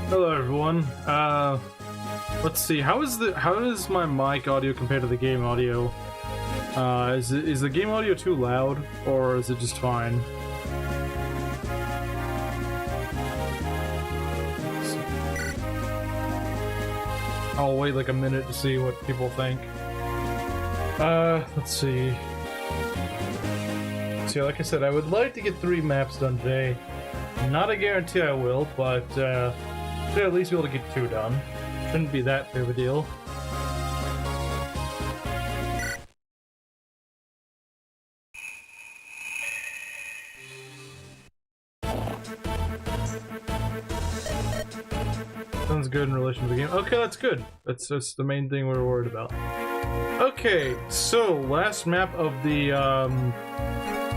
Hello everyone. Let's see. How is my mic audio compared to the game audio? Is the game audio too loud, or is it just fine? I'll wait like a minute to see what people think. Let's see. So like I said, I would like to get 3 maps done today. Not a guarantee I will, but should at least be able to get 2 done. Shouldn't be that big of a deal. Sounds good in relation to the game. Okay, that's good. That's the main thing we're worried about. Okay, so last map of the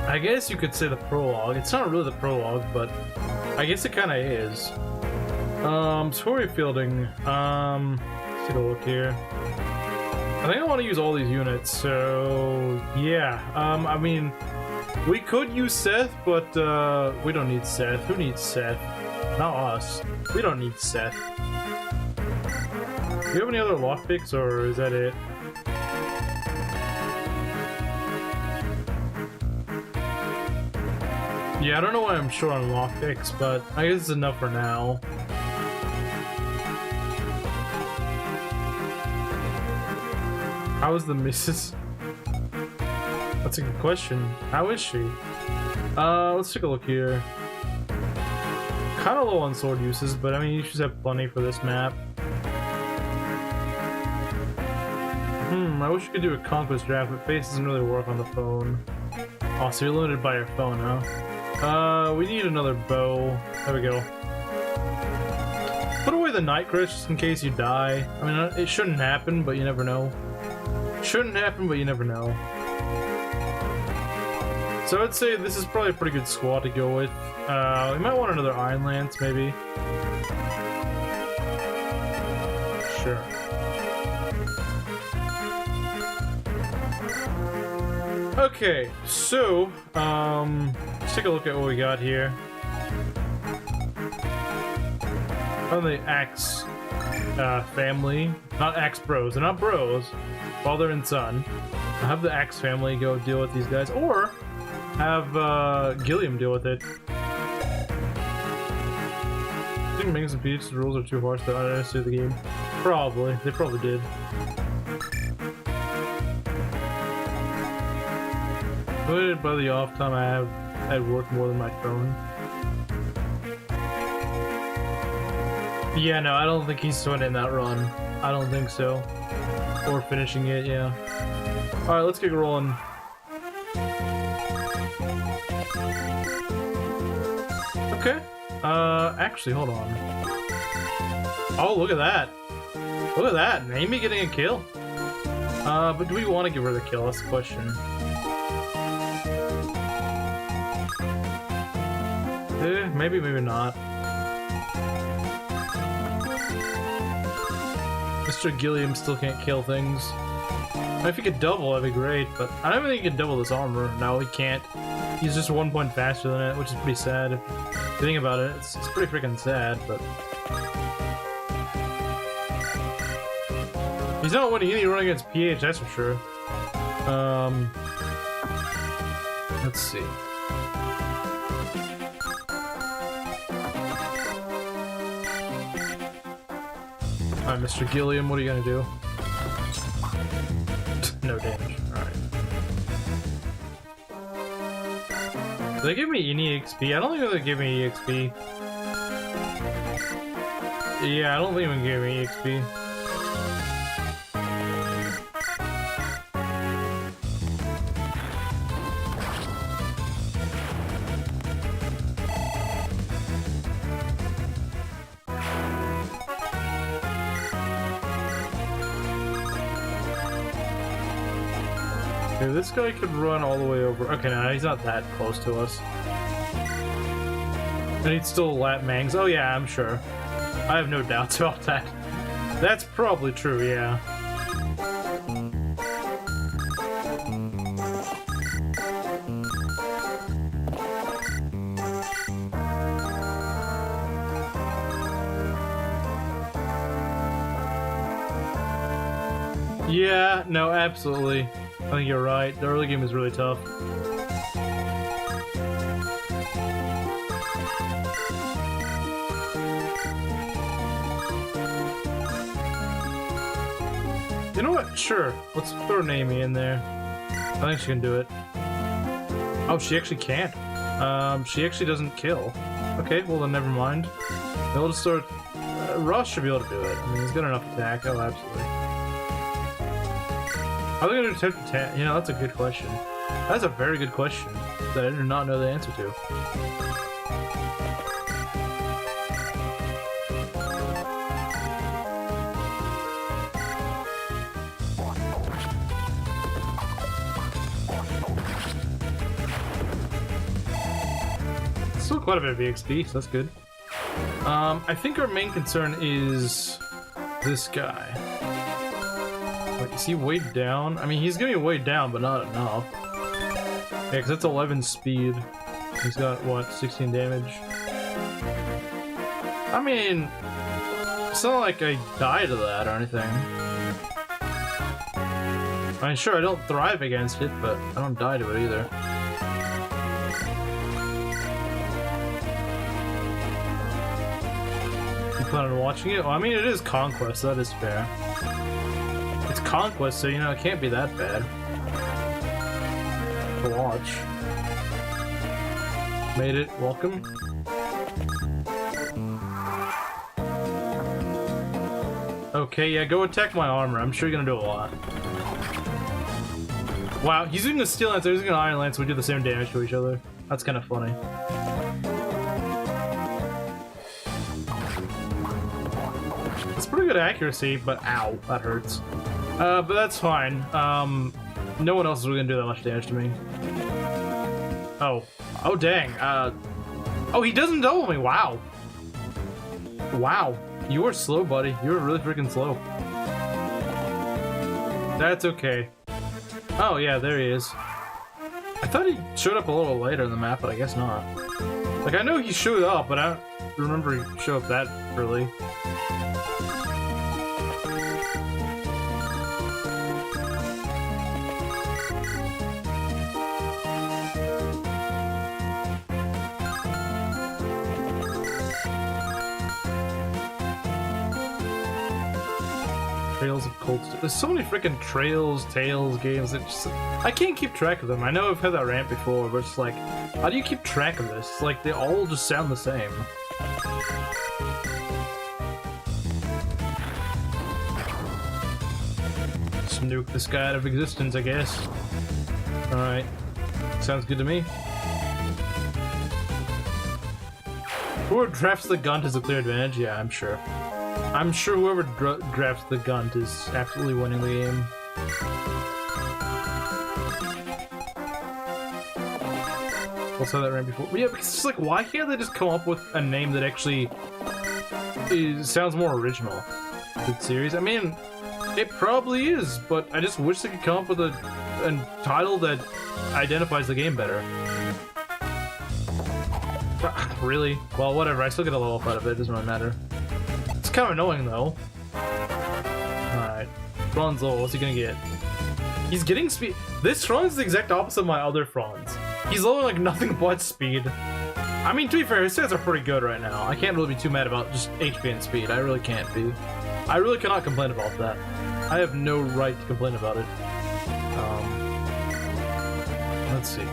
I guess you could say the prologue. It's not really the prologue, but I guess it kind of is. Story fielding. Let's take a look here. I think I want to use all these units, so yeah. I mean, we could use Seth, but we don't need Seth. Who needs Seth? Not us. We don't need Seth. Do you have any other lockpicks, or is that it? Yeah, I don't know why I'm short on lockpicks, but I guess it's enough for now. How is the missus? That's a good question. How is she? Let's take a look here. Kind of low on sword uses, but I mean, you should have plenty for this map. I wish you could do a conquest draft, but face doesn't really work on the phone. Oh, so you're limited by your phone, huh? We need another bow. There we go. Put away the night crush just in case you die. I mean, it shouldn't happen, but you never know. Shouldn't happen, but you never know. So I'd say this is probably a pretty good squad to go with. We might want another Iron Lance, maybe. Sure. Okay, so, let's take a look at what we got here. On the Axe family, not Axe Bros, they're not bros, father and son. I'll have the Axe family go deal with these guys, or have Gilliam deal with it. I think Mings and Peach's rules are too harsh to understand the game. Probably, they probably did. By the off time I have had worked more than my phone. Yeah, no, I don't think he's winning that run. I don't think so. Or finishing it, yeah. Alright, let's get rolling. Okay. Actually, hold on. Oh, look at that. Look at that. Amy getting a kill. But do we want to give her the kill? That's the question. Maybe, maybe not. Mr. Gilliam still can't kill things. If he could double, that'd be great, but I don't think he can double this armor. No, he can't. He's just 1 point faster than it, which is pretty sad. If you think about it, it's pretty freaking sad, but... He's not winning any run against PH, that's for sure. Let's see. Alright, Mr. Gilliam, what are you gonna do? No damage. Alright. Do they give me any XP? I don't think they give me EXP. Yeah, I don't think they give me EXP. This guy could run all the way over. Okay, no, he's not that close to us. And he'd still lap Mangs. Oh yeah, I'm sure. I have no doubts about that. That's probably true, yeah. Yeah, no, absolutely. I think you're right. The early game is really tough. You know what? Sure. Let's throw Naomi in there. I think she can do it. Oh, she actually can't. She actually doesn't kill. Okay, well then never mind. They'll just start... Ross should be able to do it. I mean, he's got enough attack. Oh, absolutely. How are they going to attempt attack? You know, that's a good question. That's a very good question that I do not know the answer to. Still quite a bit of EXP, so that's good. I think our main concern is this guy. Wait, is he weighed down? I mean, he's gonna be weighed down, but not enough. Yeah, because that's 11 speed. He's got, what, 16 damage? I mean, it's not like I die to that or anything. I mean, sure, I don't thrive against it, but I don't die to it either. You plan on watching it? Well, I mean, it is Conquest, so that is fair. It's Conquest, so, you know, it can't be that bad to watch. Made it. Welcome. Okay, yeah, go attack my armor. I'm sure you're gonna do a lot. Wow, he's using a Steel Lance, he's using an Iron Lance, we do the same damage to each other. That's kind of funny. It's pretty good accuracy, but ow, that hurts. But that's fine. No one else is really gonna do that much damage to me. Oh. Oh, dang. Oh, he doesn't double me. Wow. Wow. You were slow, buddy. You were really freaking slow. That's okay. Oh, yeah, there he is. I thought he showed up a little later in the map, but I guess not. Like, I know he showed up, but I don't remember he showed up that early. Trails of Cold Steel. There's so many freaking Trails, Tales games that just... I can't keep track of them. I know I've had that rant before, but it's like, how do you keep track of this? It's like, they all just sound the same. Just nuke this guy out of existence, I guess. Alright. Sounds good to me. Whoever drafts the gun has a clear advantage? Yeah, I'm sure. I'm sure whoever drafts the gun is absolutely winning the game. Also that ran before. But yeah, because it's like, why can't they just come up with a name that actually sounds more original to the series? I mean, it probably is, but I just wish they could come up with a title that identifies the game better. Really? Well, whatever. I still get a level up out of it. It doesn't really matter. It's kind of annoying, though. Alright. Franz low. What's he gonna get? He's getting speed. This Franz is the exact opposite of my other Franz. He's lowering like nothing but speed. I mean, to be fair, his stats are pretty good right now. I can't really be too mad about just HP and speed. I really can't be. I really cannot complain about that. I have no right to complain about it. Let's see here.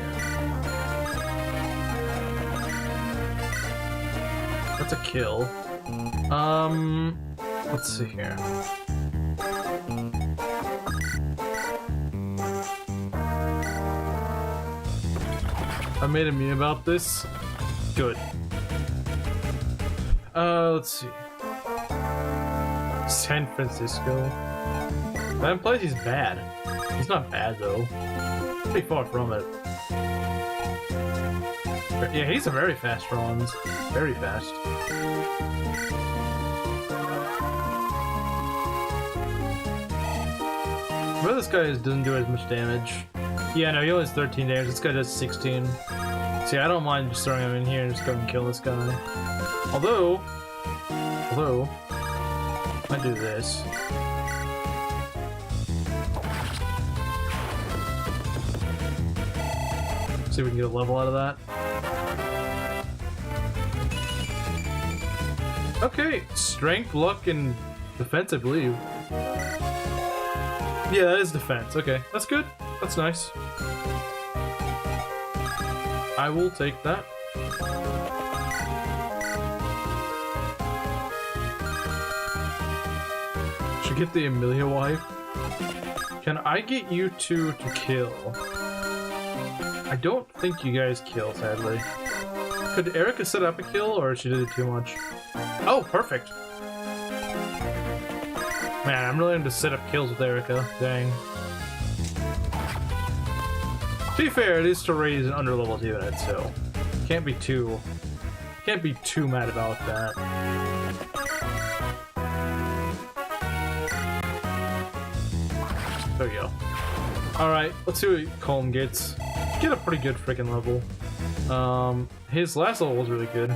That's a kill. Let's see here. I made a meme about this. Good. Let's see. San Francisco. That place he's bad. He's not bad though. Pretty far from it. Yeah, he's a very fast Franz. Very fast. Where this guy doesn't do as much damage. Yeah, no, he only has 13 damage. This guy does 16. See, I don't mind just throwing him in here and just go and kill this guy. Although, I do this. See if we can get a level out of that. Okay, strength, luck, and defense, I believe. Yeah, that is defense. Okay, that's good. That's nice. I will take that. Should get the Amelia wife. Can I get you two to kill? I don't think you guys kill, sadly. Could Eirika set up a kill, or she did it too much? Oh, perfect. Man, I'm really into set up kills with Eirika. Dang. To be fair, it is to raise an under-leveled unit, so Can't be too mad about that. There we go. Alright, let's see what Colm gets. Get a pretty good freaking level. His last level was really good.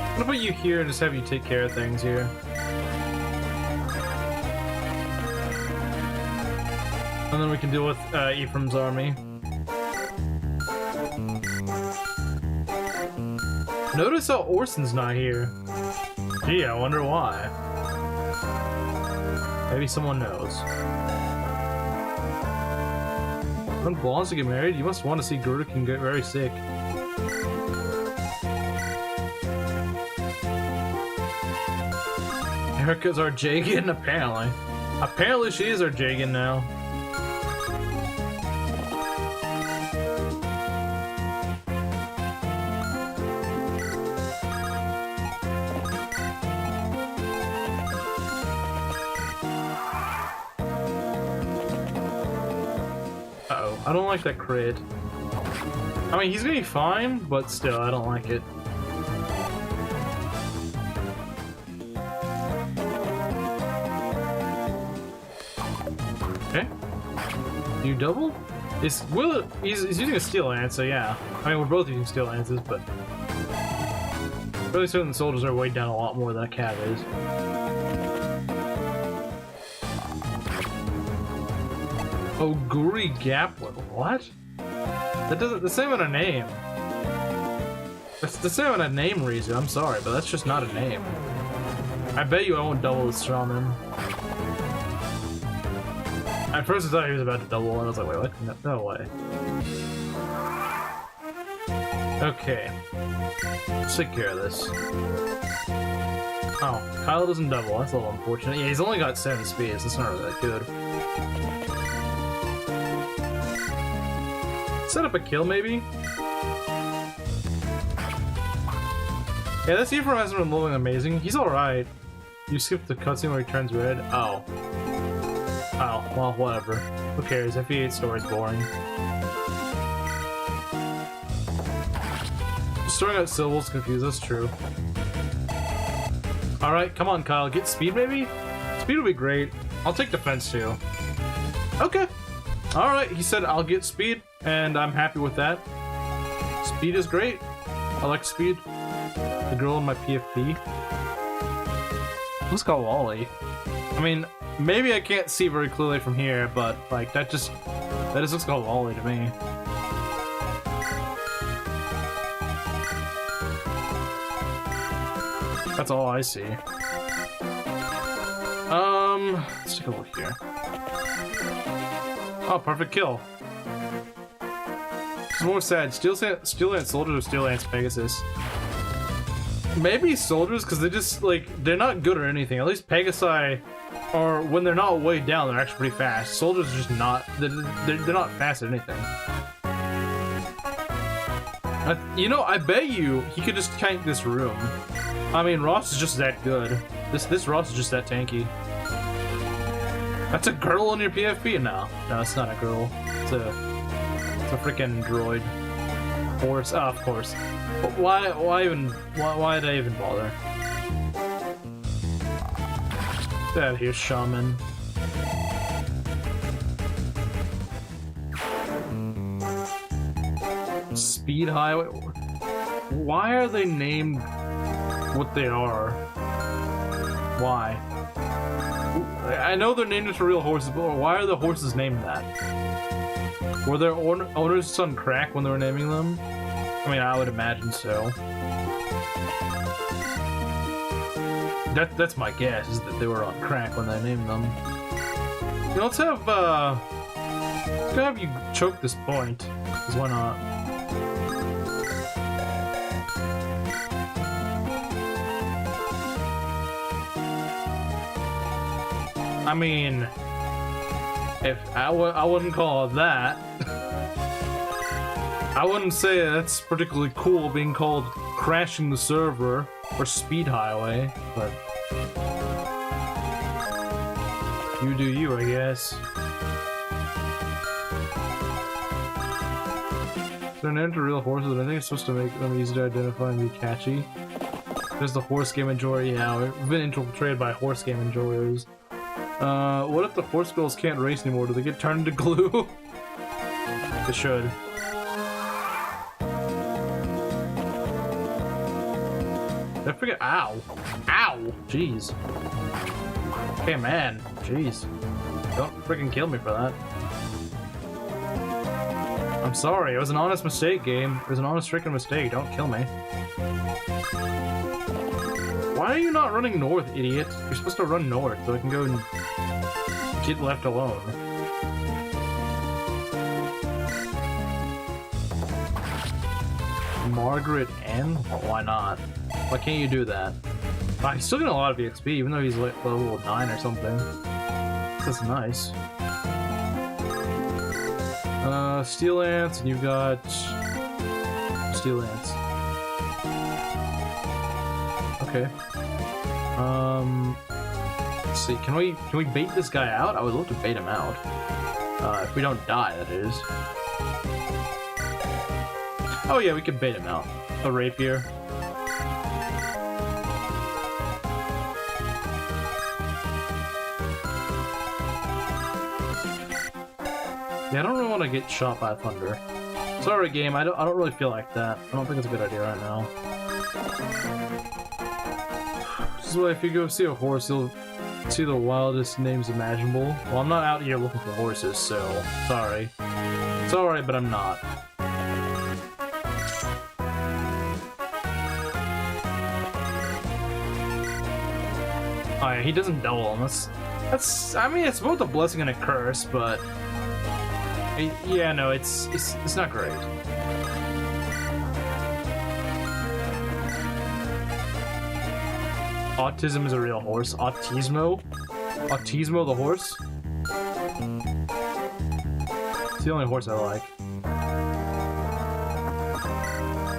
I'm gonna put you here and just have you take care of things here. And then we can deal with Ephraim's army. Notice how Orson's not here. Gee, I wonder why. Maybe someone knows. When Blondes to get married, you must want to see Gurkin get very sick. Eirika's our Jagan, apparently. Apparently she is our Jagan now. Uh-oh, I don't like that crit. I mean, he's gonna be fine, but still, I don't like it. Okay. You double? He's using a steel lance, so yeah. I mean, we're both using steel lances, but really certain the soldiers are weighed down a lot more than a cat is. Oguri Gaplet. What? That doesn't. That's not even a name. That's not even a name reason. I'm sorry, but that's just not a name. I bet you I won't double the shaman. At first I thought he was about to double, and I was like, wait, what? No way. Okay. Let's take care of this. Oh, Kyle doesn't double. That's a little unfortunate. Yeah, he's only got 7 speeds. That's not really that good. Set up a kill, maybe? Yeah, this Ephraim hasn't been looking amazing. He's alright. You skipped the cutscene where he turns red. Oh. Oh, well, whatever. Who cares? FE8 story's boring. Just throwing out syllables confused, that's true. Alright, come on, Kyle. Get speed, maybe? Speed would be great. I'll take defense, too. Okay. Alright, he said I'll get speed, and I'm happy with that. Speed is great. I like speed. The girl in my PFP. Let's go Wally. I mean, maybe I can't see very clearly from here, but like that just looks like a Wally to me. That's all I see. Let's take a look here. Oh, perfect kill. It's more sad. Steel Lance Soldiers or Steel Lance Pegasus? Maybe Soldiers, because they just, like, they're not good or anything. At least Pegasi, or when they're not weighed down, they're actually pretty fast. Soldiers are just not, they're not fast at anything. You know, I bet you he could just tank this room. I mean, Ross is just that good. This Ross is just that tanky. That's a girl in your PFP? No, it's not a girl. It's a freaking droid. Horse, of course. But why did I even bother? Get out of here, shaman. Speed highway. Why are they named what they are? Why? I know they're named after real horses, but why are the horses named that? Were their owners just on crack when they were naming them? I mean, I would imagine so. That's my guess, is that they were on crack when they named them. You know, let's have you choke this point, because why not? I mean, if I wouldn't call it that. I wouldn't say that's particularly cool being called crashing the server or speed highway, but you do you, I guess. They're named to real horses, and I think it's supposed to make them easy to identify and be catchy. There's the horse game enjoyer. Yeah, we've been infiltrated by horse game enjoyers. What if the horse girls can't race anymore? Do they get turned into glue? They should. I forget. Ow! Ow! Jeez. Okay, man. Jeez. Don't freaking kill me for that. I'm sorry. It was an honest mistake, game. It was an honest freaking mistake. Don't kill me. Why are you not running north, idiot? You're supposed to run north so I can go and get left alone. Margaret N? Well, why not? Why can't you do that? Wow, he's still getting a lot of EXP, even though he's like level 9 or something. That's nice. Steel Lance, and you've got Steel Lance. Okay. Let's see. Can we bait this guy out? I would love to bait him out. If we don't die, that is. Oh yeah, we can bait him out. A rapier. Yeah, I don't really want to get shot by thunder. Sorry, game. I don't really feel like that. I don't think it's a good idea right now. This is why if you go see a horse, you'll see the wildest names imaginable. Well, I'm not out here looking for horses, so sorry. Sorry, but I'm not. Oh yeah, he doesn't double him. That's. I mean, it's both a blessing and a curse, but. Yeah, no, it's not great. Autism is a real horse. Autismo? Autismo the horse? It's the only horse I like.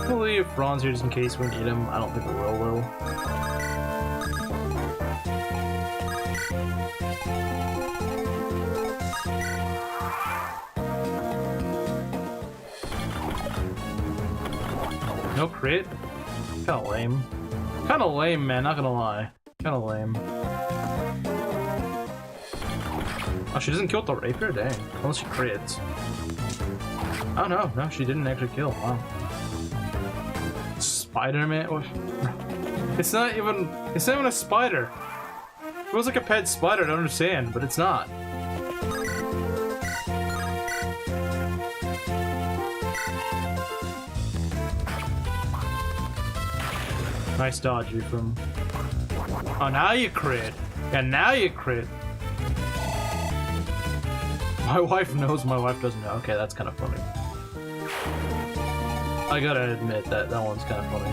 We'll leave Franz here just in case we need him. I don't think we will, though. No crit? Kinda lame. Kinda lame, man, not gonna lie. Kinda lame. Oh, she doesn't kill with the rapier? Dang. Unless she crits. Oh no, no, she didn't actually kill. Wow. Spider-Man? It's not even a spider. It was like a pet spider, I don't understand, but it's not. Nice dodge, Ephraim. Oh, now you crit. Yeah, now you crit. My wife knows, my wife doesn't know. Okay, that's kind of funny. I gotta admit that one's kind of funny.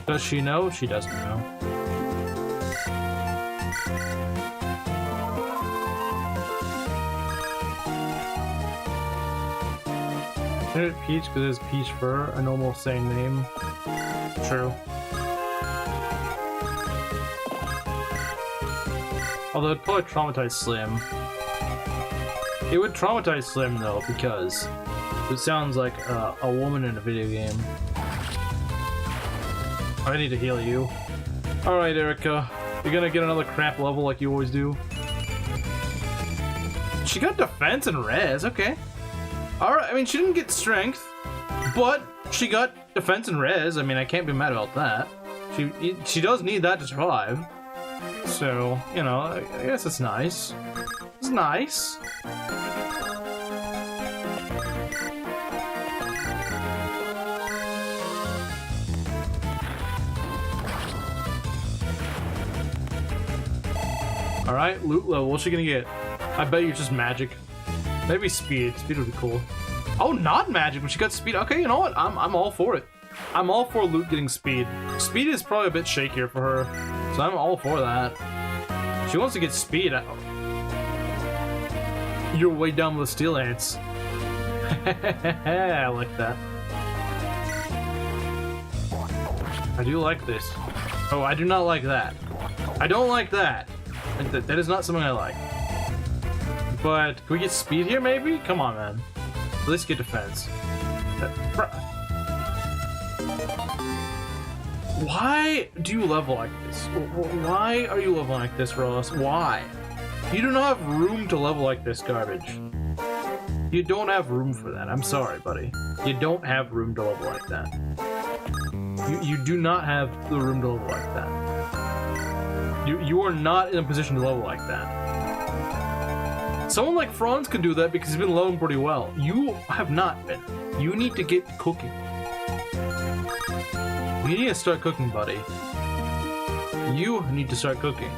Does she know? She doesn't know. Isn't it Peach because it's Peach Fur, a normal saying name? True. Although it'd probably traumatize Slim. It would traumatize Slim though, because it sounds like a woman in a video game. I need to heal you. Alright, Eirika. You're gonna get another crap level like you always do. She got defense and res, okay. Alright, I mean, she didn't get strength, but she got defense and res. I mean, I can't be mad about that. She does need that to survive. So, you know, I guess it's nice. It's nice. Alright, loot level. What's she gonna get? I bet you it's just magic. Maybe speed. Speed would be cool. Oh, not magic, but she got speed. Okay, you know what? I'm all for it. I'm all for loot getting speed. Speed is probably a bit shakier for her, so I'm all for that. She wants to get speed. You're way down with the steel ants. I like that. I do like this. Oh, I do not like that. I don't like that. That is not something I like. But can we get speed here, maybe? Come on, man. At least get defense. Why do you level like this? Why are you leveling like this, Ross? Why? You do not have room to level like this garbage. You don't have room for that. I'm sorry, buddy. You don't have room to level like that. You do not have the room to level like that. You are not in a position to level like that. Someone like Franz can do that because he's been leveling pretty well. You have not been. You need to get cooking. You need to start cooking, buddy. You need to start cooking.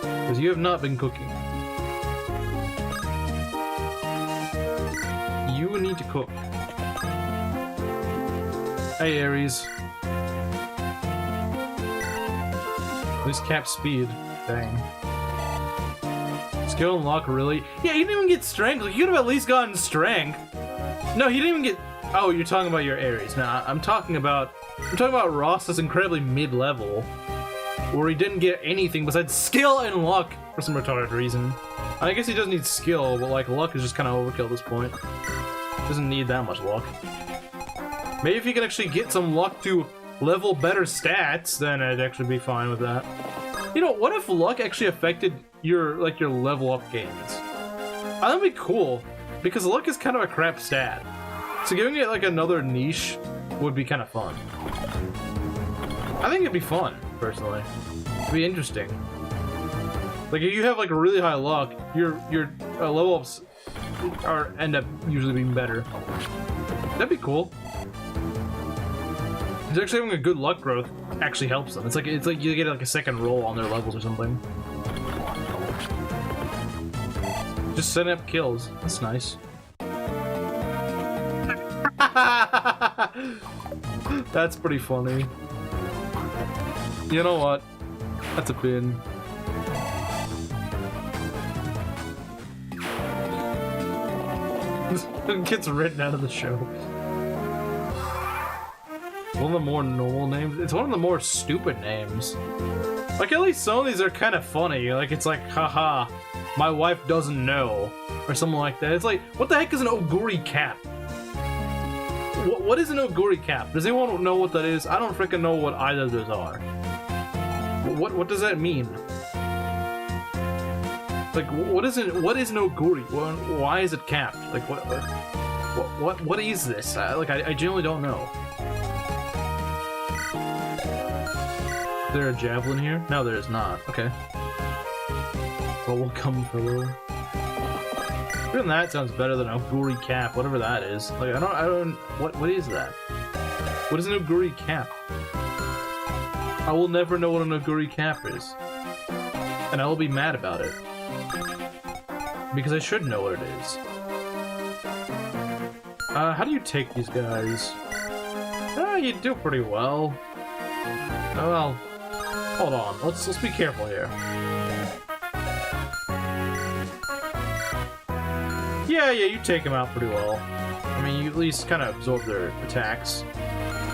Because you have not been cooking. You need to cook. Hey, Aries. At least cap speed. Dang. Skill unlock, really? Yeah, he didn't even get strength. Like, you could have at least gotten strength. No, he didn't even get... Oh, you're talking about your Aries. Nah, I'm talking about Ross's incredibly mid-level, where he didn't get anything besides skill and luck for some retarded reason. I guess he does need skill, but like luck is just kind of overkill at this point. Doesn't need that much luck. Maybe if he can actually get some luck to level better stats, then I'd actually be fine with that. You know, what if luck actually affected your level up gains? That'd be cool, because luck is kind of a crap stat. So giving it like another niche would be kind of fun. I think it'd be fun, personally. It'd be interesting. Like if you have like a really high luck, your level ups end up usually being better. That'd be cool. Because actually having a good luck growth actually helps them. It's like you get like a second roll on their levels or something. Just setting up kills. That's nice. That's pretty funny. You know what? That's a pin. It gets written out of the show. One of the more normal names. It's one of the more stupid names. Like, at least some of these are kind of funny. Like, it's like, haha, my wife doesn't know. Or something like that. It's like, what the heck is an Oguri cap? What is an Oguri cap? Does anyone know what that is? I don't freaking know what either of those are. What does that mean? Like, what is an Oguri? Why is it capped? Like, what is this? I genuinely don't know. Is there a javelin here? No, there is not. Okay. Well, we'll come fellow. Even that sounds better than Oguri cap, whatever that is. Like, I don't, what is that? What is an Oguri cap? I will never know what an Oguri cap is. And I will be mad about it. Because I should know what it is. How do you take these guys? You do pretty well. Oh, well, hold on. Let's be careful here. Yeah, you take them out pretty well. I mean, you at least kind of absorb their attacks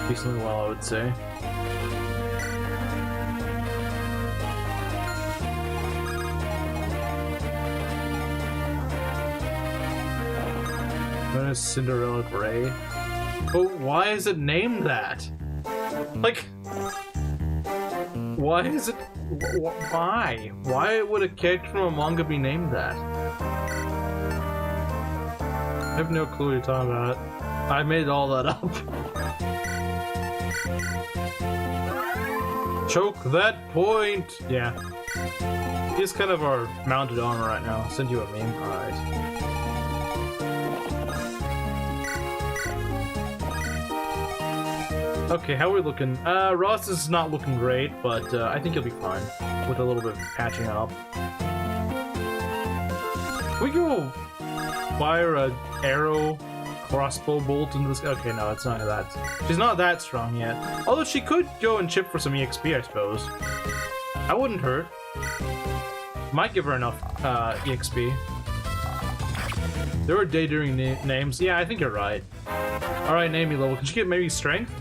decently well, I would say. Known as Cinderella Gray. But why is it named that? Like, why is it? Why? Why would a character from a manga be named that? I have no clue what you're talking about. I made all that up. Choke that point! Yeah. He's kind of our mounted armor right now. I'll send you a meme. Alright. Okay, how are we looking? Ross is not looking great, but I think he'll be fine with a little bit of patching up. Can we go fire a arrow crossbow bolt into this? Okay, no, it's not that. She's not that strong yet. Although she could go and chip for some EXP, I suppose. That wouldn't hurt. Might give her enough EXP. There were day during names. Yeah, I think you're right. Alright, Naomi level. Can she get maybe strength?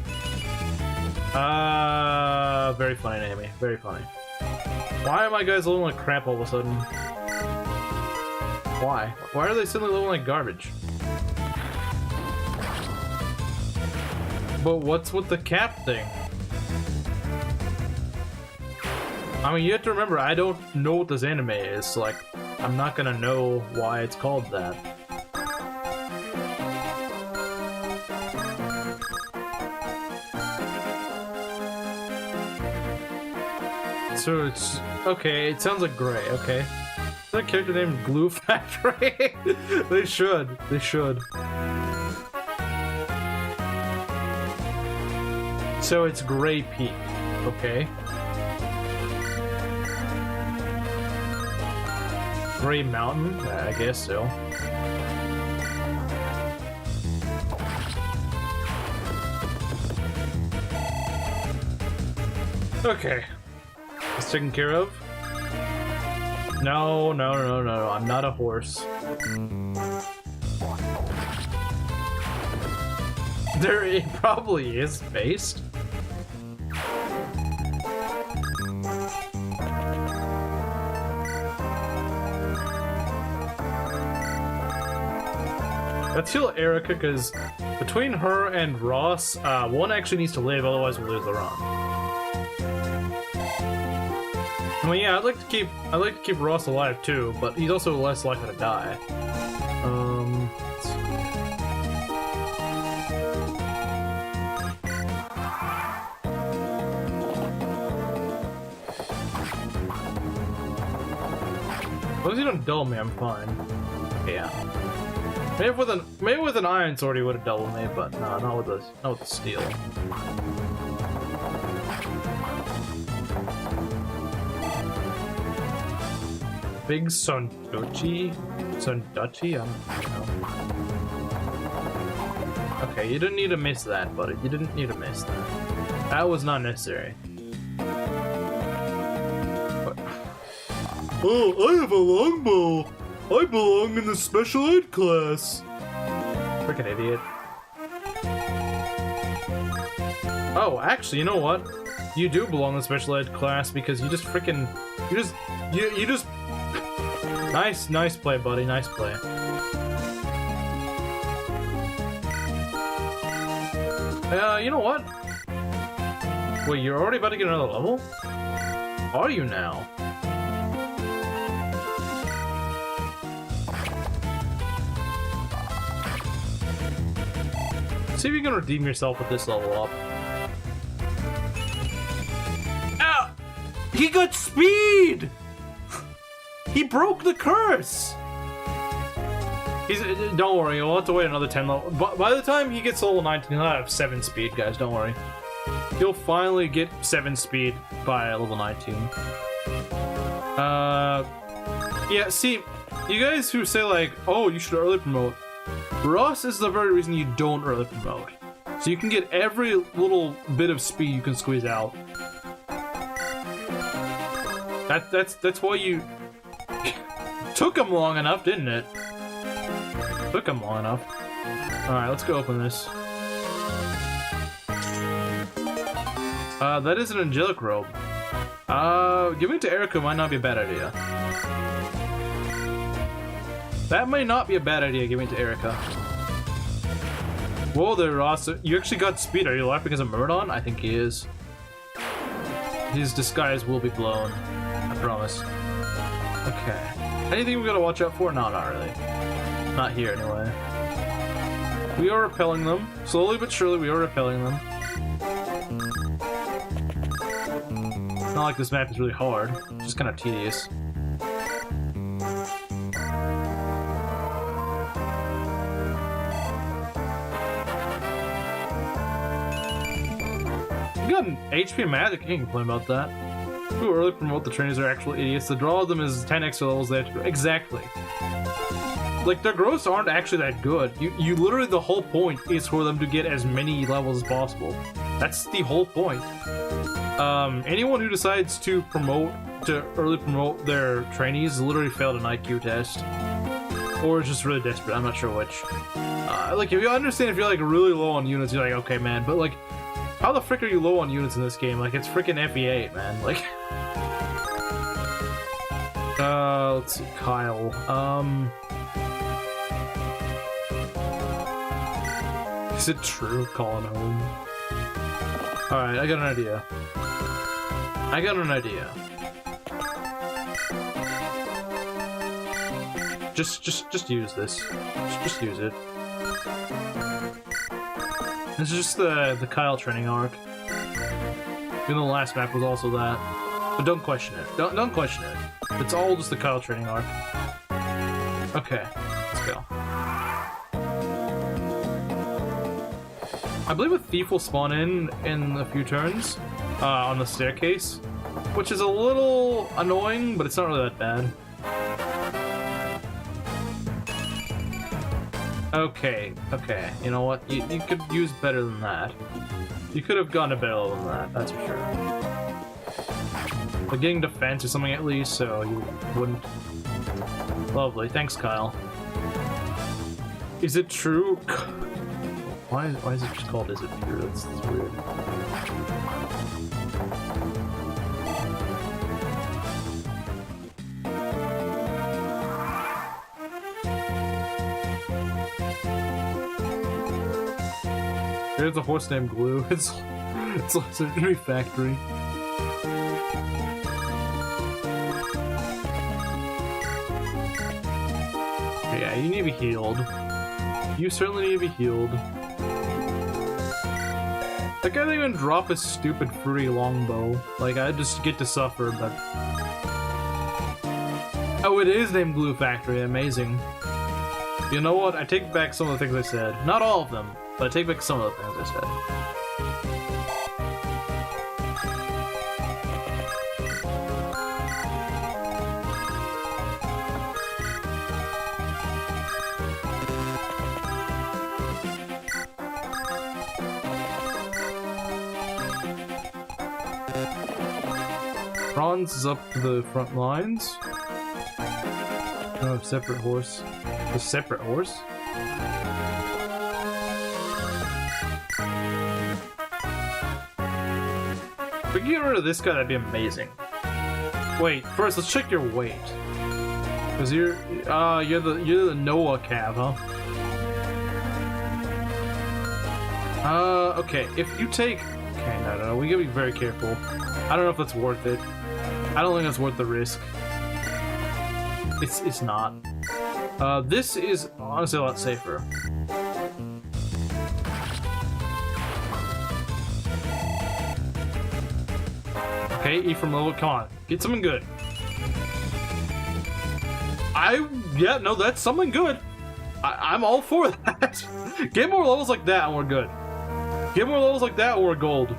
Very funny, Naomi. Very funny. Why are my guys looking like crap all of a sudden? Why? Why are they suddenly looking like garbage? But what's with the cap thing? I mean, you have to remember, I don't know what this anime is, so, like, I'm not gonna know why it's called that. So it's... okay, it sounds like Gray, okay. Is that a character named Glue Factory? They should. They should. So it's Gray Peak, okay. Gray Mountain? I guess so. Okay. It's taken care of. No, no, no, no, no. I'm not a horse. There it probably is based. Let's heal Eirika, because between her and Ross, one actually needs to live, otherwise we'll lose the run. Well, yeah, I'd like to keep Ross alive too, but he's also less likely to die. As long as you don't dull me, I'm fine. Yeah. Maybe with an iron sword he would have doubled me, but no, not with the steel. Big Sonduchi? Sonduchi? I don't know. Okay, you didn't need to miss that, buddy. You didn't need to miss that. That was not necessary. But... oh, I have a longbow! I belong in the special ed class! Freaking idiot. Oh, actually, you know what? You do belong in the special ed class because you just freaking... You just... Nice play, buddy. Nice play. You know what? Wait, you're already about to get another level? Are you now? See if you can redeem yourself with this level up. Ow! He got speed! He broke the curse! Don't worry, we'll have to wait another 10 level. By the time he gets level 19, he'll have 7 speed, guys, don't worry. He'll finally get 7 speed by level 19. Yeah, see, you guys who say like, oh, you should early promote, Ross is the very reason you don't early promote. So you can get every little bit of speed you can squeeze out. That's why you... Took him long enough, didn't it? Took him long enough. Alright, let's go open this. That is an angelic robe. Giving it to Eirika might not be a bad idea. That may not be a bad idea, giving it to Eirika. Whoa there, Ross. You actually got speed. Are you alive because of Murdon? I think he is. His disguise will be blown. I promise. Okay. Anything we gotta watch out for? No, not really. Not here, anyway. We are repelling them. Slowly but surely, we are repelling them. It's not like this map is really hard. It's just kind of tedious. You got an HP magic, you can complain about that. Who early promote the trainers are actual idiots. The draw of them is 10 extra levels they have to grow. Exactly. Like, their growths aren't actually that good. You literally, the whole point is for them to get as many levels as possible. That's the whole point. Anyone who decides to early promote their trainees literally failed an IQ test. Or is just really desperate, I'm not sure which. Like, if you understand if you're, like, really low on units, you're like, okay, man, but, like, how the frick are you low on units in this game? Like, it's freaking FE8, man. Like... Let's see, Kyle. Is it true? Calling home. Alright, I got an idea. Just use this. Just use it. This is just the Kyle training arc. Even though the last map was also that. But don't question it. Don't question it. It's all just the Kyle training arc. Okay, let's go. I believe a thief will spawn in a few turns on the staircase, which is a little annoying, but it's not really that bad. Okay, you know what? You could use better than that. You could have gone a better level than that, that's for sure. But getting defense or something at least, so you wouldn't... Lovely, thanks Kyle. Is it true? Why is it just called Is It True? That's weird. There's a horse named Glue. It's a surgery factory. Yeah, you need to be healed. You certainly need to be healed. That guy didn't even drop his stupid fruity longbow. Like, I just get to suffer, but... Oh, it is named Glue Factory. Amazing. You know what? I take back some of the things I said. Not all of them, but I take back some of the things I said. Franz is up to the front lines. Oh, separate horse. A separate horse? If we get rid of this guy, that'd be amazing. Wait, first let's check your weight. Cause you're the Noah Cav, huh? Okay, if you take... Okay, no, we gotta be very careful. I don't know if that's worth it. I don't think that's worth the risk. It's not. This is honestly a lot safer. Okay, Ephraim level, come on. Get something good. Yeah, no, that's something good. I'm all for that. Get more levels like that and we're good. Get more levels like that and we're gold.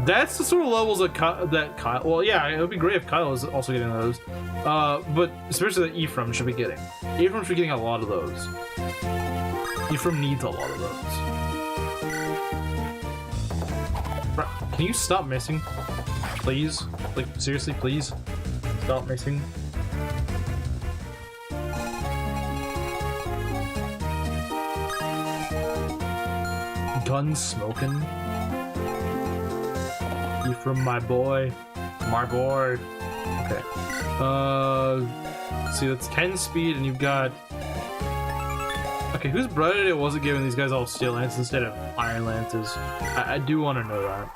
That's the sort of levels that Kyle... Well, yeah, it would be great if Kyle was also getting those. But especially that Ephraim should be getting. Ephraim should be getting a lot of those. Ephraim needs a lot of those. Can you stop missing? Please? Like, seriously, please? Stop missing. Gun smoking. Ephraim, my boy. My boy. Okay. Let's see, that's 10 speed, and you've got... Okay, whose bright idea was it giving these guys all steel lances instead of iron lances? I do want to know that.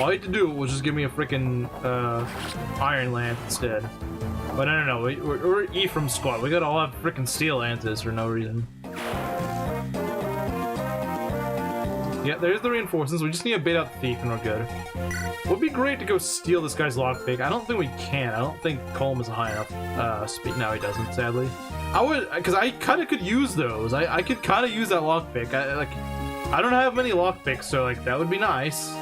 All you had to do was just give me a freaking iron lance instead. But no, we're Ephraim squad. We gotta all have freaking steel lances for no reason. Yeah, there's the reinforcements. We just need to bait out the thief and we're good. Would be great to go steal this guy's lockpick. I don't think we can. I don't think Colm is high enough speed. No, he doesn't, sadly. I would, because I kind of could use those. I could kind of use that lockpick. I don't have many lockpicks, so like that would be nice.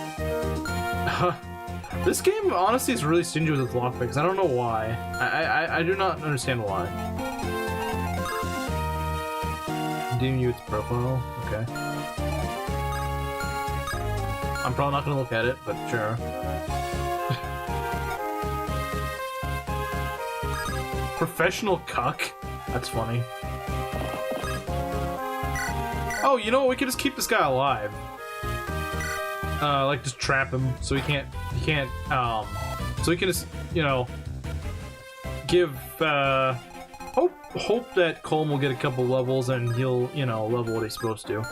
This game honestly is really stingy with its lockpicks. I don't know why. I do not understand why. Deem you its profile. Okay. I'm probably not gonna look at it, but sure. Professional cuck? That's funny. Oh, you know what? We could just keep this guy alive. Like just trap him so he can't, so he can just, you know, give, hope that Colm will get a couple levels and he'll, you know, level what he's supposed to.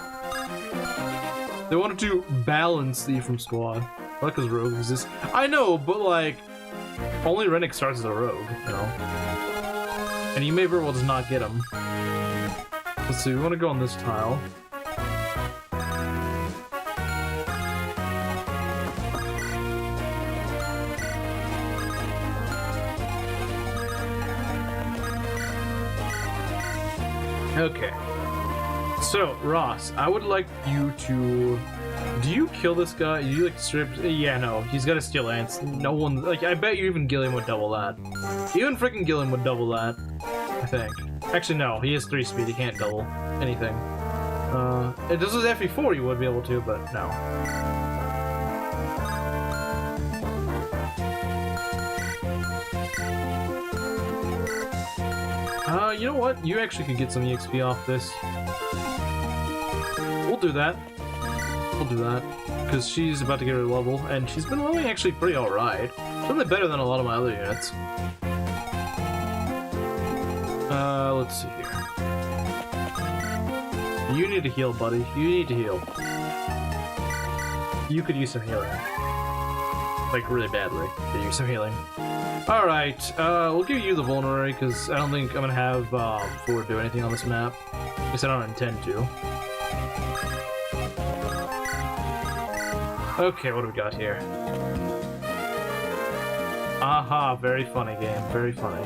They wanted to balance the Ephraim squad. Like his rogue exists. I know, but like, only Rennick starts as a rogue, you know? And you may very well just not get him. Let's see, we want to go on this tile. Okay. So, Ross, I would like you to... Do you kill this guy? Do you, like, strip... Yeah, no. He's got to steal ants. No one... Like, I bet you even Gilliam would double that. Even freaking Gilliam would double that. I think. Actually, no. He has 3 speed. He can't double anything. If this was FE4, you would be able to, but no. You know what? You actually could get some EXP off this. We'll do that. We'll do that. Because she's about to get her level, and she's been leveling actually pretty alright. Something better than a lot of my other units. Let's see here. You need to heal, buddy. You need to heal. You could use some healing. Like, really badly. Could use some healing. Alright, we'll give you the vulnerary, because I don't think I'm gonna have Ford do anything on this map. At least I don't intend to. Okay, what do we got here? Aha, very funny game, very funny.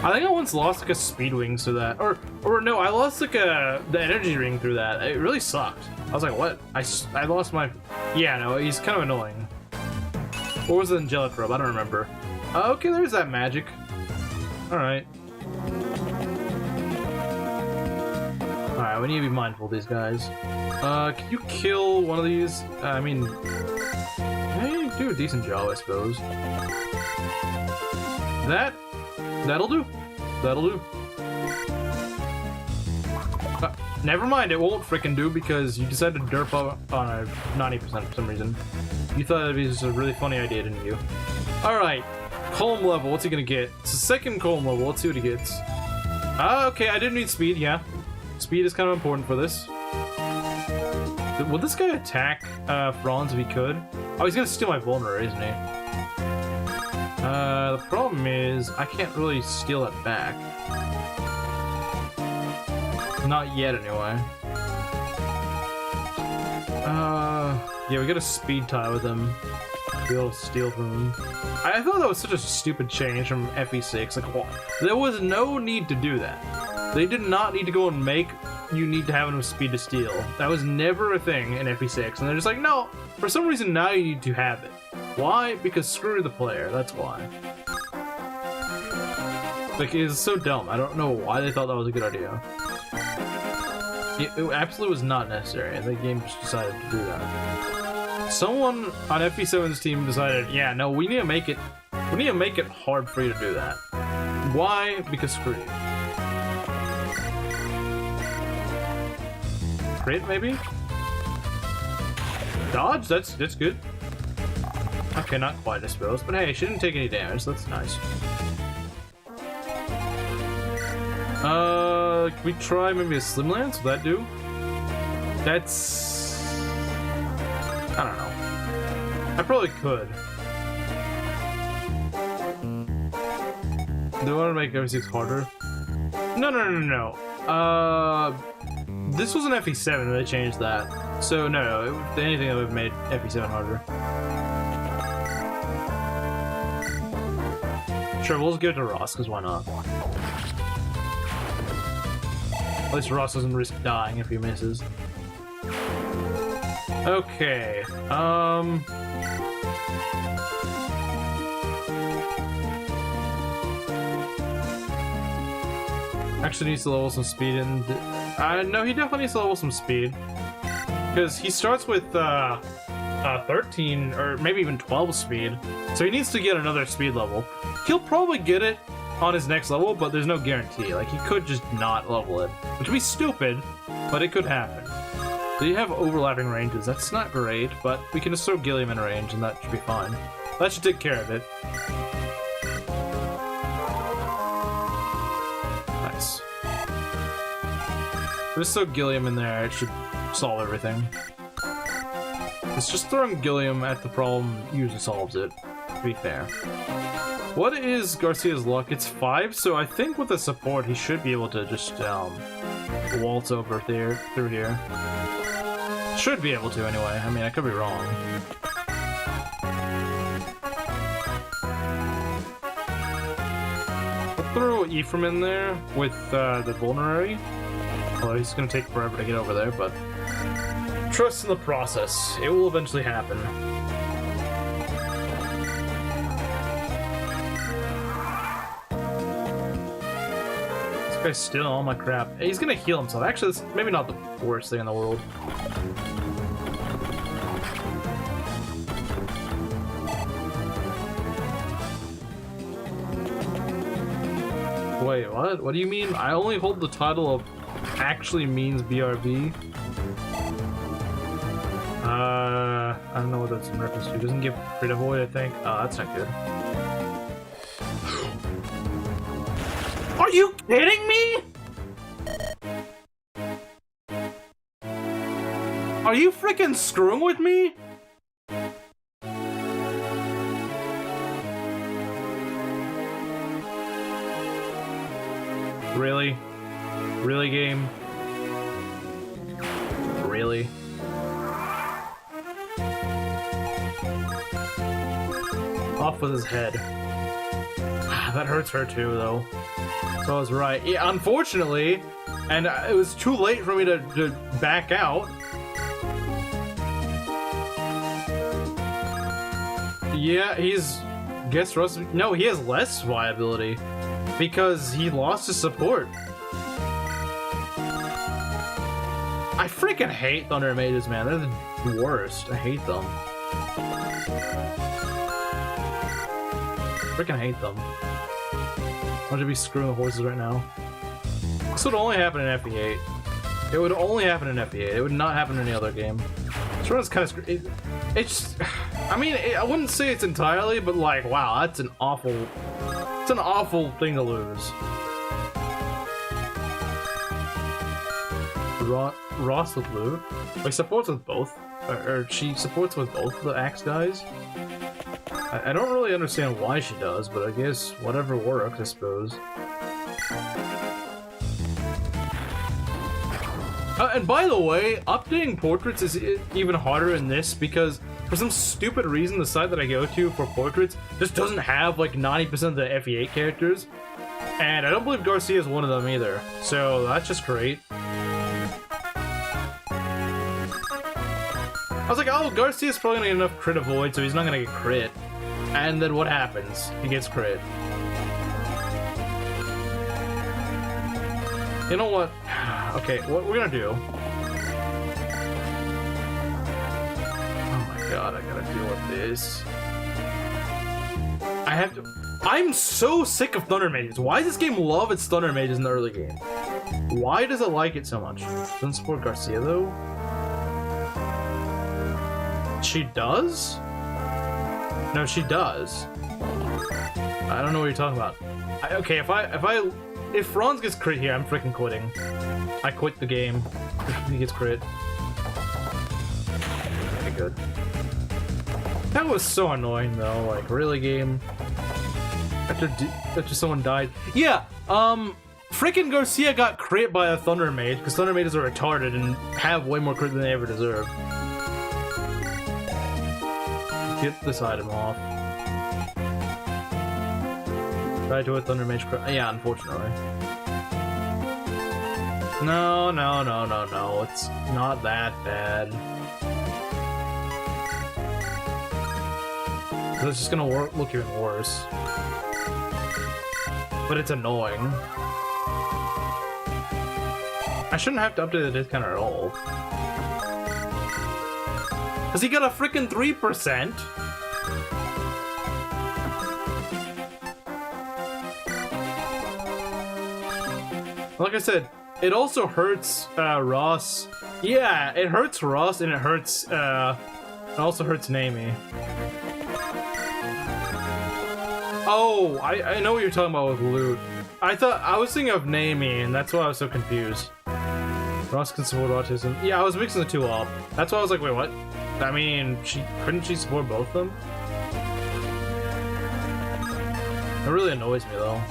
I think I once lost like a speed wings through that, or no, I lost like the energy ring through that. It really sucked. I was like, what? I lost my... Yeah, no, he's kind of annoying. Or was it Angelic Robe? I don't remember. Okay, there's that magic. Alright. Alright, we need to be mindful of these guys. Can you kill one of these? I mean... Hey, do a decent job, I suppose. That'll do. That'll do. Never mind, it won't frickin' do because you decided to derp up on a 90% for some reason. You thought that'd be just a really funny idea, didn't you? Alright, Colm level, what's he gonna get? It's the second Colm level, let's see what he gets. Okay, I didn't need speed, yeah. Speed is kind of important for this. Would this guy attack Franz if he could? Oh, he's gonna steal my vulnerary, isn't he? The problem is, I can't really steal it back. Not yet, anyway. Yeah, we got a speed tie with him. Be able to steal from him. I thought that was such a stupid change from FE6. Like, what? There was no need to do that. They did not need to go and make you need to have enough speed to steal. That was never a thing in FE6. And they're just like, no, for some reason now you need to have it. Why? Because screw the player, that's why. Like, it's so dumb. I don't know why they thought that was a good idea. It absolutely was not necessary, and the game just decided to do that. Someone on FE7's team decided, yeah, no, we need to make it hard for you to do that. Why? Because screw you. Crit, maybe? Dodge? That's good. Okay, not quite, I suppose, but hey, she didn't take any damage, so that's nice. Can we try maybe a Slim Lance? Will that do? That's... I don't know. I probably could. Do I want to make FE6 harder? No. This was an FE7 and they changed that. So no, anything that would have made FE7 harder. Sure, we'll just give it to Ross, because why not? At least Ross doesn't risk dying if he misses. Okay, actually needs to level some speed and... no, he definitely needs to level some speed. Because he starts with, 13, or maybe even 12 speed. So he needs to get another speed level. He'll probably get it on his next level, but there's no guarantee. Like, he could just not level it. Which would be stupid, but it could happen. So you have overlapping ranges. That's not great, but we can just throw Gilliam in range and that should be fine. That should take care of it. Nice. Just throw Gilliam in there, it should solve everything. It's just throwing Gilliam at the problem usually solves it, to be fair. What is Garcia's luck? It's 5, so I think with the support he should be able to just waltz over through here. Should be able to anyway. I mean, I could be wrong. I'll throw Ephraim in there with the vulnerary. Although he's gonna take forever to get over there, but trust in the process. It will eventually happen. This guy's stealing all my crap. He's gonna heal himself. Actually, that's maybe not the worst thing in the world. Wait, what? What do you mean? I only hold the title of actually means BRB? I don't know what that's in reference to. It doesn't give crit avoid, I think. Oh, that's not good. Are you kidding me? Are you freaking screwing with me? Really? Really, game? Really? Off with his head. That hurts her too, though. So I was right. Yeah, unfortunately, and it was too late for me to back out. Yeah, he's... Guess Russ... No, he has less viability. Because he lost his support. I freaking hate Thunder Mages, man. They're the worst. I hate them. Freaking hate them. I'm gonna be screwing the horses right now. This would only happen in FE8. It would only happen in FE8. It would not happen in any other game. This run is kind of it's I mean, I wouldn't say it's entirely, but like, wow, that's an awful... It's an awful thing to lose. Ross with loot. Like, supports with both. Or she supports with both the axe guys. I don't really understand why she does, but I guess whatever works, I suppose. And by the way, updating portraits is even harder in this because for some stupid reason, the site that I go to for portraits just doesn't have like 90% of the FE8 characters. And I don't believe Garcia is one of them either. So that's just great. I was like, oh, Garcia's probably gonna get enough crit avoid, so he's not gonna get crit. And then what happens? He gets crit. You know what? Okay, what we're gonna do... God, I gotta deal with this. I have to... I'm so sick of Thunder Mages. Why does this game love its Thunder Mages in the early game? Why does it like it so much? Doesn't support Garcia, though? She does? No, she does. I don't know what you're talking about. Okay, if Franz gets crit here, I'm freaking quitting. I quit the game if he gets crit. Okay, good. That was so annoying though, like, really, game? After someone died. Yeah, freaking Garcia got crit by a Thunder Mage, because Thunder Mages are retarded and have way more crit than they ever deserve. Get this item off. Try to a Thunder Mage crit. Yeah, unfortunately. No, it's not that bad. It's just gonna look even worse. But it's annoying. I shouldn't have to update the discount at all. Cause he got a freaking 3%! Like I said, it also hurts Ross. Yeah, it hurts Ross and it hurts it also hurts Naomi. Oh, I know what you're talking about with loot. I was thinking of Naomi, and that's why I was so confused. Ross can support autism. Yeah, I was mixing the two up. That's why I was like, wait, what? I mean, couldn't she support both of them? It really annoys me though.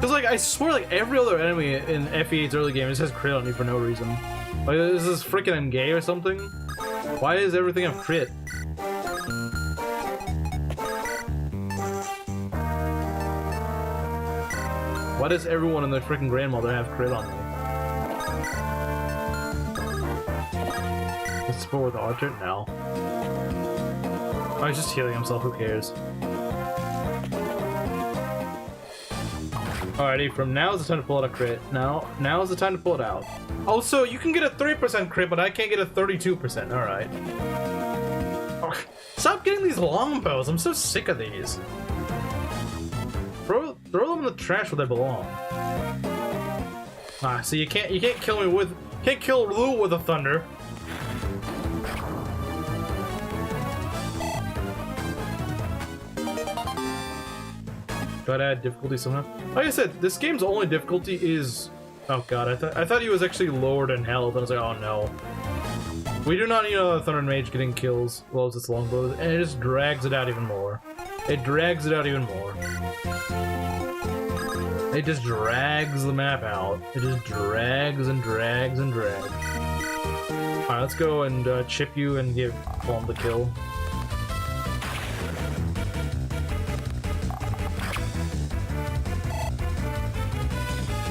Cause like I swear, like every other enemy in FE8's early game just has crit on you for no reason. Like, is this freaking gay or something? Why does everything have crit? Why does everyone and their freaking grandmother have crit on me? Let's support with the archer? No. Oh, he's just healing himself, who cares? Alrighty, from now is the time to pull out a crit. Now is the time to pull it out. Oh, so you can get a 3% crit, but I can't get a 32%. Alright. Oh, stop getting these longbows. I'm so sick of these. Throw them in the trash where they belong. Ah, so you can't kill me with kill Lou with a thunder. Gotta add difficulty somehow. Like I said, this game's only difficulty is... Oh god, I thought he was actually lowered in health, and I was like, oh no. We do not need another Thunder Mage getting kills as well as its longbow, and it just drags it out even more. It drags it out even more. It just drags the map out. It just drags and drags and drags. Alright, let's go and chip you and give Palm the kill.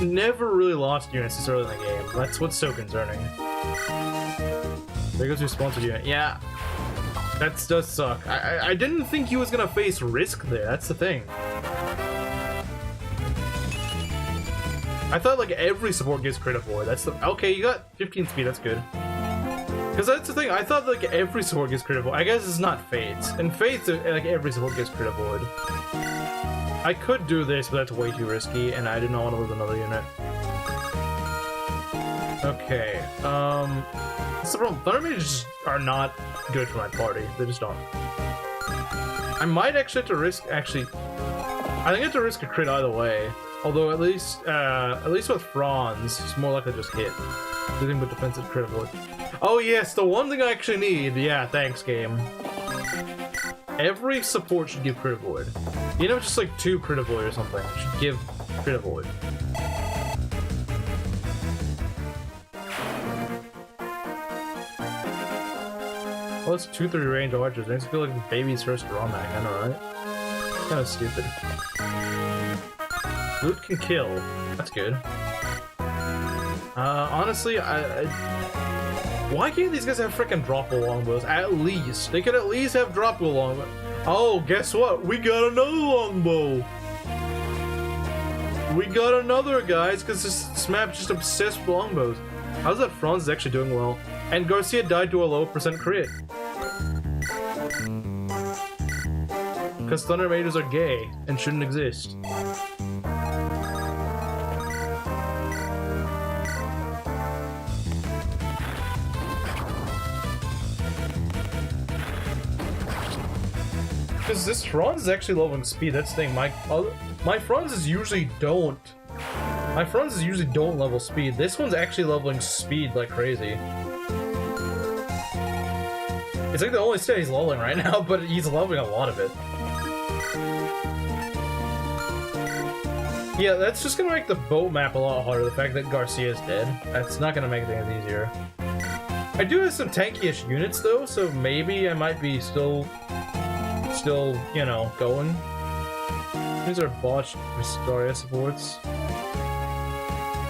Never really lost units this early in the game. That's what's so concerning. There goes your sponsored unit. Yeah, that does suck. I didn't think he was gonna face risk there. That's the thing. I thought like every support gives crit avoid. That's the okay. You got 15 speed. That's good. Because that's the thing. I thought like every support gives crit avoid. I guess it's not Fates. And Fates, like every support gives crit avoid. I could do this, but that's way too risky, and I did not want to lose another unit. Okay, that's the problem. Thunder Mages are not good for my party. They just don't. I might actually have to risk, I think I have to risk a crit either way. Although at least with Franz, it's more likely to just hit. Anything but defensive crit avoid. Oh yes, the one thing I actually need. Yeah, thanks game. Every support should give crit avoid. You know, just like 2 crit avoid or something. Should give crit avoid. Well, it's 2-3 range archers. Makes me feel like the baby's first draw mag. I know, right? Kind of stupid. Loot can kill. That's good. Honestly, why can't these guys have frickin' droppable longbows? At least. They could at least have droppable longbows. Oh, guess what? We got another longbow! We got another, guys, because this map's just obsessed with longbows. How's that Franz is actually doing well? And Garcia died to a low % crit. Because Thunder Mages are gay and shouldn't exist. Because this Franz is actually leveling speed. That's the thing. My Franzes usually don't. My Franzes usually don't level speed. This one's actually leveling speed like crazy. It's like the only stat he's leveling right now, but he's leveling a lot of it. Yeah, that's just gonna make the boat map a lot harder. The fact that Garcia's dead. That's not gonna make things easier. I do have some tanky-ish units though, so maybe I might be still, you know, going. These are botched Vistaria supports.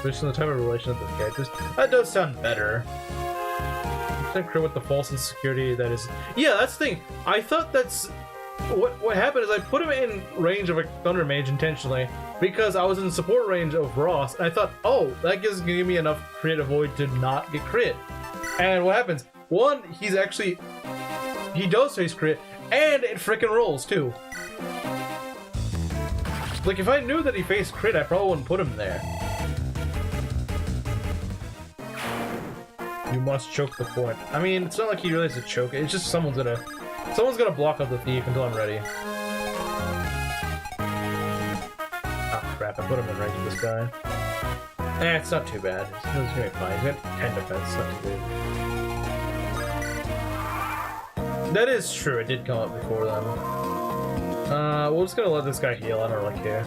Based on the type of relation of the characters. That does sound better. Crit with the false insecurity that is... Yeah, that's the thing. I thought that's... What happened is I put him in range of a Thunder Mage intentionally because I was in support range of Ross, and I thought, oh, that gives me enough crit avoid to not get crit. And what happens? One, he's actually... He does face crit, and it frickin' rolls, too. Like, if I knew that he faced crit, I probably wouldn't put him there. You must choke the point. I mean, it's not like he really has to choke it. It's just someone's gonna block up the thief until I'm ready. Ah, crap! I put him in range with this guy. Eh, it's not too bad. It's gonna be fine. He's got 10 defense. Not too good. That is true. It did come up before then. We're just gonna let this guy heal. I don't really care.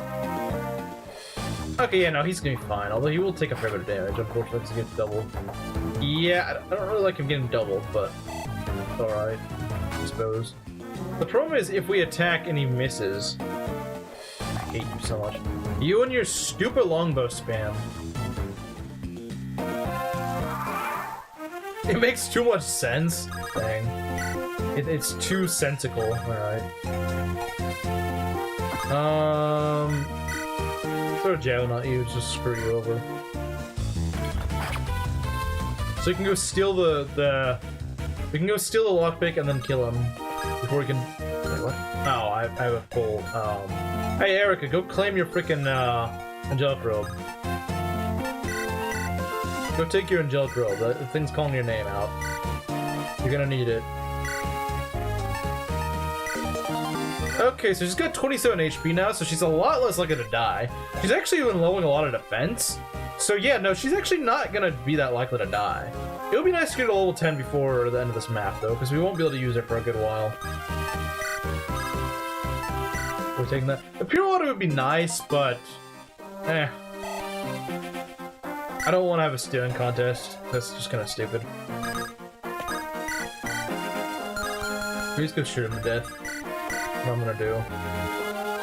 Okay, yeah, no, he's gonna be fine. Although he will take a fair bit of damage, unfortunately, because he gets doubled. Yeah, I don't really like him getting doubled, but it's alright, I suppose. The problem is, if we attack and he misses... I hate you so much. You and your stupid longbow spam. It makes too much sense. Dang. It's too sensical. Alright. Throw a javelin at you, just screw you over. So you can go steal we can go steal the lockpick and then kill him before we can. Wait, what? Oh, I have a full. Hey, Eirika, go claim your freaking angelic robe. Go take your angelic robe. The thing's calling your name out. You're gonna need it. Okay, so she's got 27 HP now, so she's a lot less likely to die. She's actually been leveling a lot of defense. So yeah, no, she's actually not gonna be that likely to die. It would be nice to get to level 10 before the end of this map, though, because we won't be able to use her for a good while. We're taking that. The pure water would be nice, but... eh. I don't want to have a stealing contest. That's just kind of stupid. We just go shoot him to death. What I'm gonna do.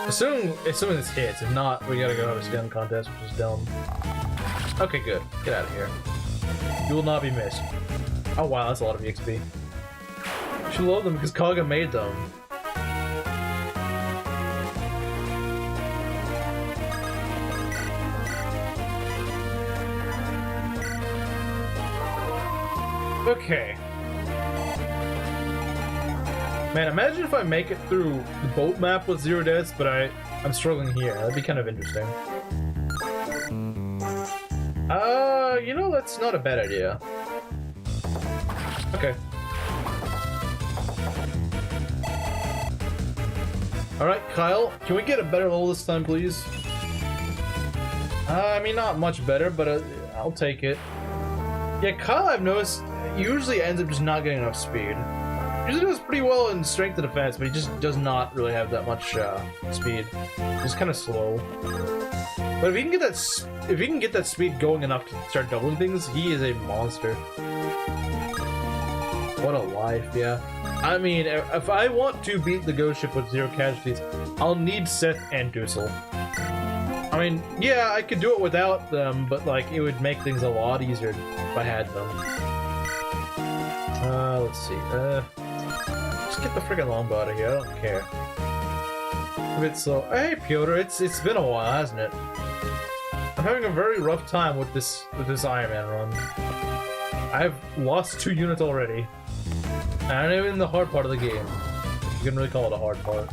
Assuming this hits. If not, we gotta go have a stealing contest, which is dumb. Okay, good. Get out of here. You will not be missed. Oh wow, that's a lot of EXP. You should love them because Kaga made them. Okay. Man, imagine if I make it through the boat map with 0 deaths, but I'm struggling here. That'd be kind of interesting. You know, that's not a bad idea. Okay. Alright, Kyle, can we get a better level this time, please? I mean, not much better, but I'll take it. Yeah, Kyle, I've noticed, usually ends up just not getting enough speed. Usually does pretty well in strength and defense, but he just does not really have that much speed. He's kind of slow. But if he can get that speed going enough to start doubling things, he is a monster. What a life, yeah. I mean, if I want to beat the ghost ship with 0 casualties, I'll need Seth and Dussel. I mean, yeah, I could do it without them, but like it would make things a lot easier if I had them. Let's see. Just get the freaking longbow out of here. I don't care. A bit slow. Hey, Piotr, it's been a while, hasn't it? I'm having a very rough time with this Ironman run. I've lost 2 units already. And I'm even in the hard part of the game. You can really call it a hard part.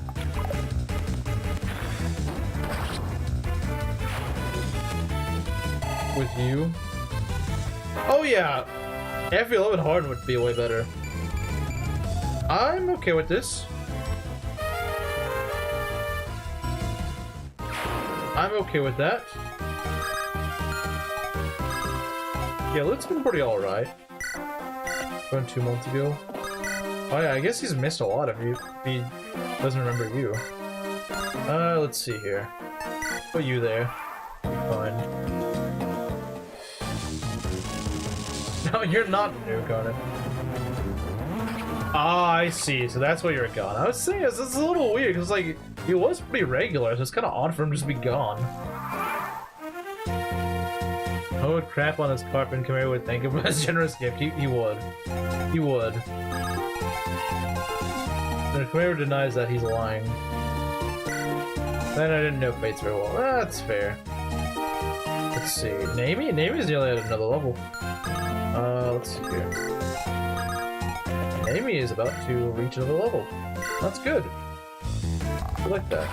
With you? Oh yeah! FE11 hard would be way better. I'm okay with this. I'm okay with that. Yeah, Luke's been pretty alright. From 2 months ago. Oh yeah, I guess he's missed a lot if he doesn't remember you. Let's see here. Put you there. Fine. No, you're not a nuke on it. Ah, I see. So that's why you're gone. I was saying this is a little weird because like he was pretty regular, so it's kind of odd for him to just be gone. Oh crap on his carpet and Khmer would thank him for his generous gift. He would. He would. And if Khmer denies that, he's lying. Then I didn't know Fates very well. That's fair. Let's see. Nami? Nami's nearly at another level. Let's see here. Nami is about to reach another level. That's good. I like that.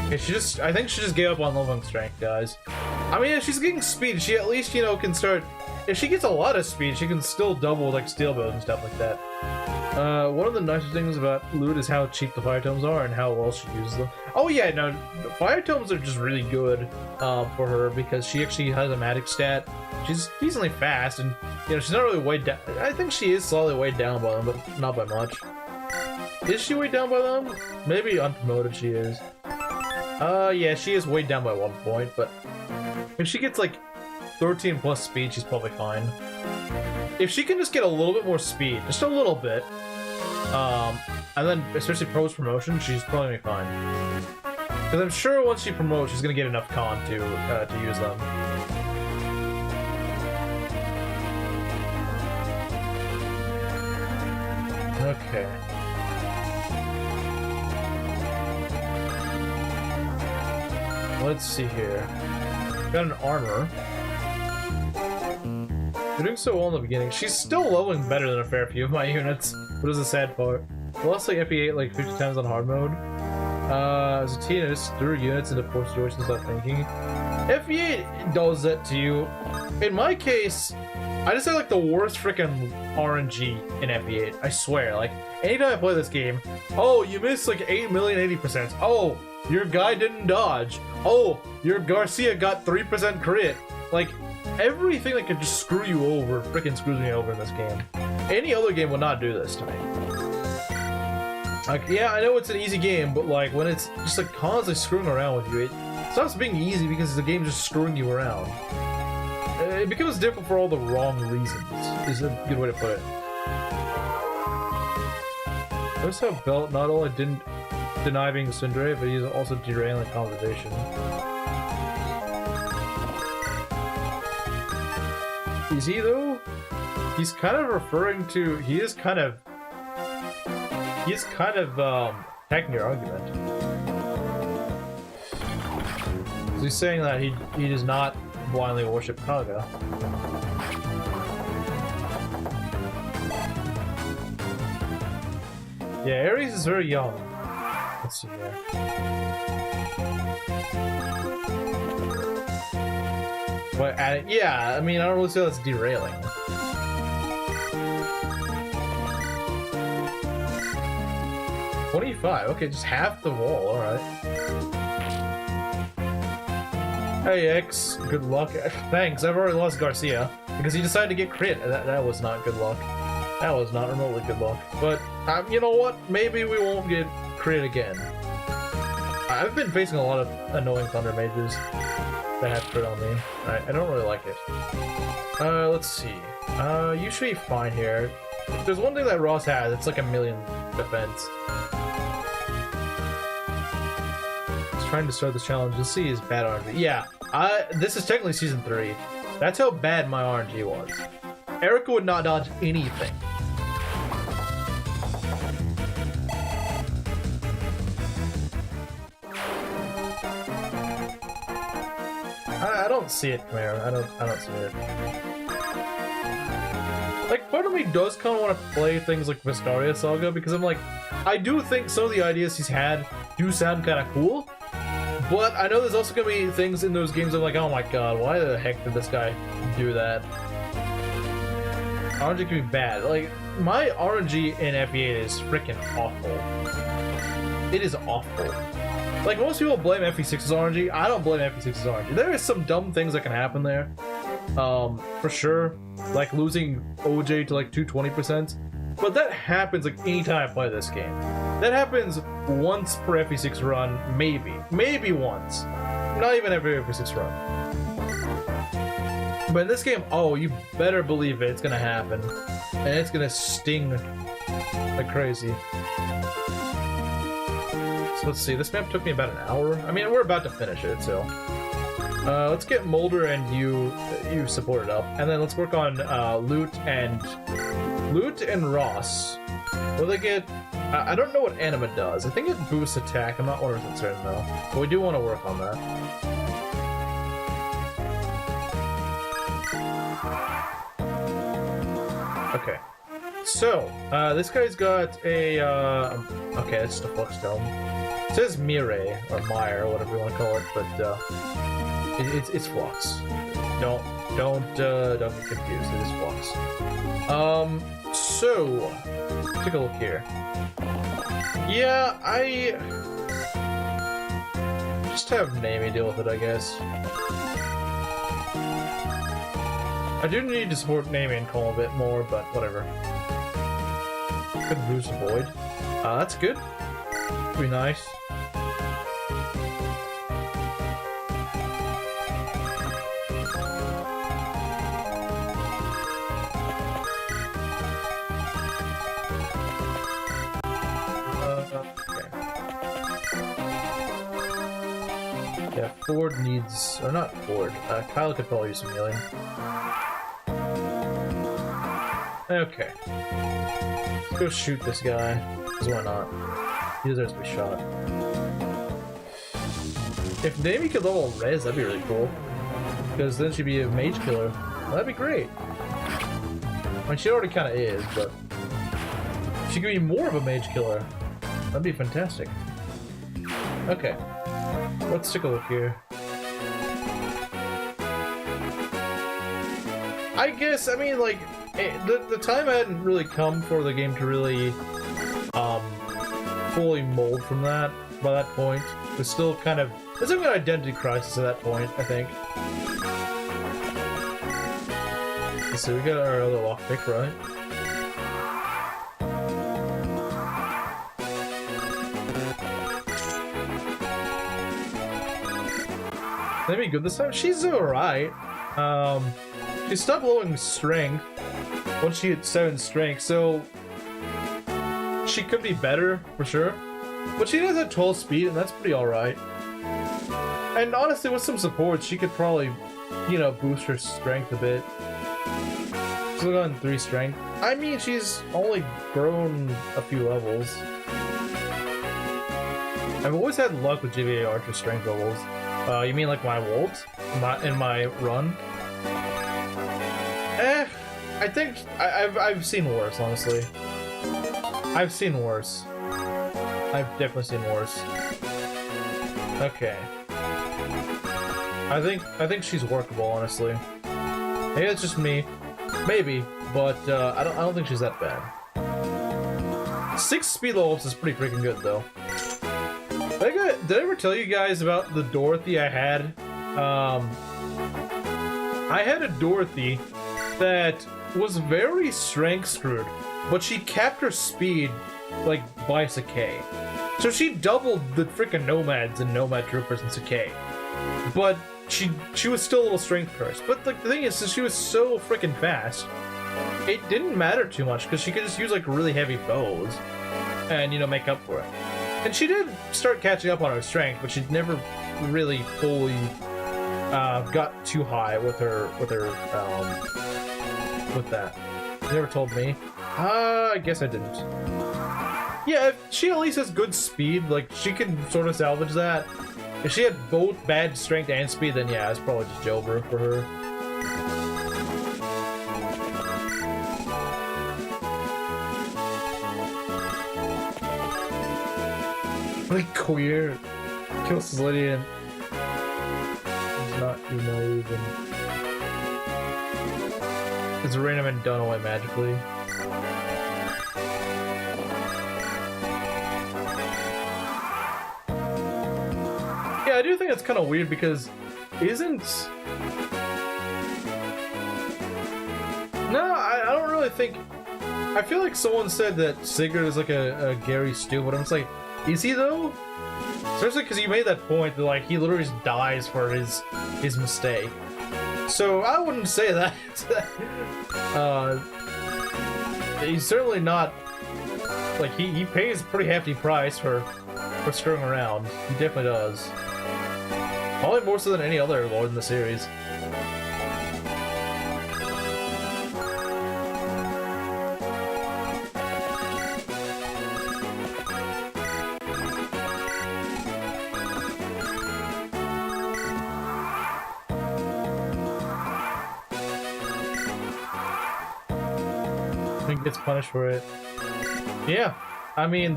Okay, I think she just gave up on leveling strength, guys. I mean, if she's getting speed, she at least, you know, can start... If she gets a lot of speed, she can still double, like, steel bows and stuff like that. One of the nicest things about loot is how cheap the fire tomes are and how well she uses them. Oh yeah, no, the fire tomes are just really good for her because she actually has a magic stat. She's decently fast and, you know, she's not really weighed down. I think she is slightly weighed down by them, but not by much. Is she weighed down by them? Maybe unpromoted she is. Yeah, she is weighed down by 1 point, but if she gets like 13 plus speed, she's probably fine. If she can just get a little bit more speed, just a little bit, and then especially post promotion, she's probably fine. Because I'm sure once she promotes, she's gonna get enough con to use them. Okay. Let's see here. Got an armor. You're doing so well in the beginning. She's still leveling better than a fair few of my units, but it's a sad part. I lost like FE8 like 50 times on hard mode. As a teen, I just threw units into poor situations without thinking. FE8 does that to you. In my case, I just had like the worst freaking RNG in FE8. I swear, like, anytime I play this game, oh, you missed like 8 million 80%. Oh, your guy didn't dodge. Oh, your Garcia got 3% crit. Like, everything that could just screw you over freaking screws me over in this game. Any other game would not do this to me. Like, yeah, I know it's an easy game, but like, when it's just like constantly screwing around with you, it stops being easy because the game's just screwing you around. It becomes difficult for all the wrong reasons, is a good way to put it. Notice how Belt not only didn't deny being Tsundere, but he's also derailing the conversation. Is he though? He's kind of referring to... He is kind of attacking your argument. So he's saying that he does not blindly worship Kaga. Yeah, Ares is very young. Let's see here. But yeah, I mean, I don't really see that's derailing. $25. Okay, just half the wall. All right. Hey X, good luck. Thanks. I've already lost Garcia because he decided to get crit. That was not good luck. That was not remotely good luck. But you know what? Maybe we won't get crit again. I've been facing a lot of annoying Thunder Mages that have crit on me. I don't really like it. Let's see. You should be fine here. If there's one thing that Ross has, it's like 1,000,000 defense. He's trying to start this challenge. You'll see his bad RNG. Yeah, this is technically Season 3. That's how bad my RNG was. Eirika would not dodge anything. I don't see it, Khmer. I don't see it. Like, part of me does kind of want to play things like Vistaria Saga because I'm like, I do think some of the ideas he's had do sound kind of cool, but I know there's also gonna be things in those games I'm like, oh my god, why the heck did this guy do that? RNG can be bad. Like, my RNG in FE8 is freaking awful. It is awful. Like, most people blame FE6's RNG. I don't blame FE6's RNG. There is some dumb things that can happen there. For sure. Like losing OJ to like 220%. But that happens like anytime I play this game. That happens once per FE6 run, maybe. Maybe once. Not even every FE6 run. But in this game, oh, you better believe it. It's gonna happen. And it's gonna sting like crazy. So let's see, this map took me about an hour. I mean, we're about to finish it, so... let's get Mulder and you supported up. And then let's work on Loot and Ross. Will they get... I don't know what Anima does. I think it boosts attack. I'm not 100% certain though. But we do want to work on that. Okay. So, this guy's got a... okay, that's just a Flux Dome. says Mire or Mire or whatever you want to call it, but it's Flux. Don't get confused. It is Flux. So take a look here. Yeah, I just have Namie deal with it, I guess. I do need to support Namie and Cole a bit more, but whatever. Could boost Void. That's good. Pretty nice. Yeah, Ford needs... or not Ford. Kyle could probably use some healing. Okay. Let's go shoot this guy. Because why not? He deserves to be shot. If Namie could level Rez, that'd be really cool. Because then she'd be a mage killer. Well, that'd be great. I mean, she already kind of is, but... if she could be more of a mage killer, that'd be fantastic. Okay. Let's take a look here. I guess, I mean, like, the time hadn't really come for the game to really, fully mold from that, by that point. It was still kind of, it's like an identity crisis at that point, I think. So we got our other lockpick, right? Maybe good this time? She's alright. She stopped lowering strength once she hit 7 strength, so she could be better for sure. But she does have 12 speed, and that's pretty alright. And honestly, with some support, she could probably, you know, boost her strength a bit. She's got 3 strength. I mean, she's only grown a few levels. I've always had luck with GVA Archer strength levels. You mean like my wolves? In my run? I think I've seen worse, honestly. I've seen worse. I've definitely seen worse. Okay. I think she's workable, honestly. Maybe it's just me. Maybe, but I don't think she's that bad. 6 speed levels is pretty freaking good, though. Did I ever tell you guys about the Dorothy I had? I had a Dorothy that was very strength screwed, but she capped her speed like by Sakai. So she doubled the freaking nomads and nomad troopers in Sakai. But she was still a little strength cursed. But like the thing is, since she was so freaking fast, it didn't matter too much because she could just use like really heavy bows and, you know, make up for it. And she did start catching up on her strength, but she never really fully got too high with her with that. You never told me. I guess I didn't. Yeah, if she at least has good speed, like she can sort of salvage that. If she had both bad strength and speed, then yeah, it's probably just jailbreak for her. Like queer kills his lady and he's not naive and is random and done away magically. Yeah, I do think it's kind of weird because isn't... No, I don't really think... I feel like someone said that Sigurd is like a Gary Stu, but I'm just like, is he though? Especially because you made that point that like he literally just dies for his mistake. So I wouldn't say that. He's certainly not like he pays a pretty hefty price for screwing around. He definitely does. Probably more so than any other lord in the series. Gets punished for it. Yeah, I mean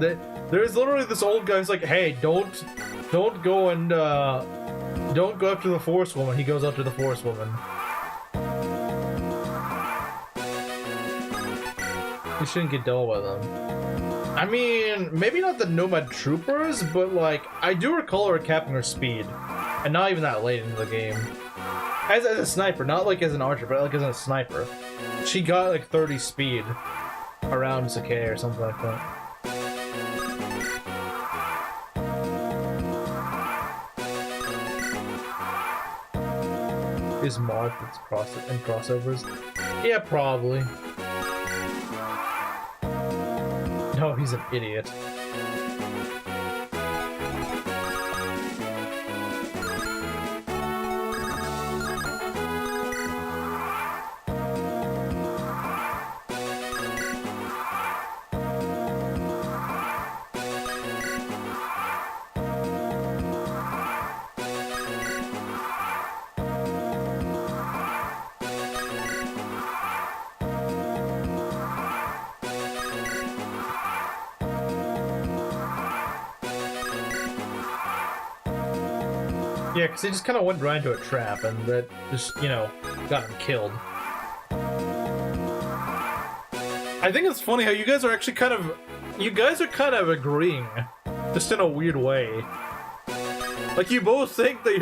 There's literally this old guy who's like, hey, don't go and, don't go after the Forest Woman. He goes after the Forest Woman. You shouldn't get dull with them. I mean, maybe not the Nomad Troopers, but like, I do recall her capping her speed. And not even that late into the game. As a sniper, not like as an archer, but like as a sniper. She got like 30 speed around Sakai or something like that. Is mod that's crossovers? Yeah, probably. No, he's an idiot. Yeah, because he just kind of went right into a trap, and that just, you know, got him killed. I think it's funny how you guys are actually kind of agreeing, just in a weird way. Like, you both think that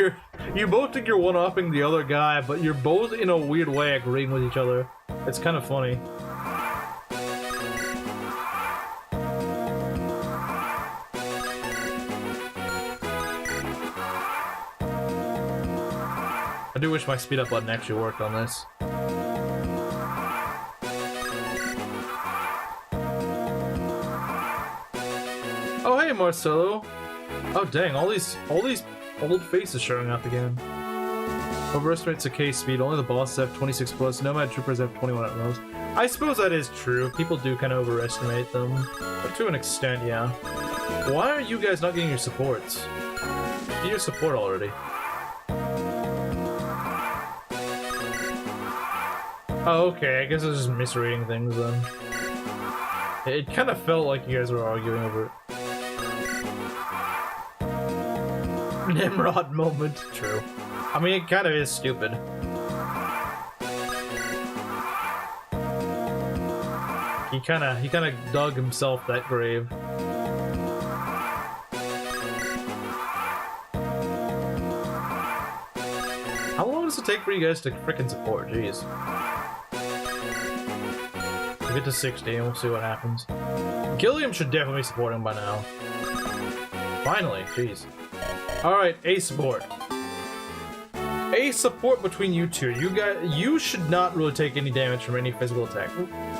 you're one-upping the other guy, but you're both in a weird way agreeing with each other. It's kind of funny. I do wish my speed up button actually worked on this. Oh hey Marcelo! Oh dang, all these old faces showing up again. Overestimates the K speed, only the bosses have 26 plus, Nomad Troopers have 21 at most. I suppose that is true, people do kind of overestimate them. But to an extent, yeah. Why are you guys not getting your supports? Get your support already. Oh, okay, I guess I was just misreading things then. It kind of felt like you guys were arguing over it. Nimrod moment. True. I mean, it kind of is stupid. He kind of dug himself that grave. How long does it take for you guys to frickin' support? Jeez. Get to 60 and we'll see what happens. Gilliam should definitely support him by now. Finally, jeez. Alright, A support. A support between you two. You should not really take any damage from any physical attack.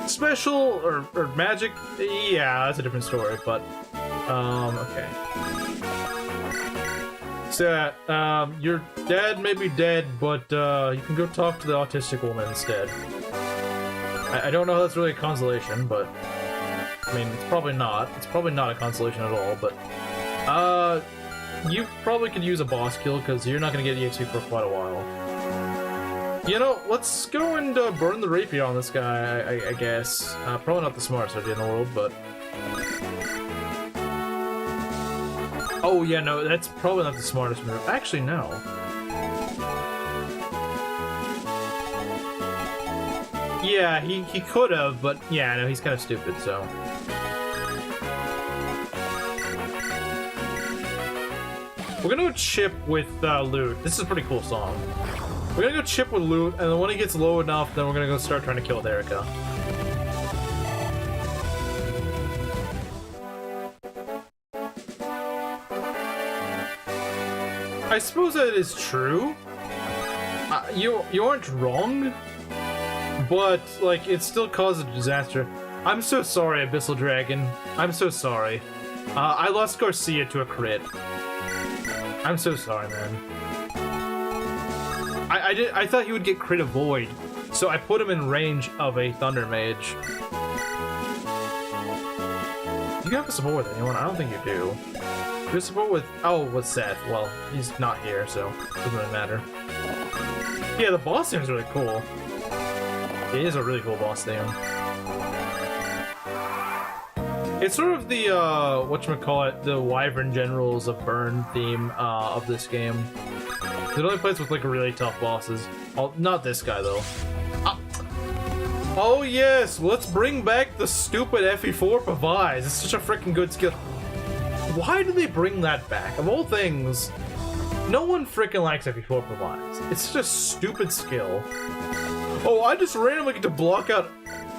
Special or magic, yeah, that's a different story, but okay. So your dad may be dead, but you can go talk to the autistic woman instead. I don't know if that's really a consolation, but I mean, it's probably not. It's probably not a consolation at all, but you probably could use a boss kill because you're not going to get EXP for quite a while. You know, let's go and burn the rapier on this guy, I guess. Probably not the smartest idea in the world, but... Oh yeah, no, that's probably not the smartest move. Actually, no. Yeah, he could have, but yeah, no, he's kind of stupid, so... We're gonna go chip with loot. This is a pretty cool song. We're gonna go chip with loot, and then when he gets low enough, then we're gonna go start trying to kill with Eirika. I suppose that is true. You aren't wrong. But, like, it still caused a disaster. I'm so sorry, Abyssal Dragon. I'm so sorry. I lost Garcia to a crit. I'm so sorry, man. I thought he would get crit avoid, so I put him in range of a Thunder Mage. Do you have a support with anyone? I don't think you do. Do you support with... Oh, with Seth. Well, he's not here, so it doesn't really matter. Yeah, the boss seems really cool. It is a really cool boss theme. It's sort of the, whatchamacallit, the Wyvern Generals of Burn theme, of this game. It only plays with, like, really tough bosses. Oh, not this guy, though. Oh, yes! Let's bring back the stupid FE4 Pavise. It's such a freaking good skill. Why do they bring that back? Of all things, no one freaking likes FE4 Pavise. It's such a stupid skill. Oh, I just randomly get to block out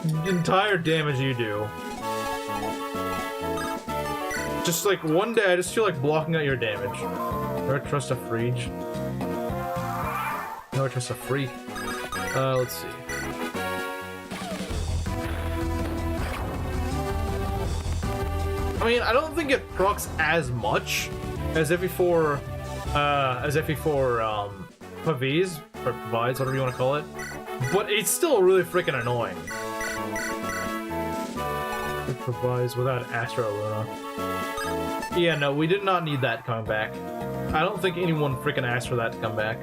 the entire damage you do. Just like one day, I just feel like blocking out your damage. Never trust a freak. Never trust a freak. Let's see. I mean, I don't think it procs as much as FE4, Pavise, or Pavise, whatever you want to call it. But it's still really freaking annoying. Pavise without Astro Luna. Yeah, no, we did not need that coming back. I don't think anyone freaking asked for that to come back.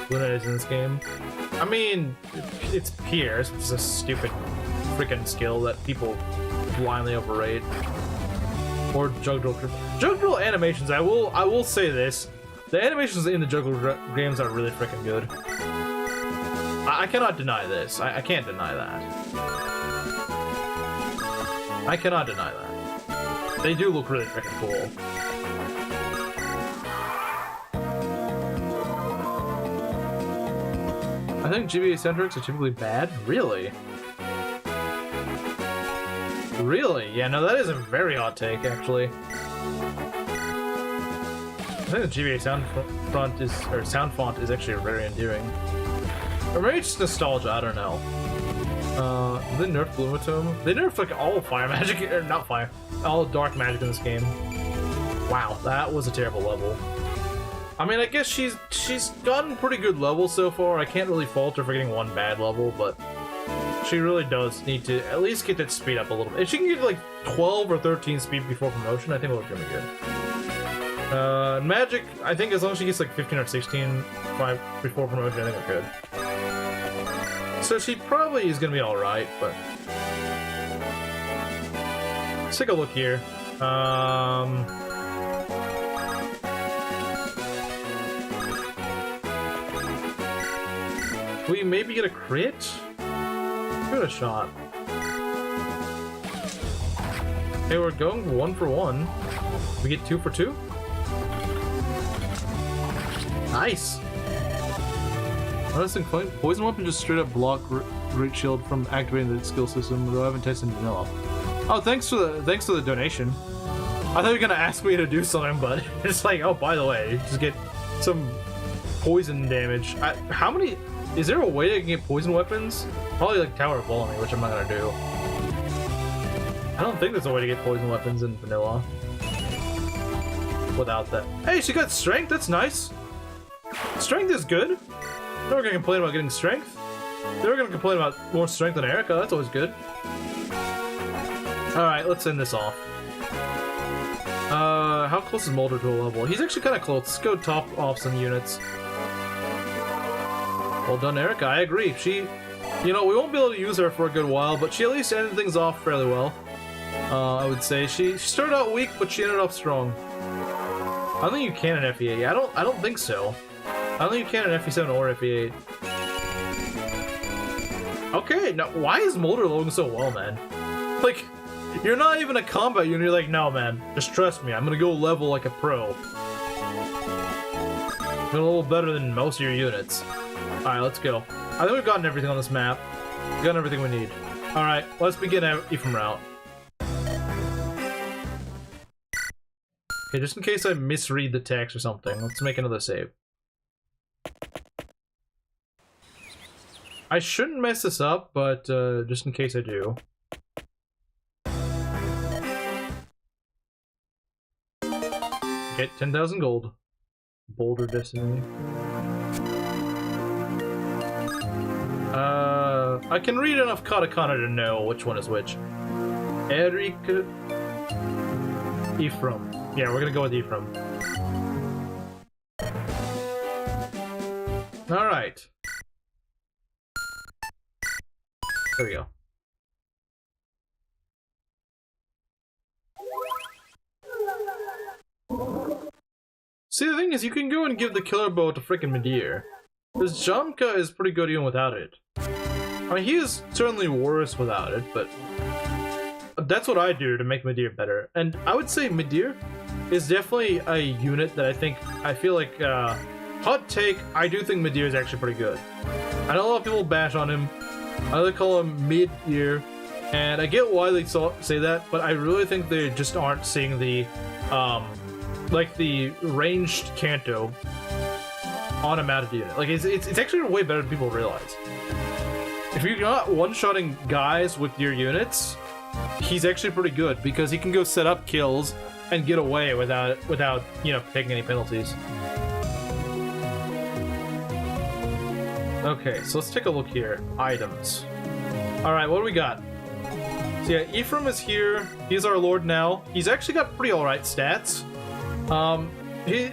Luna is in this game. I mean, it's Pierce, which is a stupid freaking skill that people blindly overrate. Or Jugdrill. Jugdrill animations, I will say this. The animations in the Jugdrill games are really freaking good. I cannot deny this. I can't deny that. I cannot deny that. They do look really freaking cool. I think GBA centrics are typically bad? Really? Really? Yeah, no, that is a very hot take, actually. I think the GBA sound font is actually very endearing. Or maybe it's just nostalgia, I don't know. They nerfed Blumatome? They nerfed like all fire magic, or not fire, all dark magic in this game. Wow, that was a terrible level. I mean, I guess she's gotten pretty good levels so far. I can't really fault her for getting one bad level, but she really does need to at least get that speed up a little bit. If she can get like 12 or 13 speed before promotion, I think it'll look really good. Magic, I think as long as she gets like 15 or 16 before promotion, I think we're good. So she probably is gonna be alright, but let's take a look here. Can we maybe get a crit? Give it a shot. Okay, we're going 1 for 1. We get 2 for 2. Nice. Honestly, poison weapon just straight up block root shield from activating the skill system, though I haven't tested vanilla. Oh, thanks for the donation. I thought you were gonna ask me to do something, but it's like, oh, by the way, just get some poison damage. How many? Is there a way I can get poison weapons? Probably like Tower of Volley, which I'm not gonna do. I don't think there's a way to get poison weapons in vanilla without that. Hey, she got strength. That's nice. Strength is good. They were gonna complain about getting strength. They were gonna complain about more strength than Eirika. That's always good. Alright, let's end this off. How close is Mulder to a level? He's actually kind of close. Let's go top off some units. Well done, Eirika. I agree. She, you know, we won't be able to use her for a good while, but she at least ended things off fairly well. I would say she started out weak, but she ended up strong. I don't think you can in FE8. I don't think so. I don't think you can in FE7 or FE8. Okay, now why is Mulder loading so well, man? Like, you're not even a combat unit. You're like, no, man, just trust me. I'm gonna go level like a pro. I'm a little better than most of your units. All right, let's go. I think we've gotten everything on this map. We've gotten everything we need. All right, let's begin Ephraim route. Okay, just in case I misread the text or something, let's make another save. I shouldn't mess this up, but just in case I do. Get 10,000 gold. Boulder Destiny. I can read enough katakana to know which one is which. Eirika. Ephraim. Yeah, we're gonna go with Ephraim. Alright. There we go. See, the thing is, you can go and give the killer bow to freaking Midir. This Jamka is pretty good even without it. I mean, he is certainly worse without it, but that's what I do to make Midir better. And I would say Midir is definitely a unit that I feel like, hot take, I do think Midir is actually pretty good. I know a lot of people bash on him. I like to call him mid-tier, and I get why they say that, but I really think they just aren't seeing the, like the ranged Kanto on a mounted unit. Like, it's actually way better than people realize. If you're not one-shotting guys with your units, he's actually pretty good, because he can go set up kills and get away without you know, taking any penalties. Okay, so let's take a look here. Items. Alright, what do we got? So yeah, Ephraim is here. He's our lord now. He's actually got pretty alright stats. He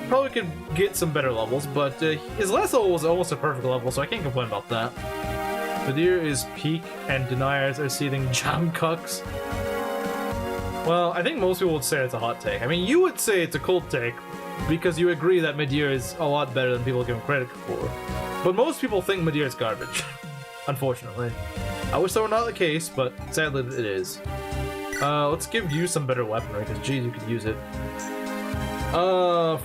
probably could get some better levels, but his last level was almost a perfect level, so I can't complain about that. Midir is peak, and deniers are seething Jamkuks. Well, I think most people would say it's a hot take. I mean, you would say it's a cold take, because you agree that Midir is a lot better than people give him credit for. But most people think Midir is garbage, unfortunately. I wish that were not the case, but sadly it is. Let's give you some better weaponry, because geez, you could use it.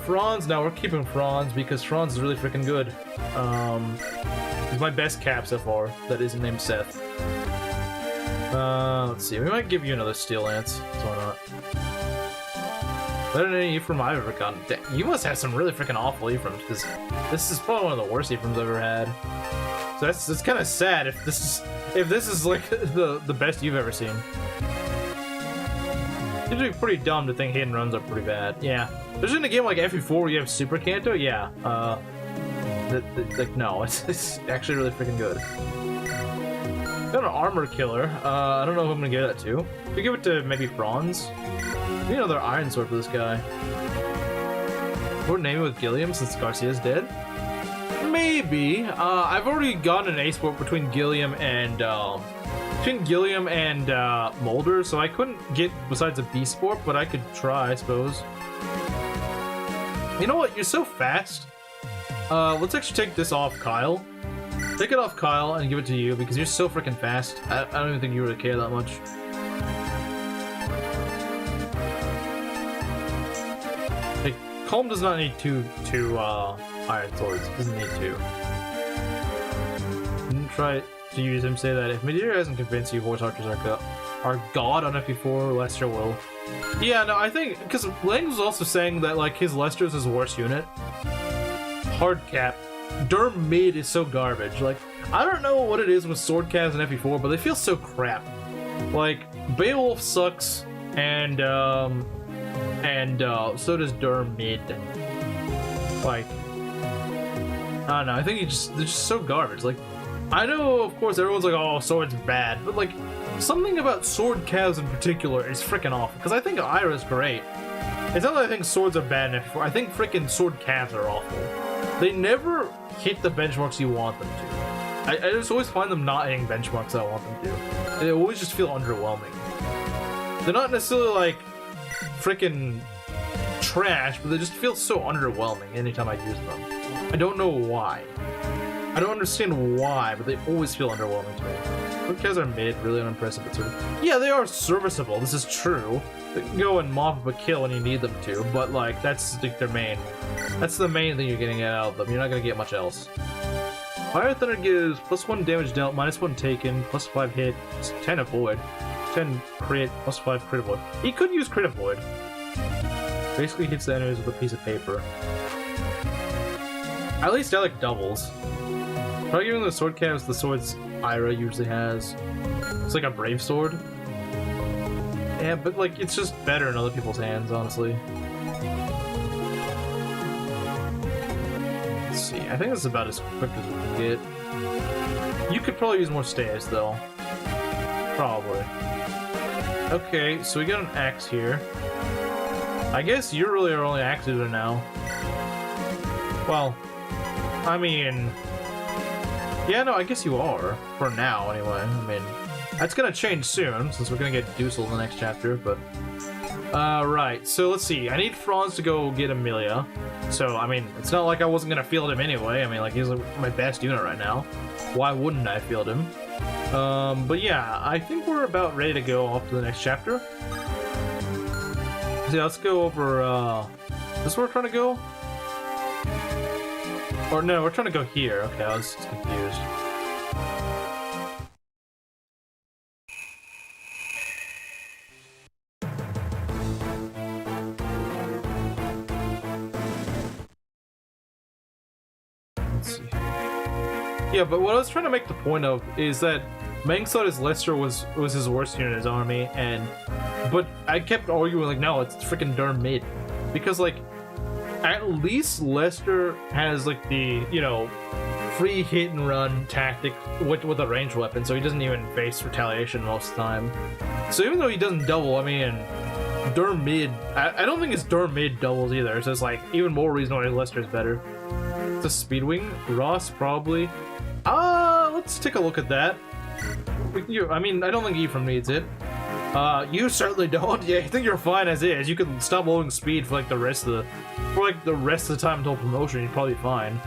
Franz, now we're keeping Franz, because Franz is really freaking good. He's my best cap so far, that isn't named Seth. Let's see, we might give you another Steel Lance, so why not? Better than any Ephraim I've ever gotten. You must have some really freaking awful Ephraims, because this is probably one of the worst Ephraims I've ever had. So it's kind of sad if this is like the best you've ever seen. It's usually pretty dumb to think hidden runs are pretty bad. Yeah, especially in a game like FE4 where you have Super Kanto. Yeah, like no, it's actually really freaking good. Got an armor killer. I don't know who I'm gonna give that to. We give it to maybe Franz. Maybe another Iron Sword for this guy. We're naming with Gilliam since Garcia's dead. Maybe. I've already gotten an A-sport between Gilliam and Mulder, so I couldn't get besides a B-sport, but I could try, I suppose. You know what? You're so fast. Let's actually take this off Kyle. Take it off Kyle and give it to you because you're so freaking fast. I don't even think you really care that much. Like, Calm does not need two Iron Swords. Doesn't need two. Try to use him. Say that if Midir hasn't convinced you, Horse Archers are god on FE4, Lester will. Yeah, no, I think because Lang was also saying that like his Lester's his worst unit. Hard cap. Derm mid is so garbage. Like, I don't know what it is with sword calves in FE4, but they feel so crap. Like, Beowulf sucks, and so does Derm mid. Like, I don't know. I think they're just so garbage. Like, I know, of course, everyone's like, oh, sword's bad, but like, something about sword calves in particular is freaking awful. Because I think Ira's great. It's not that I think swords are bad in FE4. I think freaking sword calves are awful. They never hit the benchmarks you want them to. I just always find them not hitting benchmarks I want them to. They always just feel underwhelming. They're not necessarily like freaking trash, but they just feel so underwhelming anytime I use them. I don't know why. I don't understand why, but they always feel underwhelming to me. Those guys are mid, really unimpressive, but sort of... Yeah, they are serviceable, this is true. They can go and mop up a kill when you need them to, but like, that's like their main... That's the main thing you're getting out of them. You're not gonna get much else. Fire Thunder gives +1 damage dealt, -1 taken, +5 hit, 10 avoid, 10 crit, +5 crit avoid. He could use crit avoid. Basically hits the enemies with a piece of paper. At least I like doubles. Probably giving the sword calves the swords Ira usually has. It's like a brave sword. Yeah, but like it's just better in other people's hands, honestly. Let's see. I think this is about as quick as we can get. You could probably use more stairs though. Probably. Okay, so we got an axe here. I guess you're really our only axe user now. Well, I mean... Yeah, no, I guess you are. For now, anyway. I mean, that's gonna change soon, since we're gonna get Dusel in the next chapter, but... right, so let's see. I need Franz to go get Amelia. So, I mean, it's not like I wasn't gonna field him anyway. I mean, like, he's my best unit right now. Why wouldn't I field him? But yeah, I think we're about ready to go off to the next chapter. So yeah, let's go over, this is where we're trying to go? Or no, we're trying to go here. Okay, I was confused. Let's see. Yeah, but what I was trying to make the point of is that Meng thought his Lester was his worst unit in his army, but I kept arguing like, no, it's freaking darn mid, because like at least Lester has like the, you know, free hit and run tactic with a ranged weapon, so he doesn't even face retaliation most of the time. So even though he doesn't double, I mean, Durm mid, I don't think his Durm mid doubles either, so it's like even more reason why Lester's better. It's a Speedwing, Ross probably. Let's take a look at that. I mean, I don't think Ephraim needs it. You certainly don't. Yeah, I think you're fine as is. You can stop lowering speed for like the rest of the time until promotion. You'd probably be fine.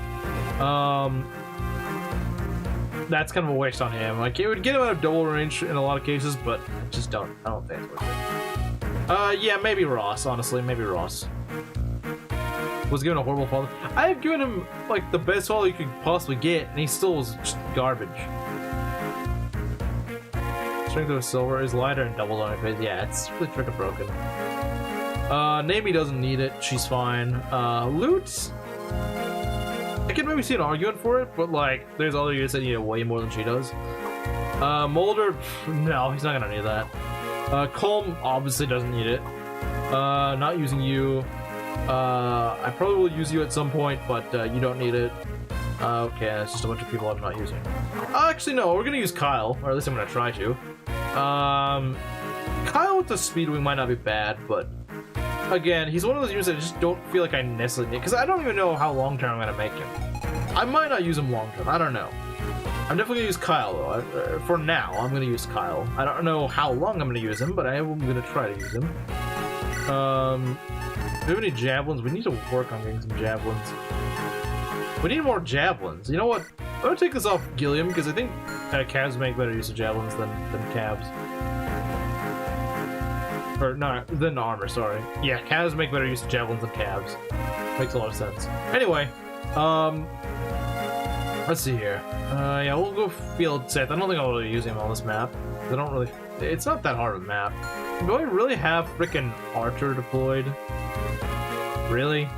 That's kind of a waste on him. Like, it would get him out of double range in a lot of cases, but I don't think it's worth it. Yeah, maybe Ross. Honestly, maybe Ross. Was given a horrible father. I have given him like the best father you could possibly get, and he still was just garbage. Strength of silver is lighter and doubles on her face. Yeah, it's really freaking broken. Nami doesn't need it. She's fine. Loot, I can maybe see an argument for it, but like, there's other units that need it way more than she does. Mulder, no, he's not gonna need that. Colm obviously doesn't need it. Not using you. I probably will use you at some point, but you don't need it. Okay, that's just a bunch of people I'm not using. Actually, no, we're gonna use Kyle, or at least I'm gonna try to. Kyle with the Speedwing might not be bad, but again, he's one of those units that I just don't feel like I necessarily need, because I don't even know how long term I'm gonna make him. I might not use him long term, I don't know. I'm definitely gonna use Kyle though. For now, I'm gonna use Kyle. I don't know how long I'm gonna use him, but I am gonna try to use him. Do we have any javelins? We need to work on getting some javelins. We need more javelins. You know what? I'm gonna take this off Gilliam because I think calves make better use of javelins than calves. Or no, than armor. Sorry. Yeah, calves make better use of javelins than calves. Makes a lot of sense. Anyway, let's see here. Yeah, we'll go field Seth. I don't think I'll really use him on this map. I don't really. It's not that hard of a map. Do I really have frickin' Archer deployed? Really?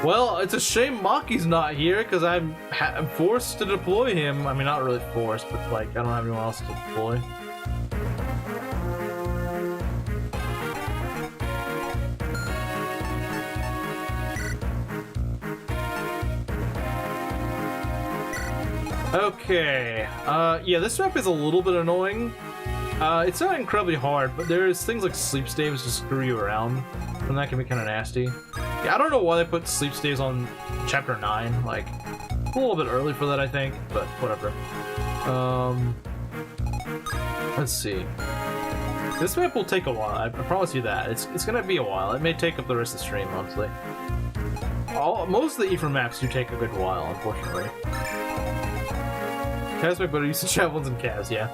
Well, it's a shame Maki's not here because I'm forced to deploy him. I mean, not really forced, but like, I don't have anyone else to deploy. Okay, yeah, this map is a little bit annoying. It's not incredibly hard, but there's things like sleep staves to screw you around, and that can be kind of nasty. Yeah, I don't know why they put sleep staves on chapter 9, like, a little bit early for that, I think, but whatever. Let's see. This map will take a while, I promise you that. It's gonna be a while. It may take up the rest of the stream, honestly. Most of the Ephraim maps do take a good while, unfortunately. Calves make better use of javelins and calves, yeah.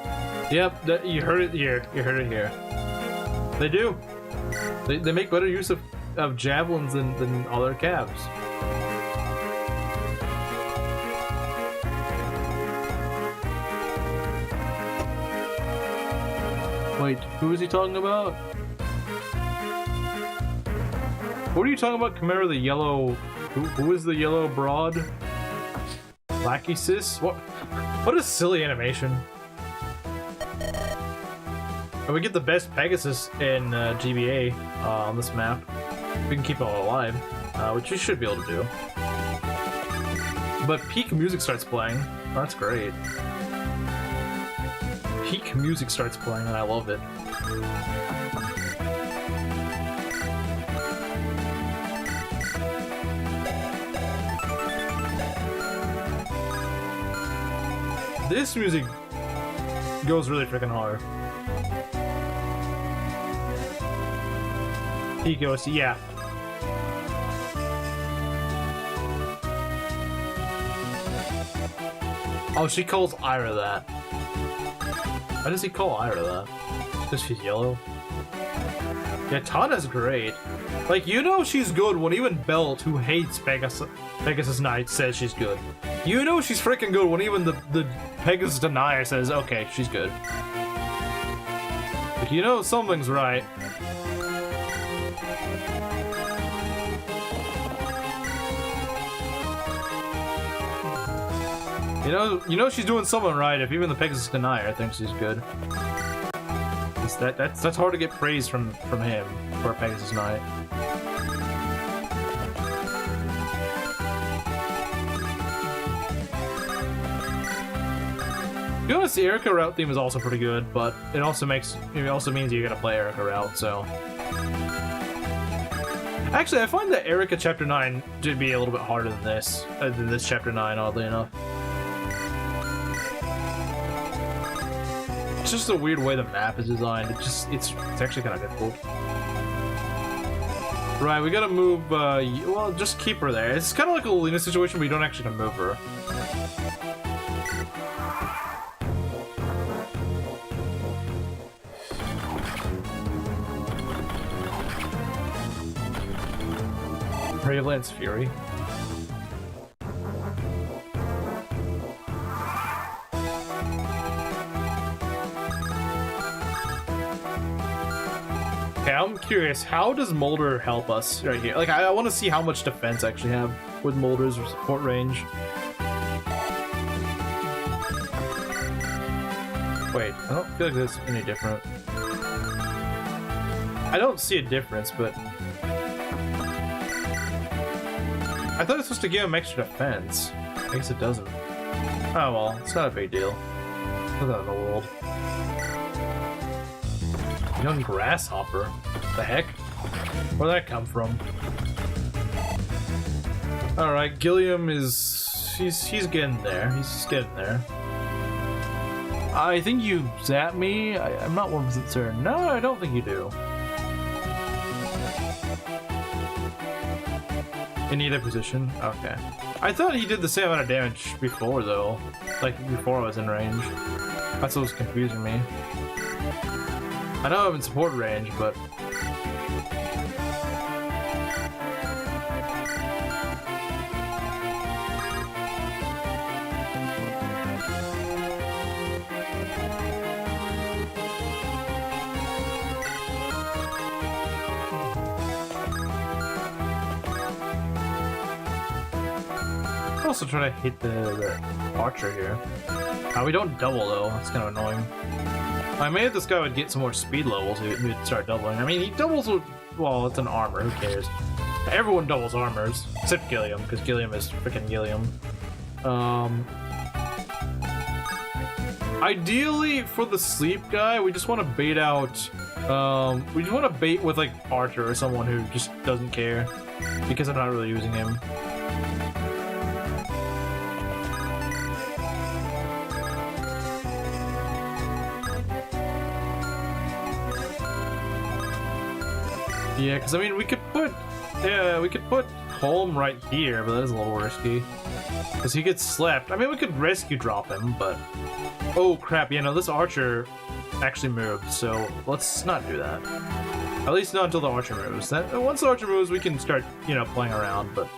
Yep, you heard it here. You heard it here. They do. They make better use of javelins than other calves. Wait, who is he talking about? What are you talking about, Chimera, the yellow... Who is the yellow broad? Lackey sis? What a silly animation. And we get the best Pegasus in GBA on this map. We can keep it all alive, which we should be able to do. But peak music starts playing. Oh, that's great. Peak music starts playing, and I love it. This music goes really freaking hard. Peak OST, yeah. Oh, she calls Ira that. Why does he call Ira that? Because she's yellow? Yeah, Tana's great. Like, you know she's good when even Belt, who hates Pegasus Knight, says she's good. You know she's freaking good when even the Pegasus Denier says, okay, she's good. Like, you know something's right. You know she's doing something right if even the Pegasus Denier thinks she's good. That's hard to get praise from him for a Pegasus Knight. To be honest, the Eirika route theme is also pretty good, but it also means you gotta play Eirika route, so. Actually, I find that Eirika Chapter 9 to be a little bit harder than this Chapter 9, oddly enough. It's just a weird way the map is designed. It's actually kind of difficult. Right, we gotta move, well, just keep her there. It's kind of like a Lena situation, but you don't actually move her. Braveland's Fury. Okay, I'm curious, how does Molder help us right here? Like, I want to see how much defense I actually have with Molder's support range. Wait, I don't feel like that's any different. I don't see a difference, but I thought it was supposed to give him extra defense. I guess it doesn't. Oh well, it's not a big deal. Put that in the world. Young grasshopper. The heck? Where'd that come from? Alright, Gilliam is... He's getting there. He's getting there. I think you zap me? I'm not 1% certain. No, I don't think you do. In either position? Okay. I thought he did the same amount of damage before, though. Like, before I was in range. That's what was confusing me. I know I'm in support range, but... I'm also trying to hit the archer here. We don't double though, that's kind of annoying. I made this guy would get some more speed levels, he would start doubling. I mean, he doubles with, well, it's an armor, who cares? Everyone doubles armors, except Gilliam, because Gilliam is freaking Gilliam. Ideally, for the sleep guy, we just want to bait out, we just want to bait with, like, Archer or someone who just doesn't care, because I'm not really using him. Yeah, because I mean, we could put Holm right here, but that is a little risky. Because he gets slept. I mean, we could rescue drop him, but... Oh, crap, yeah, no, this Archer actually moved, so let's not do that. At least not until the Archer moves. Once the Archer moves, we can start, you know, playing around, but...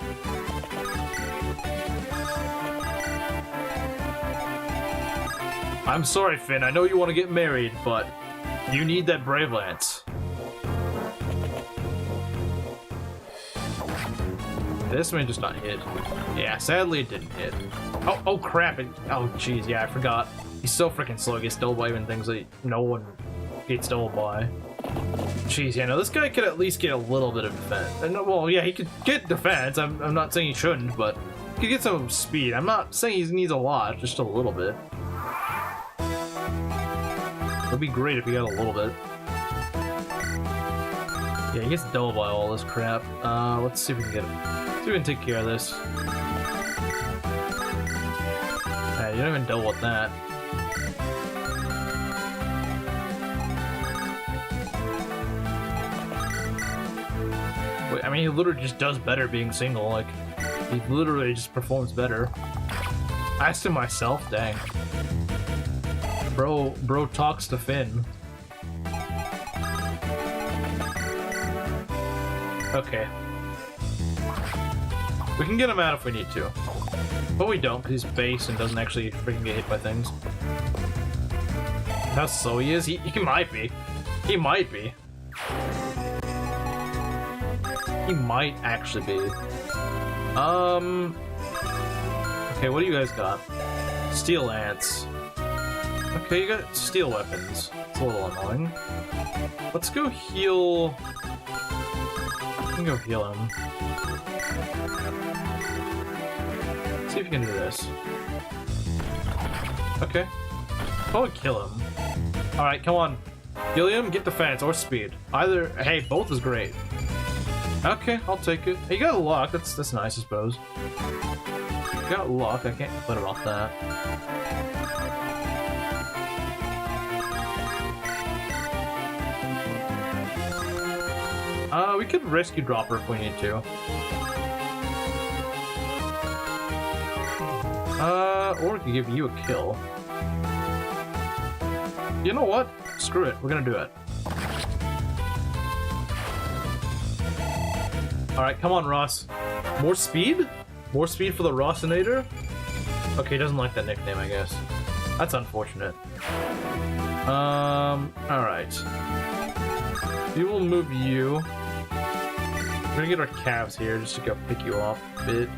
I'm sorry, Finn, I know you want to get married, but you need that Brave Lance. This may just not hit. Yeah, sadly it didn't hit. Oh crap! Oh jeez, yeah, I forgot. He's so freaking slow. He gets doubled by even things that no one gets doubled by. Jeez, yeah, no, this guy could at least get a little bit of defense. Well, yeah, he could get defense. I'm not saying he shouldn't, but he could get some speed. I'm not saying he needs a lot, just a little bit. It'd be great if he got a little bit. Yeah, he gets doubled by all this crap. Let's see if we can get him. We can take care of this. You don't even double with that. Wait, I mean, he literally just does better being single. Like, he literally just performs better. I asked him myself, dang. Bro talks to Finn. Okay. We can get him out if we need to. But we don't, because he's base and doesn't actually freaking get hit by things. How slow he is? He might be. He might be. He might actually be. Okay, what do you guys got? Steel Lance. Okay, you got steel weapons. It's a little annoying. Let's go heal... I can go heal him. See if you can do this. Okay. Probably kill him. Alright, come on. Gilliam, get defense or speed. Either... Hey, both is great. Okay, I'll take it. Hey, you got luck. That's nice, I suppose. You got luck. I can't complain about that. We could rescue Dropper if we need to. Or we could give you a kill. You know what? Screw it. We're gonna do it. Alright, come on, Ross. More speed? More speed for the Rossinator? Okay, he doesn't like that nickname, I guess. That's unfortunate. Alright. We will move you. We're gonna get our calves here just to go pick you up a bit.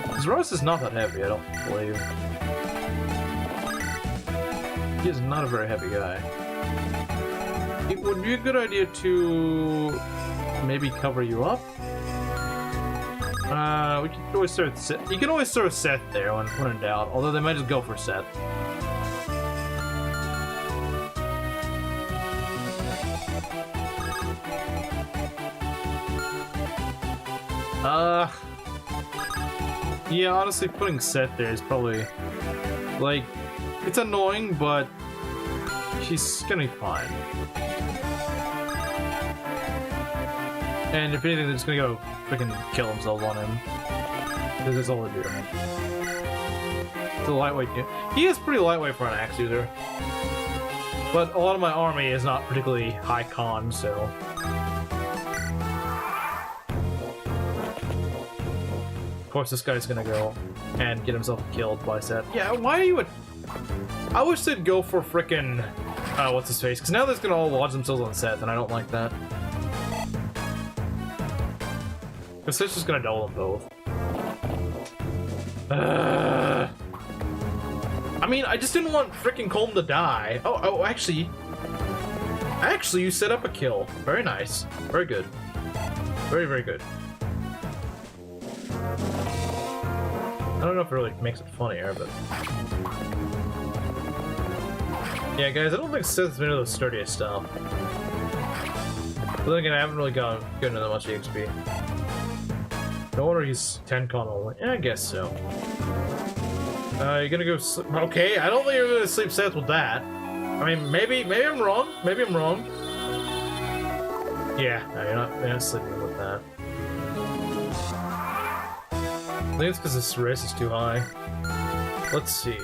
Because Ross is not that heavy, I don't believe. He is not a very heavy guy. It would be a good idea to maybe cover you up. We can always throw Seth. You can always throw Seth there when in doubt, although they might just go for Seth. Yeah, honestly, putting Seth there is probably, like, it's annoying, but she's gonna be fine. And if anything, they're just gonna go freaking kill themselves on him. Because that's all they do. It's a lightweight dude. He is pretty lightweight for an axe user. But a lot of my army is not particularly high con, so... Of course, this guy's gonna go and get himself killed by Seth. Yeah, why are you I wish they'd go for frickin' what's his face? Because now they're gonna all lodge themselves on Seth, and I don't like that. Because Seth's just gonna double them both. I mean, I just didn't want frickin' Colm to die. Oh, actually, you set up a kill. Very nice. Very good. Very, very good. I don't know if it really makes it funnier, but... Yeah, guys, I don't think Seth's been into the sturdiest stuff. But then again, I haven't really gotten into that much EXP. No wonder he's 10 con only. Yeah, I guess so. You're gonna go sleep. Okay, I don't think you're gonna sleep Seth with that. I mean, maybe I'm wrong. Maybe I'm wrong. Yeah, no, you're not sleeping with that. I think it's because his risk is too high. Let's see.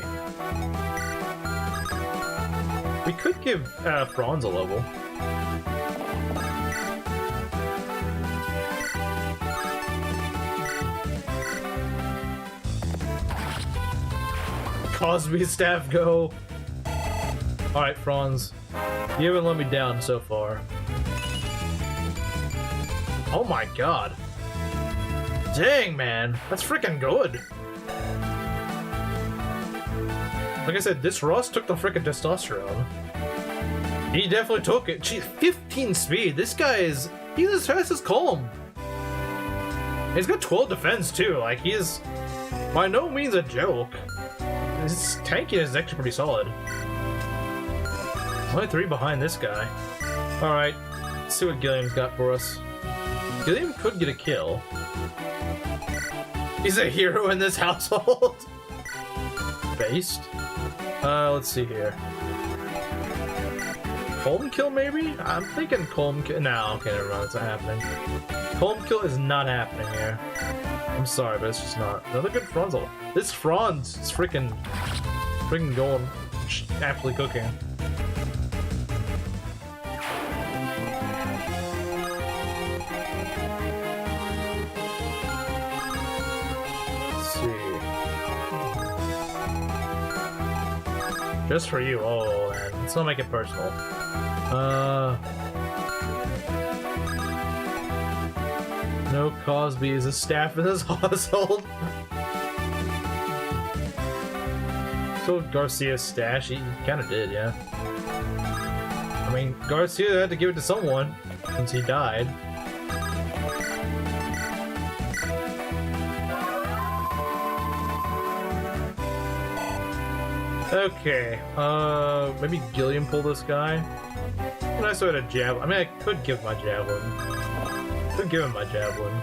We could give Franz a level. Cosby staff go. Alright, Franz. You haven't let me down so far. Oh my god. Dang, man. That's freaking good. Like I said, this Ross took the freaking testosterone. He definitely took it. Gee, 15 speed. This guy is... He's as fast as Colm. He's got 12 defense, too. Like, he is by no means a joke. His tanking is actually pretty solid. Only 3 behind this guy. Alright, let's see what Gilliam's got for us. Gilliam could get a kill. He's a hero in this household. Based. Let's see here. Colm kill, maybe? I'm thinking Colm kill. No, okay, never mind. It's not happening. Colm kill is not happening here. I'm sorry, but it's just not. Another good Franzel. This Franz is freaking going. Absolutely cooking. Let's see. Just for you. Oh, man. Let's not make it personal. No Cosby is a staff in his household. So Garcia's stash, he kind of did, yeah. I mean, Garcia had to give it to someone since he died. Okay, maybe Gilliam pull this guy. I still had a javelin. I mean, I could give my javelin. Could give him my javelin.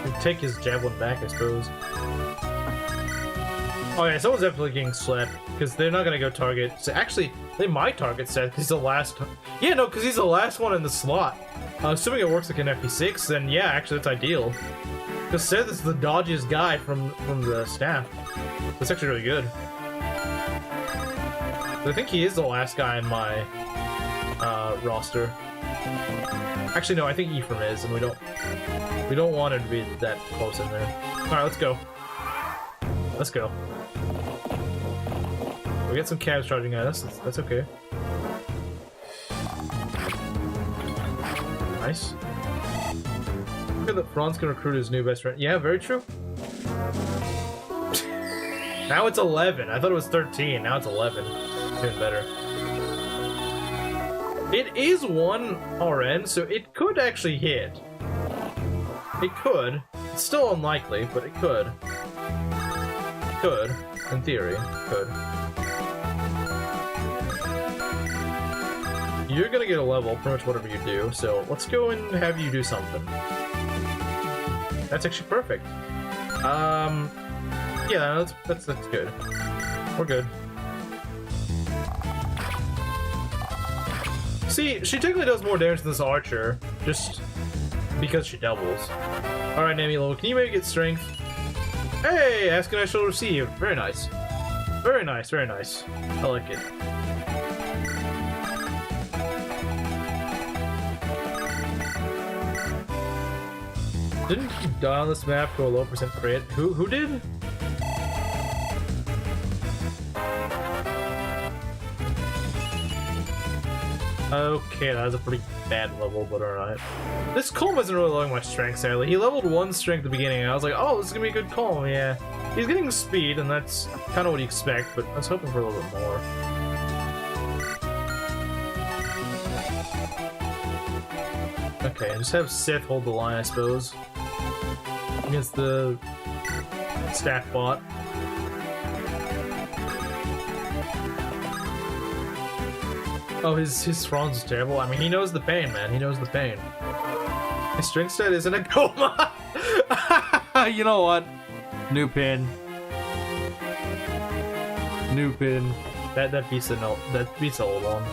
Could take his javelin back, I suppose. Oh yeah, someone's definitely getting slapped because they're not gonna go target. So actually, they might target Seth. He's the last. Yeah, no, because he's the last one in the slot. Assuming it works like an FP6, then yeah, actually that's ideal. Because Seth is the dodgiest guy from the staff. That's actually really good. I think he is the last guy in my roster. Actually, no, I think Ephraim is, and we don't want him to be that close in there. All right, let's go. Let's go. We get some cabs charging at us. That's okay. Nice. Look at that Franz can recruit his new best friend. Yeah, very true. Now it's 11. I thought it was 13. Now it's 11. Even better. It is 1 RN, so it could actually hit. It could. It's still unlikely, but it could. Could. In theory. Could. You're gonna get a level, pretty much whatever you do, so let's go and have you do something. That's actually perfect. Yeah, that's good. We're good. See, she technically does more damage than this archer, just because she doubles. Alright, Namilo, can you maybe get strength? Hey, ask and I shall receive. Very nice. Very nice, very nice. I like it. Didn't you die on this map to a low percent crit? Who did? Okay, that was a pretty bad level, but alright. This Colm isn't really lowering my strength, sadly. He leveled 1 strength at the beginning, and I was like, oh, this is gonna be a good Colm, yeah. He's getting speed, and that's kind of what you expect, but I was hoping for a little bit more. Okay, just have Sith hold the line, I suppose. Against the staff bot. Oh, his Franz is terrible. I mean, he knows the pain, man. He knows the pain. His strength stat isn't a coma. You know what? New pin. New pin. That beats the old one.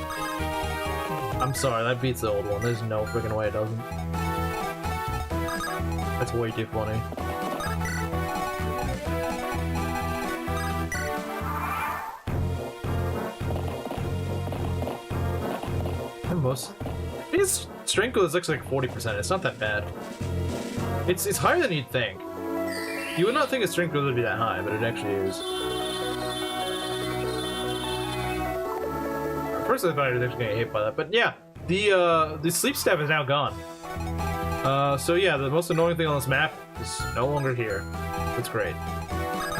I'm sorry, that beats the old one. There's no freaking way it doesn't. That's way too funny. His strength is looks like 40%. It's not that bad. It's higher than you'd think. You would not think his strength would be that high, but it actually is. First, I thought I was actually gonna get hit by that, but yeah, the sleep staff is now gone. So yeah, the most annoying thing on this map is no longer here. It's great.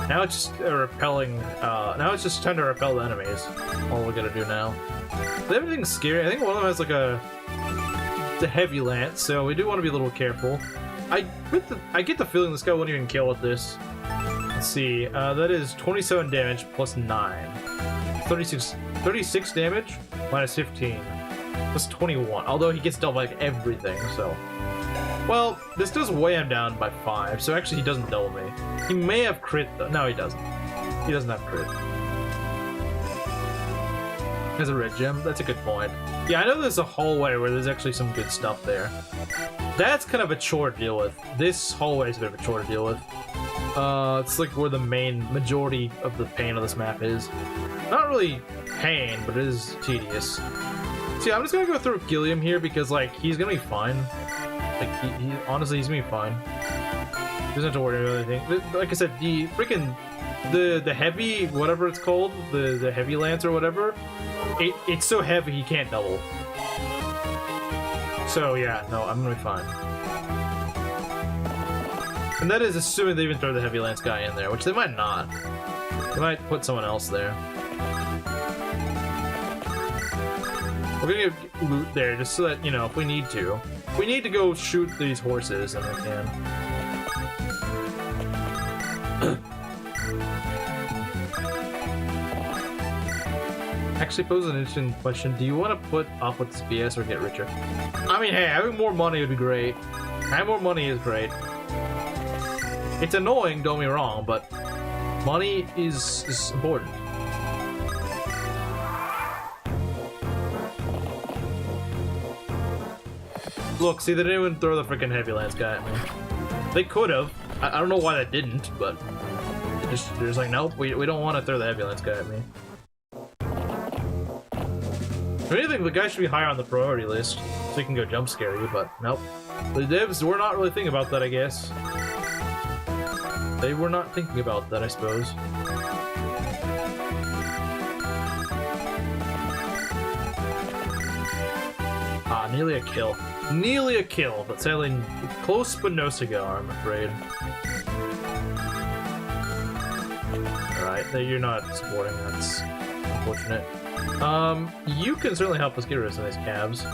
Now it's just repelling. Now it's just trying to repel the enemies. All we gotta do now. They have anything scary. I think one of them has like it's a heavy lance, so we do want to be a little careful. I get the feeling this guy won't even kill with this. Let's see. That is 27 damage plus 9. 36 damage minus 15. Plus 21. Although he gets double like everything, so. Well, this does weigh him down by 5, so actually he doesn't double me. He may have crit though. No, he doesn't. He doesn't have crit. Has a red gem. That's a good point. Yeah, I know there's a hallway where there's actually some good stuff there. That's kind of a chore to deal with. This hallway is a bit of a chore to deal with. It's like where the main majority of the pain of this map is. Not really pain, but it is tedious. See, I'm just gonna go through Gilliam here because, like, he's gonna be fine. Like, honestly, he's gonna be fine. He doesn't have to worry about anything. Like I said, the freaking the heavy, whatever it's called, the heavy lance or whatever, it's so heavy he can't double. So yeah, no, I'm gonna be fine. And that is assuming they even throw the heavy lance guy in there, which they might not. They might put someone else there. We're gonna get loot there just so that, you know, if we need to. If we need to go shoot these horses, then we can. Actually poses an interesting question. Do you want to put up with this BS or get richer? I mean, hey, having more money would be great. Having more money is great. It's annoying, don't get me wrong, but money is important. Look, see, they didn't even throw the freaking heavy lance guy at me. They could have. I don't know why they didn't, but they're just like, nope, we don't want to throw the heavy lance guy at me. If anything, the guy should be higher on the priority list, so he can go jump scare you, but nope. The devs were not really thinking about that, I guess. They were not thinking about that, I suppose. Ah, nearly a kill. Nearly a kill, but sadly close but no cigar, I'm afraid. Alright, you're not supporting, that's unfortunate. You can certainly help us get rid of some of these cabs.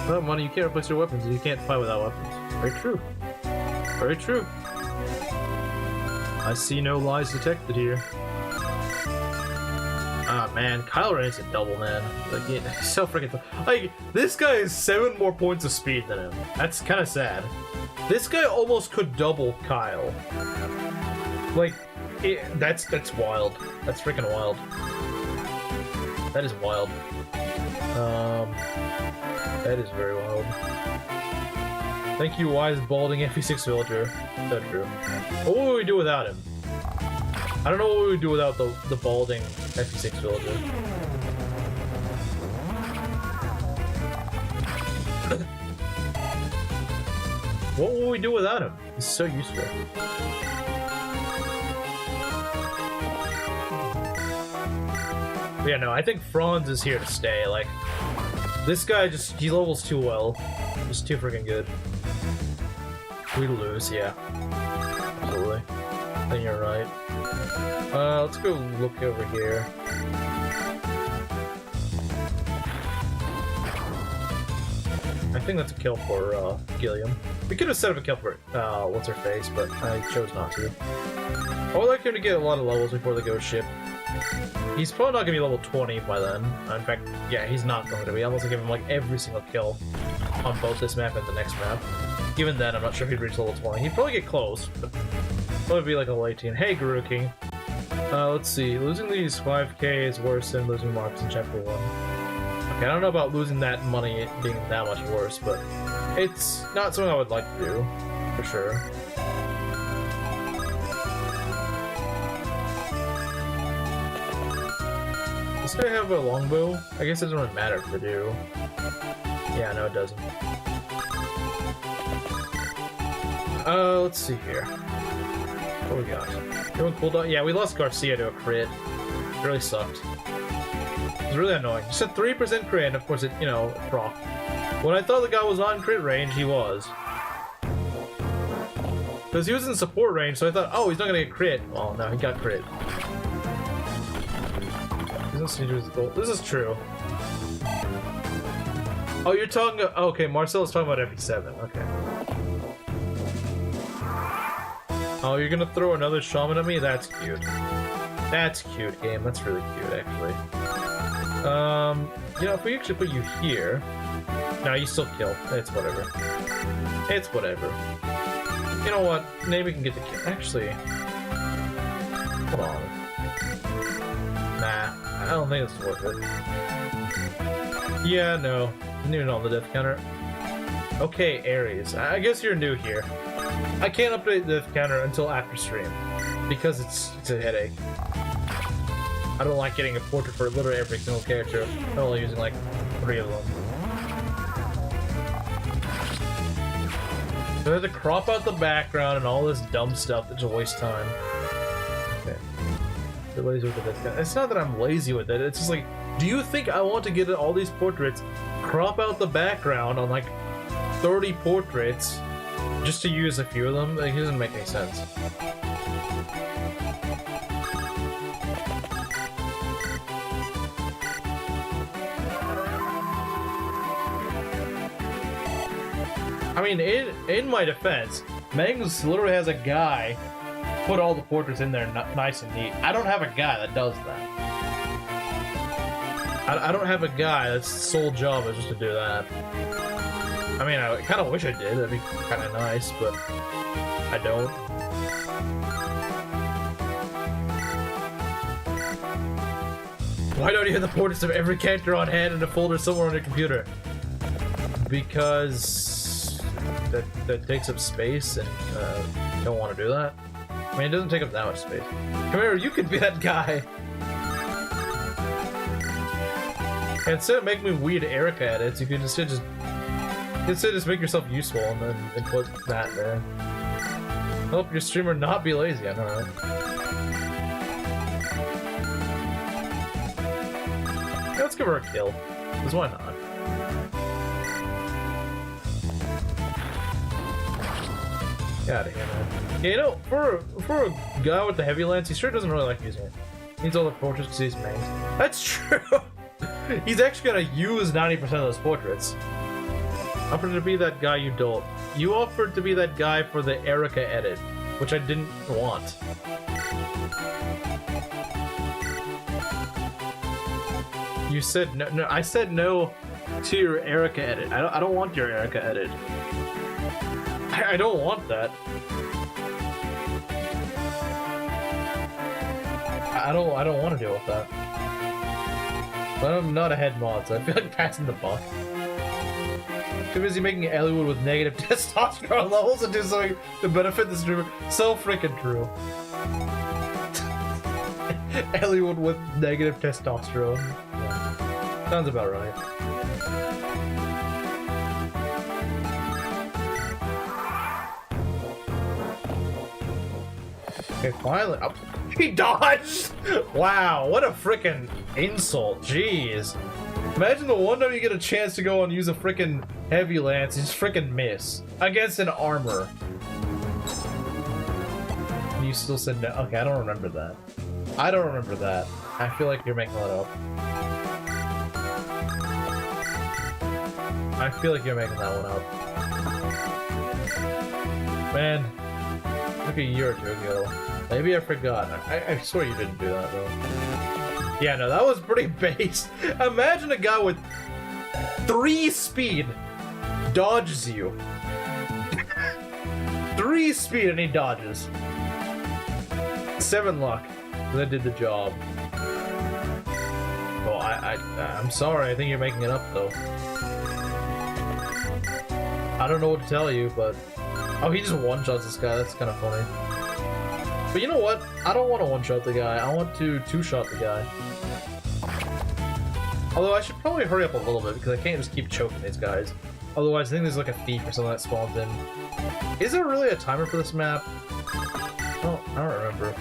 Without money, you can't replace your weapons, and you can't fight without weapons. Very true. Very true. I see no lies detected here. Ah, man, Kyle Ren is a double, man. Like, he's so freaking... Like, this guy has 7 more points of speed than him. That's kind of sad. This guy almost could double Kyle. Like, that's wild. That's freaking wild. That is wild. That is very wild. Thank you, wise, balding FE6 villager. So true. What would we do without him? I don't know what we would do without the balding FE6 villager. What would we do without him? He's so useful. Yeah, no, I think Franz is here to stay. Like, this guy he levels too well. Just too freaking good. We lose, yeah. Absolutely. I think you're right. Let's go look over here. I think that's a kill for, Gilliam. We could have set up a kill for, what's-her-face, but I chose not to. I would like him to get a lot of levels before the ghost ship. He's probably not going to be level 20 by then. In fact, yeah, he's not going to be. I'm also give him, like, every single kill on both this map and the next map. Even then, I'm not sure if he'd reach level 20. He'd probably get close, but probably be like a level 18. Hey, Guru King. Let's see. Losing these 5k is worse than losing marks in Chapter 1. Okay, I don't know about losing that money being that much worse, but it's not something I would like to do, for sure. Does this guy have a longbow? I guess it doesn't really matter if they do. Yeah, no, it doesn't. Let's see here. What do we got? Doing cooldown? Yeah, we lost Garcia to a crit. It really sucked. It was really annoying. Just a 3% crit, and of course it, you know, proc. When I thought the guy was on crit range, he was. Because he was in support range, so I thought, oh, he's not gonna get crit. Well, no, he got crit. This is true. Oh, you're talking... Okay, Marcel's talking about FE7. Okay. Oh, you're gonna throw another shaman at me? That's cute. That's cute, game. That's really cute, actually. You know, if we actually put you here... No, you still kill. It's whatever. It's whatever. You know what? Maybe we can get the kill. Actually... Hold on. don't think it's worth it. Yeah, no. Didn't even know the death counter. Okay, Aries. I guess you're new here. I can't update the death counter until after stream. Because it's a headache. I don't like getting a portrait for literally every single character. I'm only using like 3 of them. So I have to crop out the background and all this dumb stuff that just wastes time. Okay. You're lazy with the death counter. It's not that I'm lazy with it, it's just like, do you think I want to get all these portraits, crop out the background on like 30 portraits, just to use a few of them? Like, it doesn't make any sense. I mean, in my defense, Mangus literally has a guy put all the portraits in there nice and neat. I don't have a guy that does that. I don't have a guy that's sole job is just to do that. I mean, I kind of wish I did. That'd be kind of nice, but I don't. Why don't you have the portraits of every character on hand in a folder somewhere on your computer? Because that takes up space, and don't want to do that. I mean, it doesn't take up that much space. Come here, you could be that guy. And instead of making me weird Eirika edits, you could instead just make yourself useful and then put that there. Help your streamer not be lazy. I don't know. Yeah, let's give her a kill. Because why not? Get out of here, man. Yeah, you know, for a guy with the heavy lance, he sure doesn't really like using it. He needs all the portraits because he's main. That's true! He's actually gonna use 90% of those portraits. Offered to be that guy you don't. You offered to be that guy for the Eirika edit, which I didn't want. You said no, I said no to your Eirika edit. I don't want your Eirika edit. I don't want that. I don't want to deal with that. But I'm not a head mod, so I feel like passing the buck. Too busy making Elliewood with negative testosterone levels and do something to benefit the streamer. So freaking true. Elliewood with negative testosterone. Yeah. Sounds about right. Okay, finally. Oh, he dodged! Wow, what a freaking insult. Jeez. Imagine the one time you get a chance to go and use a freaking heavy lance, you just freaking miss. Against an armor. And you still said no. Okay, I don't remember that. I don't remember that. I feel like you're making that up. I feel like you're making that one up. Man, like a year or two ago. Maybe I forgot. I swear you didn't do that, though. Yeah, no, that was pretty base. Imagine a guy with 3 speed dodges you. 3 speed and he dodges. 7 luck. That did the job. Well, I'm sorry. I think you're making it up, though. I don't know what to tell you, but... Oh, he just one-shots this guy. That's kind of funny. But you know what? I don't want to one-shot the guy. I want to two-shot the guy. Although I should probably hurry up a little bit because I can't just keep choking these guys. Otherwise, I think there's like a thief or something that spawns in. Is there really a timer for this map? Oh, I don't remember.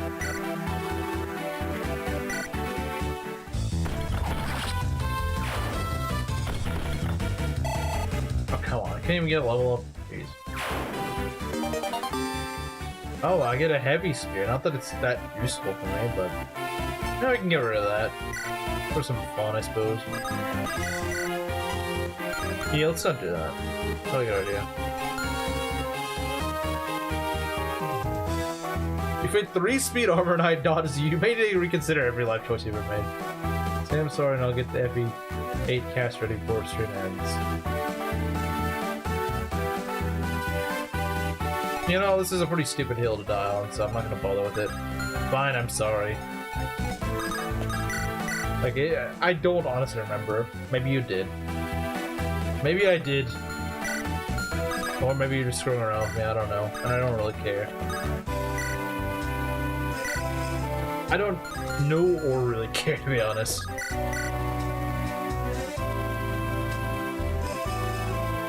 Oh, come on. I can't even get a level up. Jeez. Oh, I get a heavy spear. Not that it's that useful for me, but... No, I can get rid of that. For some fun, I suppose. Yeah, let's not do that. That's not a good idea. If you had 3 speed armor and I dodges you, you may need to reconsider every life choice you've ever made. Say I'm sorry and I'll get the FE8 cast ready before stream ends. You know, this is a pretty stupid hill to die on, so I'm not gonna bother with it. Fine, I'm sorry. Like, I don't honestly remember. Maybe you did. Maybe I did. Or maybe you're just screwing around with me, I don't know. And I don't really care. I don't know or really care, to be honest.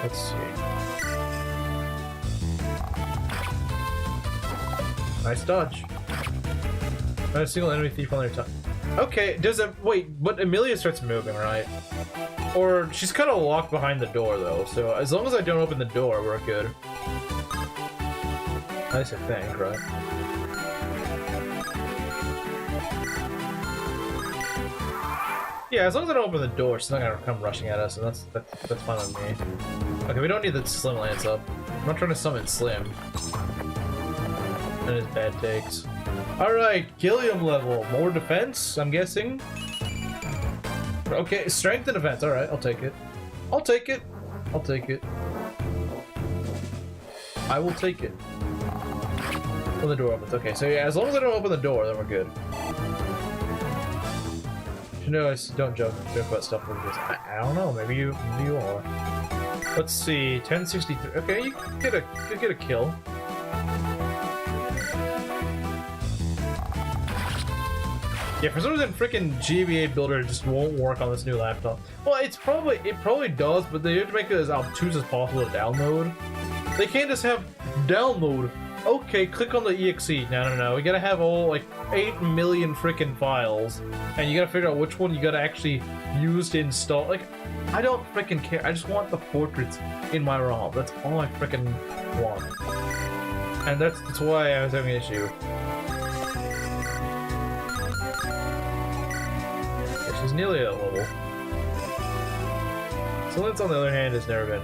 Let's see. Nice dodge. Not a single enemy thief on their tongue. Okay, does it... Wait, but Amelia starts moving, right? Or she's kind of locked behind the door, though, so as long as I don't open the door, we're good. Nice, I think, right? Yeah, as long as I don't open the door, she's not gonna come rushing at us, and that's fine with me. Okay, we don't need the Slim Lance up. I'm not trying to summon Slim. And his bad takes. Alright, Gilliam level. More defense, I'm guessing? Okay, strength and defense. Alright, I'll take it. I'll take it. I'll take it. I will take it. When the door opens. Okay, so yeah, as long as I don't open the door, then we're good. You know, I don't joke about stuff like this. I don't know, maybe you are. Let's see, 1063. Okay, you get a kill. Yeah, for some reason, freaking GBA Builder just won't work on this new laptop. Well, it probably does, but they have to make it as obtuse as possible to download. They can't just have download. Okay, click on the exe. No. We gotta have all like 8 million freaking files, and you gotta figure out which one you gotta actually use to install. Like, I don't freaking care. I just want the portraits in my ROM. That's all I freaking want, and that's why I was having an issue. She's nearly at level. Silence, on the other hand, has never been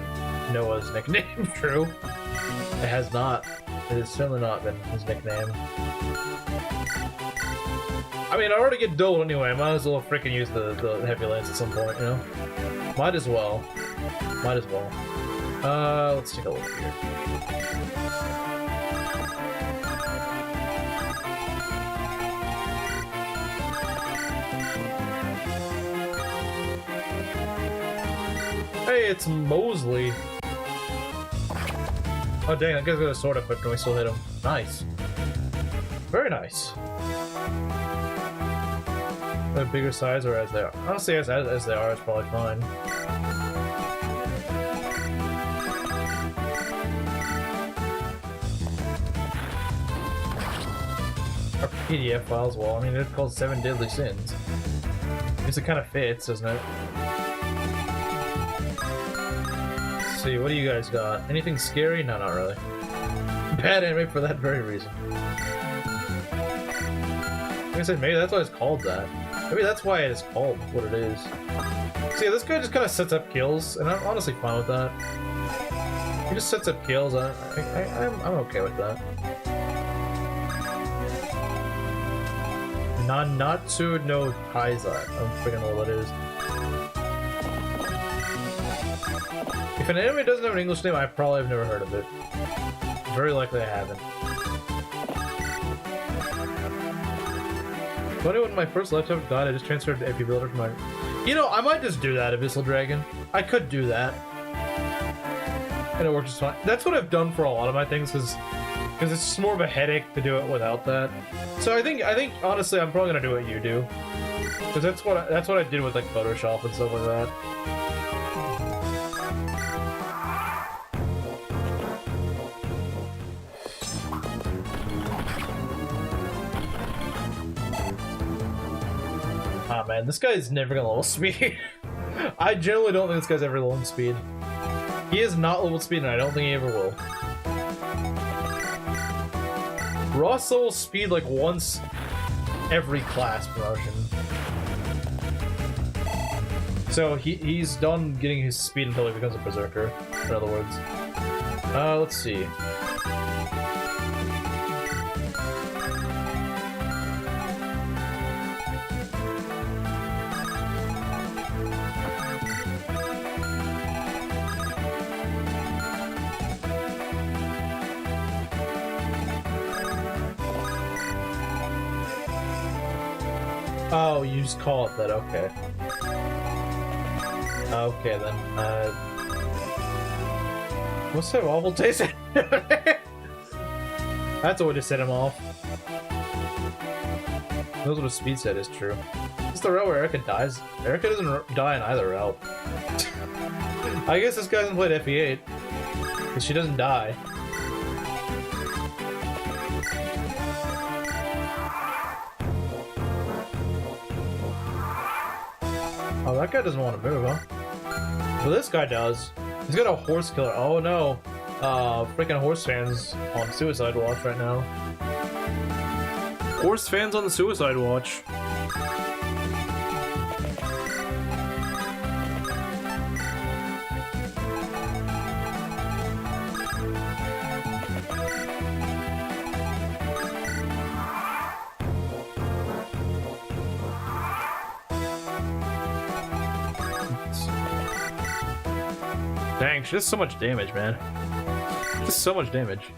Noah's nickname. True, it has not. It has certainly not been his nickname. I mean, I already get dull anyway. I might as well freaking use the heavy lance at some point, you know? Might as well. Might as well. Let's take a look here. Hey, it's Mosley. Oh dang, I guess I got a sword equipped and we still hit him. Nice. Very nice. A bigger size or as they are? Honestly, as they are, it's probably fine. Our PDF files, well, I mean, it's called 7 Deadly Sins. I guess it kind of fits, doesn't it? Let's see, what do you guys got? Anything scary? No, not really. Bad anime for that very reason. Like I said, maybe that's why it's called that. Maybe that's why it's called what it is. See, this guy just kind of sets up kills, and I'm honestly fine with that. He just sets up kills. I'm okay with that. Nanatsu no Kaiza. I don't freaking know what that is. If an anime doesn't have an English name, I probably have never heard of it. Very likely I haven't. Funny, when my first laptop died, I just transferred to AP Builder from my... You know, I might just do that, Abyssal Dragon. I could do that. And it works just fine. That's what I've done for a lot of my things, because it's just more of a headache to do it without that. So I think honestly, I'm probably gonna do what you do. Because that's what I did with like Photoshop and stuff like that. Ah man, this guy's never gonna level speed. I generally don't think this guy's ever leveled speed. He is not leveled speed, and I don't think he ever will. Ross levels speed like once every class promotion. So he's done getting his speed until he becomes a berserker, in other words. Let's see. Oh, you just call it that, okay. Okay, then, what's that awful taste? That's a way to set him off. Knows what a speed set is true. It's the route where Eirika dies. Eirika doesn't die in either route. I guess this guy hasn't played FE8. Because she doesn't die. Oh, that guy doesn't want to move, huh? Well, this guy does. He's got a horse killer. Oh no. Freaking horse fans on suicide watch right now. Horse fans on the suicide watch. Dang, she does so much damage, man. Just so much damage.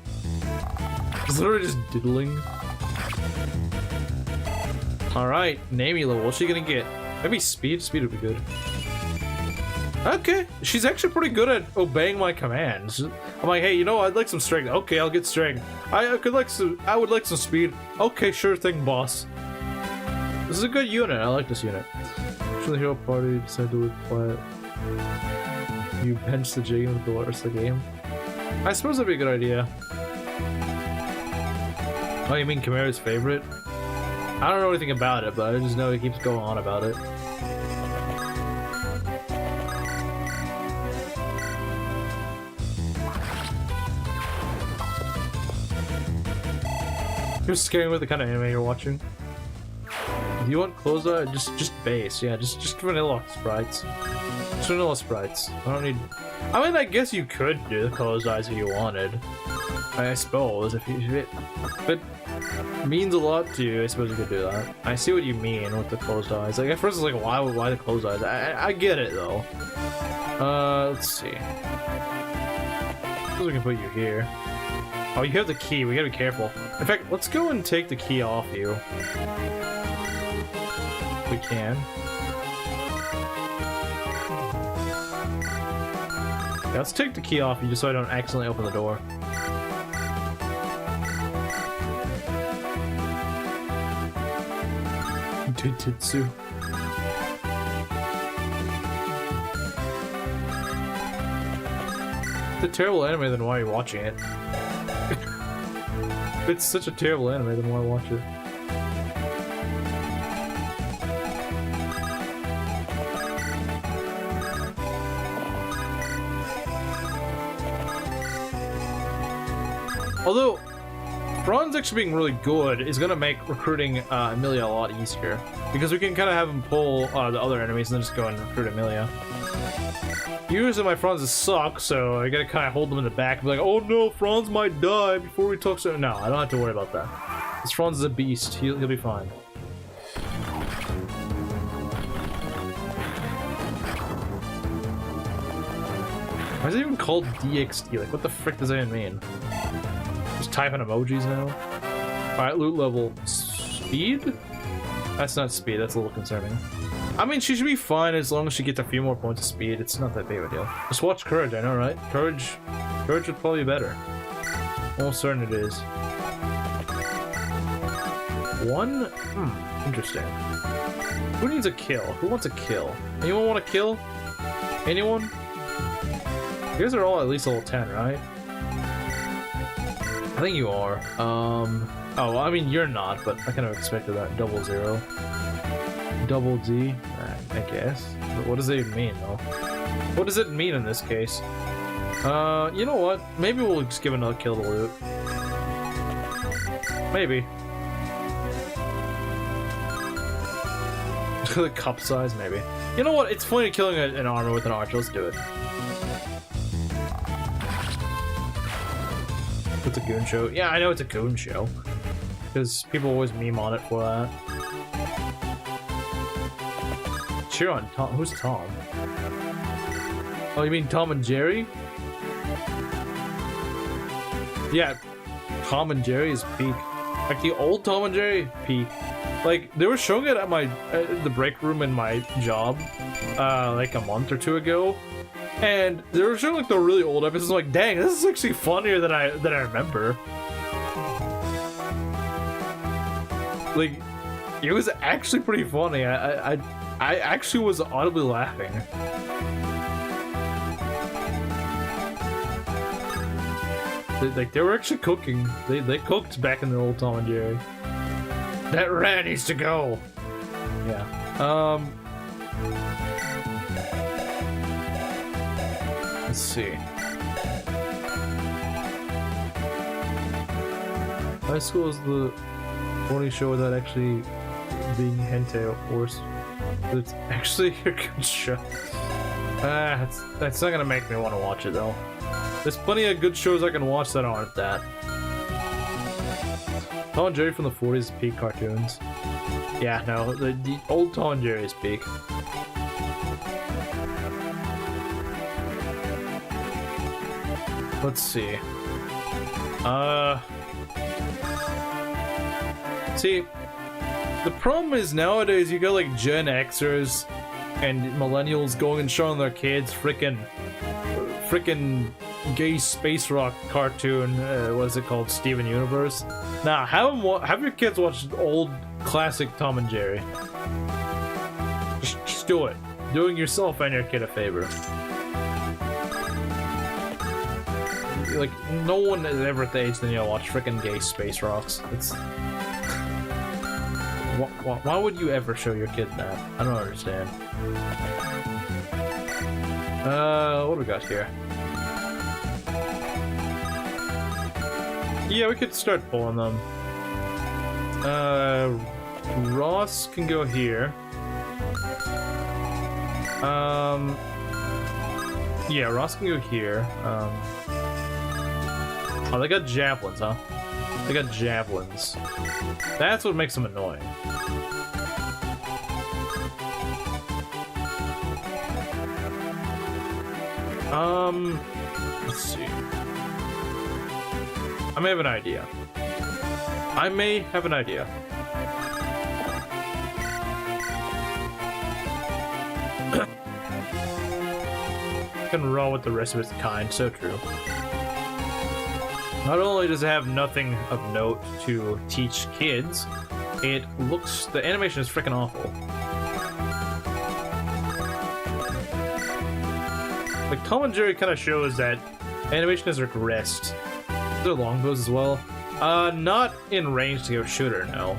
It's literally just diddling. Alright, Namila, what's she gonna get? Maybe speed? Speed would be good. Okay, she's actually pretty good at obeying my commands. I'm like, hey, you know, I'd like some strength. Okay, I'll get strength. I would like some speed. Okay, sure thing, boss. This is a good unit. I like this unit. Should the hero party decide to live quiet? You bench the Jagan with the rest of the game? I suppose that'd be a good idea. Oh, you mean Chimera's favorite? I don't know anything about it, but I just know he keeps going on about it. You're scaring with the kind of anime you're watching. Do you want closed eye? Just base, yeah, just vanilla sprites. Just vanilla sprites. I don't need. I mean, I guess you could do the closed eyes if you wanted. I suppose if it means a lot to you, I suppose you could do that. I see what you mean with the closed eyes. Like at first, it's like why the closed eyes? I get it though. Let's see. I suppose we can put you here. Oh, you have the key. We gotta be careful. In fact, let's go and take the key off you. We can. Yeah, let's take the key off you just so I don't accidentally open the door. Titsu. It's a terrible anime, then why are you watching it? If it's such a terrible anime, then why watch it? Although, Franz actually being really good is gonna make recruiting Emilia a lot easier. Because we can kind of have him pull the other enemies and then just go and recruit Emilia. Usually my Franz suck, so I gotta kind of hold them in the back and be like, oh no, Franz might die before we talk to him. No, I don't have to worry about that. This Franz is a beast. He'll be fine. Why is it even called DXD? Like, what the frick does that even mean? Just typing emojis now? Alright, loot level. Speed? That's not speed, that's a little concerning. I mean, she should be fine as long as she gets a few more points of speed. It's not that big of a deal. Just watch Courage, I know, right? Courage would probably be better. Almost certain it is. One? Interesting. Who needs a kill? Who wants a kill? Anyone want a kill? Anyone? You guys are all at least level 10, right? I think you are. Oh, I mean, you're not, but I kind of expected that. 00. Double D? I guess. But what does it even mean, though? What does it mean in this case? You know what? Maybe we'll just give another kill to loot. Maybe. The cup size, maybe. You know what? It's funny killing an armor with an archer. Let's do it. It's a goon show. Yeah, I know it's a goon show. Because people always meme on it for that. Cheer on Tom. Who's Tom? Oh, you mean Tom and Jerry? Yeah, Tom and Jerry is peak. Like the old Tom and Jerry, peak. Like, they were showing it at the break room in my job, like a month or two ago, and they were showing like the really old episodes. I'm like, dang, this is actually funnier than I remember. Like, it was actually pretty funny. I actually was audibly laughing. They were actually cooking. They cooked back in the old Tom and Jerry. That rat needs to go. Yeah. Let's see. High School is the only show without actually being hentai or but it's actually a good show. That's not gonna make me want to watch it though. There's plenty of good shows I can watch that aren't that. Tom and Jerry from the 40s is peak cartoons. Yeah, no, the old Tom and Jerry is peak. Let's see. See, the problem is nowadays you got like Gen Xers and millennials going and showing their kids frickin' gay space rock cartoon. What is it called? Steven Universe. Nah, have your kids watch old classic Tom and Jerry. Just do it. Doing yourself and your kid a favor. Like, no one is ever at the age then you'll watch frickin' gay space rocks. It's why would you ever show your kid that? I don't understand. What do we got here? Yeah, we could start pulling them. Ross can go here. Yeah, Ross can go here. Oh, they got javelins, huh? They got javelins. That's what makes them annoying. Let's see. I may have an idea. I can roll with the rest of its kind, so true. Not only does it have nothing of note to teach kids, the animation is freaking awful. Like, Tom and Jerry kind of shows that animation has regressed. They're longbows as well. Not in range to go shoot her, no.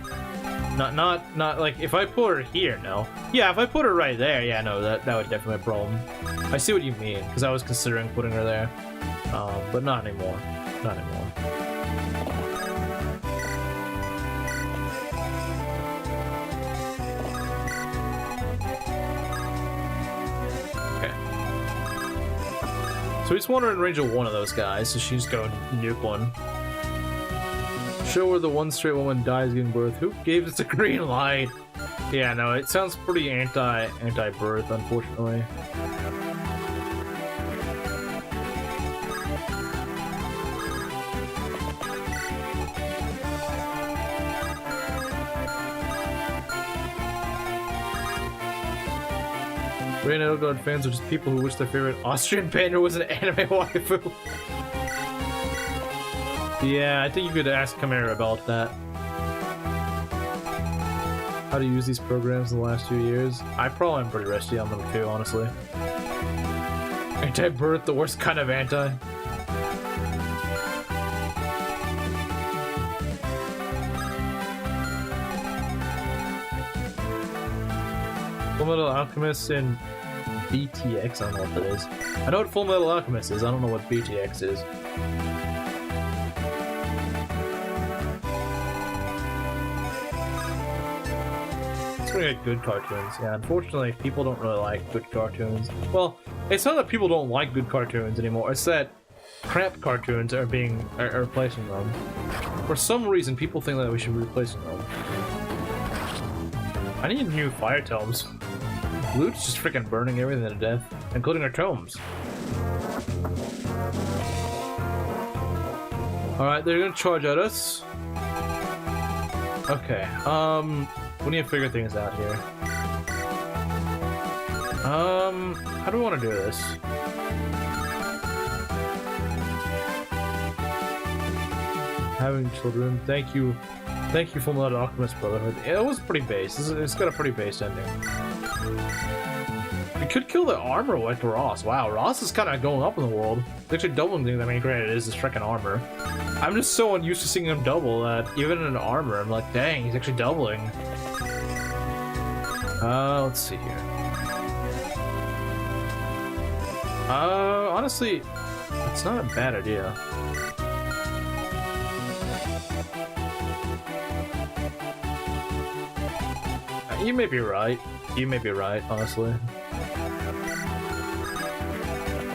Not like, if I put her here, no. Yeah, if I put her right there, yeah, no, that would definitely be a problem. I see what you mean, because I was considering putting her there. But not anymore. Not anymore. Okay. So we just want her in range of one of those guys, so she's going to nuke one. Show where the one straight woman dies giving birth. Who gave us a green light? Yeah, no, it sounds pretty anti-birth, unfortunately. Rain Edelgard fans are just people who wish their favorite Austrian painter was an anime waifu. Yeah, I think you could ask Chimera about that. How to use these programs in the last few years? I probably am pretty rusty on them too, honestly. Anti-birth, the worst kind of anti. Fullmetal Alchemist and BTX, I don't know what that is. I know what Fullmetal Alchemist is, I don't know what BTX is. It's really good cartoons, yeah. Unfortunately, people don't really like good cartoons. Well, it's not that people don't like good cartoons anymore, it's that crap cartoons are replacing them. For some reason, people think that we should be replacing them. I need new fire tomes. Loot's just freaking burning everything to death, including our tomes. Alright, they're gonna charge at us. Okay, We need to figure things out here. How do we want to do this? Having children. Thank you, Full Metal Alchemist Brotherhood. It was pretty base. It's got a pretty base ending. We could kill the armor with Ross. Wow, Ross is kind of going up in the world. It's actually doubling things. I mean, granted, it is his freaking armor. I'm just so unused to seeing him double that even in armor, I'm like, dang, he's actually doubling. Let's see here. Honestly, it's not a bad idea. You may be right. You may be right, honestly.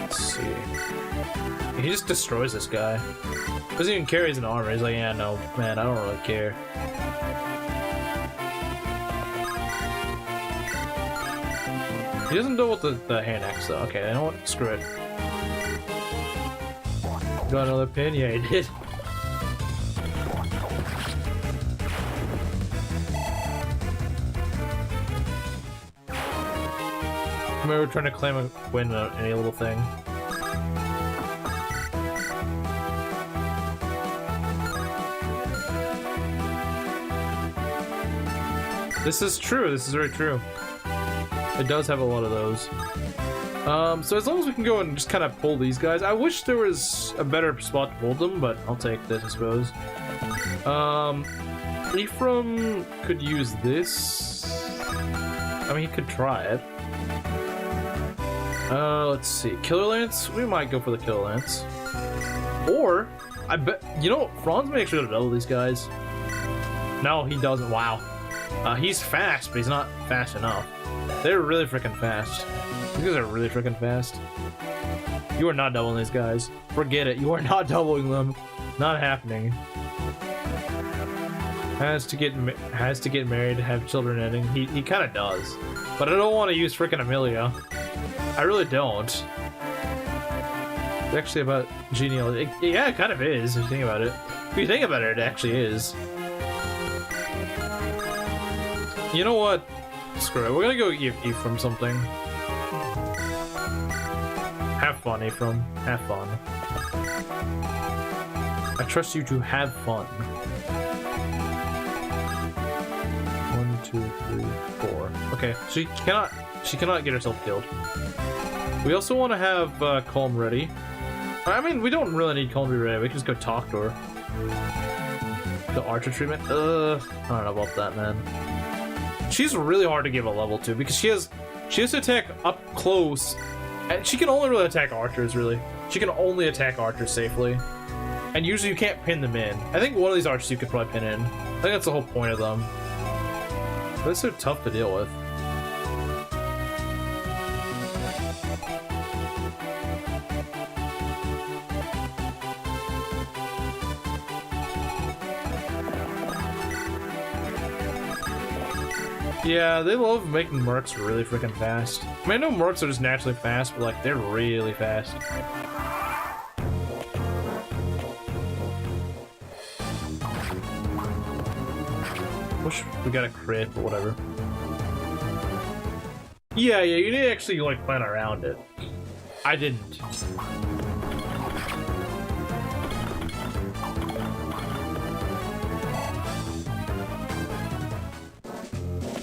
Let's see. He just destroys this guy. Doesn't even care he's in armor. He's like, yeah, no, man, I don't really care. He doesn't deal with the hand axe though. Okay, you know what? Screw it. Got another pin? Yeah, he did. Maybe we're trying to claim a win on any little thing. This is true. This is very true. It does have a lot of those. So as long as we can go and just kind of pull these guys. I wish there was a better spot to hold them, but I'll take this, I suppose. Ephraim could use this. I mean, he could try it. Let's see. Killer Lance? We might go for the Killer Lance. Or, I bet, you know, Franz may actually double these guys. No, he doesn't. Wow. He's fast, but he's not fast enough. They're really freaking fast. These guys are really freaking fast. You are not doubling these guys. Forget it. You are not doubling them. Not happening. Has to get married, have children ending. He kind of does. But I don't want to use freaking Amelia. I really don't. It's actually about genealogy. Yeah, it kind of is, if you think about it. If you think about it, it actually is. You know what? Screw it. We're gonna go Ephraim something. Have fun, Ephraim. Have fun. I trust you to have fun. 1, 2, 3, 4. Okay, she cannot get herself killed. We also want to have Calm ready. I mean, we don't really need Calm to be ready. We can just go talk to her. The archer treatment? I don't know about that, man. She's really hard to give a level to because she has to attack up close, and she can only really attack archers. Really, she can only attack archers safely, and usually you can't pin them in. I think one of these archers you could probably pin in. I think that's the whole point of them. But it's so tough to deal with. Yeah, they love making mercs really freaking fast. I mean, I know mercs are just naturally fast, but like, they're really fast. Wish we got a crit, but whatever. Yeah, you need to actually, like, plan around it. I didn't.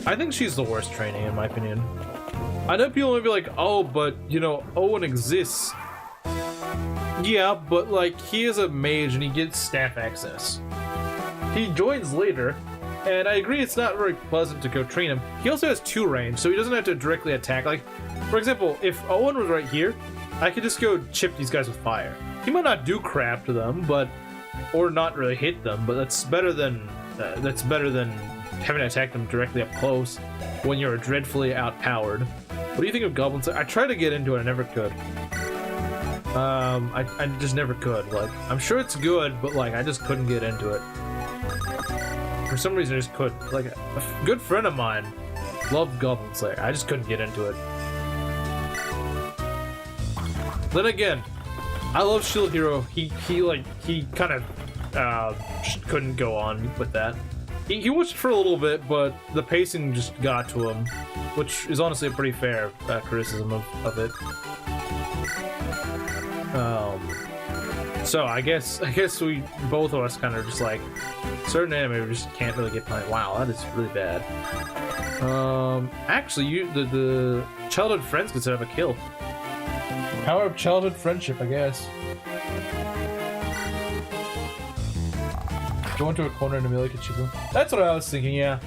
I think she's the worst training, in my opinion. I know people might be like, oh, but, you know, Owen exists. Yeah, but, like, he is a mage and he gets staff access. He joins later, and I agree it's not very pleasant to go train him. He also has 2 range, so he doesn't have to directly attack. Like, for example, if Owen was right here, I could just go chip these guys with fire. He might not do crap to them, but, or not really hit them, but that's better than having to attack them directly up close when you're dreadfully outpowered. What do you think of goblins? I tried to get into it, I never could. I just never could. Like, I'm sure it's good, but like, I just couldn't get into it. For some reason, I just couldn't. Like, a good friend of mine loved Goblin Slayer. I just couldn't get into it. Then again, I love Shield Hero. He kind of couldn't go on with that. He watched for a little bit, but the pacing just got to him, which is honestly a pretty fair criticism of it. So I guess we both of us kind of just like certain anime we just can't really get behind. Wow, that is really bad. Actually, the childhood friends could set up a kill. Power of childhood friendship, I guess. Go into a corner and Amelia can chip him. That's what I was thinking, yeah.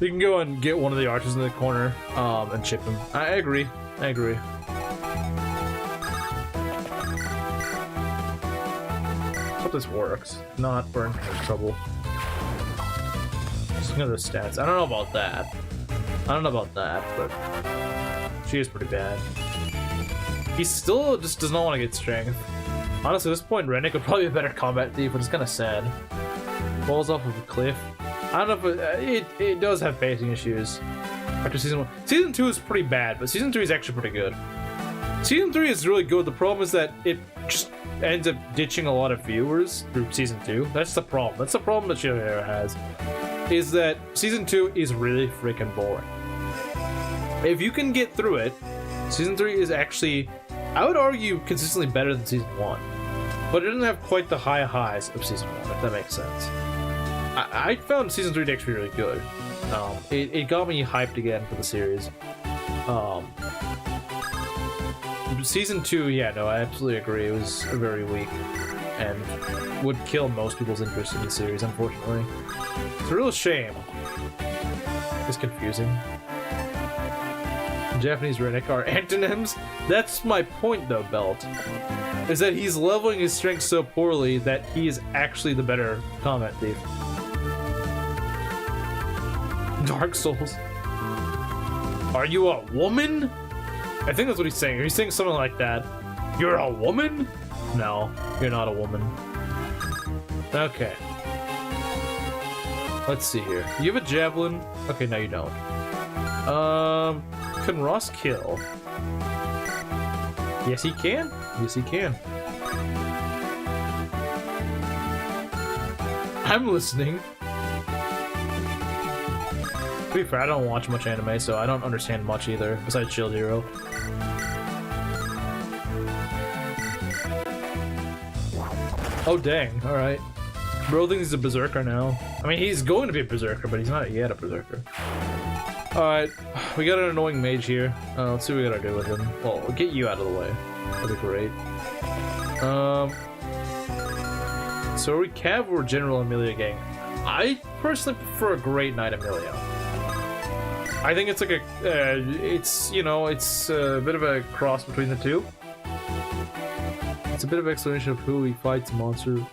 You can go and get one of the archers in the corner, and chip him. I agree. I agree. Hope this works. If not, we're in trouble. Just look at the stats. I don't know about that. But she is pretty bad. He still just does not want to get strength. Honestly, at this point, Rennick would probably be a better combat thief, but it's kind of sad. Falls off of a cliff. I don't know if it does have pacing issues after season 1. Season 2 is pretty bad, but season 3 is actually pretty good. Season 3 is really good. The problem is that it just ends up ditching a lot of viewers through season 2. That's the problem. That's the problem that Shield Hero has. Is that season 2 is really freaking boring. If you can get through it, season 3 is actually, I would argue, consistently better than season 1. But it doesn't have quite the high highs of season 1, if that makes sense. I found season 3 to actually be really good. It got me hyped again for the series. Season 2, yeah, no, I absolutely agree. It was very weak and would kill most people's interest in the series, unfortunately. It's a real shame. It's confusing. Japanese Rennick are antonyms. That's my point, though, Belt. Is that he's leveling his strength so poorly that he is actually the better combat thief. Dark Souls. Are you a woman? I think that's what he's saying. He's saying something like that. You're a woman? No, you're not a woman. Okay. Let's see here. You have a javelin? Okay, no, you don't. Can Ross kill? Yes, he can. Yes, he can. I'm listening. To be fair, I don't watch much anime, so I don't understand much either, besides Shield Hero. Oh, dang. Alright. Bro thinks he's a berserker now. I mean, he's going to be a berserker, but he's not yet a berserker. Alright, we got an annoying mage here. Let's see what we gotta do with him. Well, we'll get you out of the way. That'd be great. So are we Cav or General Amelia gang? I personally prefer a Great Knight Amelia. I think it's like a, it's, you know, it's a bit of a cross between the two. It's a bit of explanation of who he fights monster.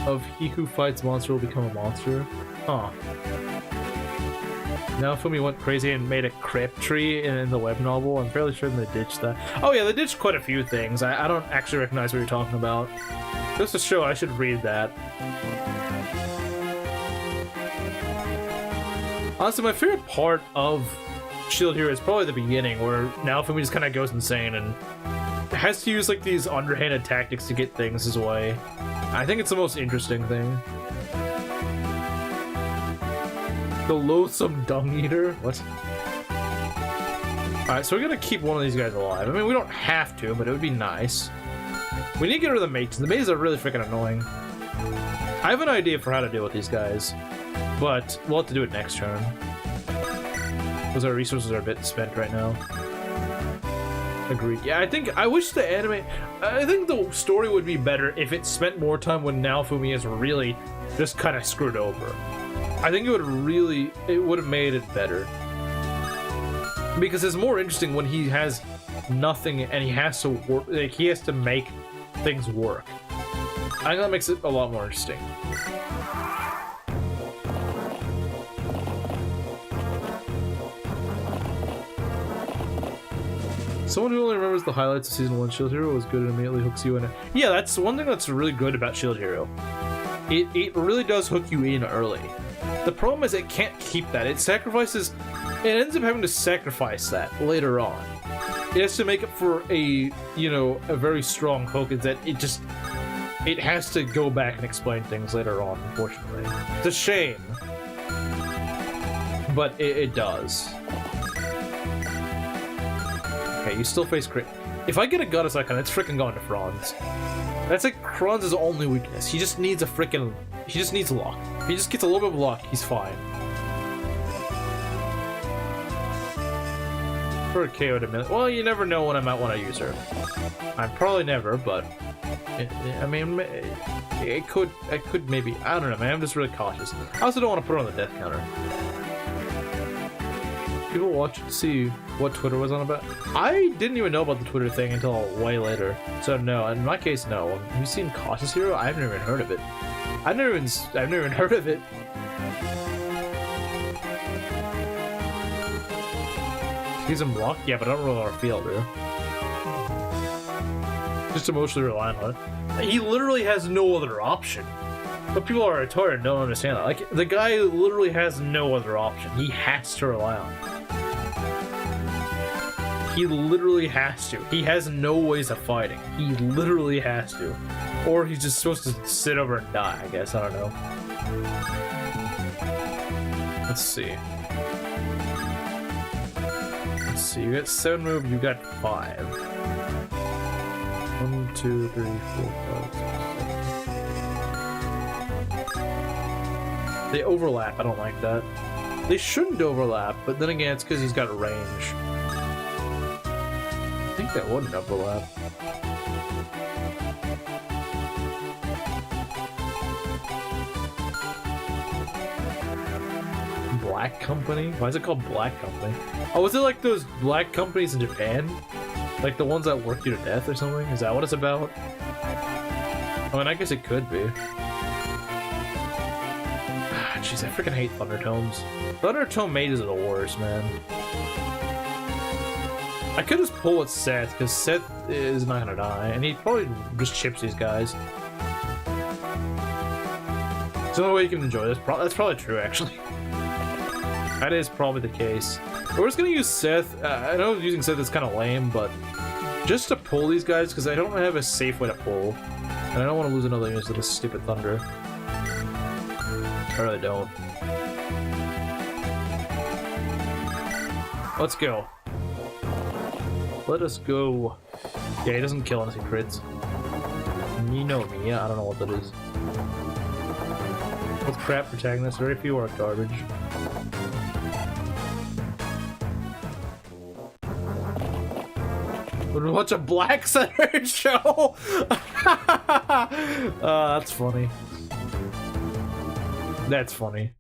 Of he who fights monster will become a monster. Huh. Now Fumi went crazy and made a crepe tree in the web novel. I'm fairly sure they ditched that. Oh yeah, they ditched quite a few things. I don't actually recognize what you're talking about. Just to show, I should read that. Honestly, my favorite part of Shield Hero is probably the beginning, where Naofumi just kind of goes insane and has to use like these underhanded tactics to get things his way. I think it's the most interesting thing. The loathsome dung eater? What? Alright, so we gotta keep one of these guys alive. I mean, we don't have to, but it would be nice. We need to get rid of the mages. The mages are really freaking annoying. I have an idea for how to deal with these guys, but we'll have to do it next turn. Because our resources are a bit spent right now. Agreed. Yeah, I wish the anime... I think the story would be better if it spent more time when Naofumi is really just kind of screwed over. I think it would have made it better. Because it's more interesting when he has nothing and he has to work, like, he has to make things work. I think that makes it a lot more interesting. Someone who only remembers the highlights of Season 1 Shield Hero was good and immediately hooks you in. Yeah, that's one thing that's really good about Shield Hero. It really does hook you in early. The problem is it can't keep that. It ends up having to sacrifice that later on. It has to make up for a very strong hook, is that it has to go back and explain things later on, unfortunately. It's a shame. But it does. Okay, you still face crit. If I get a Goddess Icon, it's freaking going to Franz. That's like Franz's only weakness. He just needs a freaking... He just needs luck. If he just gets a little bit of luck, he's fine. For a KO to minute. Well, you never know when I might want to use her. I'm probably never, but... I mean, it could maybe... I don't know, man. I'm just really cautious. I also don't want to put her on the death counter. People watch to see what Twitter was on about. I didn't even know about the Twitter thing until way later. So no, in my case, no. Have you seen Cautious Hero? I've never even heard of it. I've never even heard of it. He's in block? Yeah, but I don't really want to feel it, dude. Just emotionally reliant on it. He literally has no other option. But people are retarded and don't understand that. Like, the guy literally has no other option. He has to rely on it. He literally has to. He has no ways of fighting. He literally has to. Or he's just supposed to sit over and die, I guess. I don't know. Let's see. Let's see. You got 7 moves, you got 5. 1, 2, 3, 4, 5, 6, 7. They overlap. I don't like that. They shouldn't overlap, but then again, it's because he's got range. I think that wouldn't overlap. Black Company? Why is it called Black Company? Oh, is it like those black companies in Japan? Like the ones that work you to death or something? Is that what it's about? I mean, I guess it could be. Jeez, I freaking hate Thundertomes. Thundertome mages are the worst, man. I could just pull with Seth, because Seth is not gonna die, and he probably just chips these guys. It's the only way you can enjoy this. That's probably true, actually. That is probably the case. We're just gonna use Seth. I know using Seth is kind of lame, but just to pull these guys, because I don't have a safe way to pull. And I don't want to lose another use of this stupid Thunder. I really don't. Let's go. Let us go. Yeah, he doesn't kill unless he crits. You know me, yeah, I don't know what that is. What's crap protagonist? Very few are garbage. We're watch a Black Center show! That's funny. That's funny.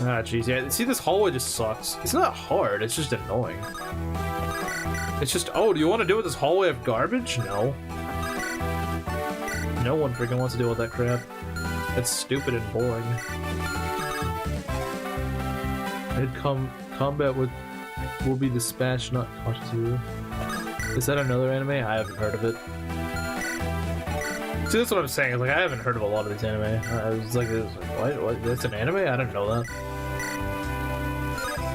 Ah, jeez, yeah. See, this hallway just sucks. It's not hard, it's just annoying. It's just, oh, do you want to deal with this hallway of garbage? No. No one freaking wants to deal with that crap. It's stupid and boring. Combat will be dispatched, not cautious hero. Is that another anime? I haven't heard of it. See, that's what I'm saying. Like, I haven't heard of a lot of these anime. I was like, what? That's an anime? I didn't know that.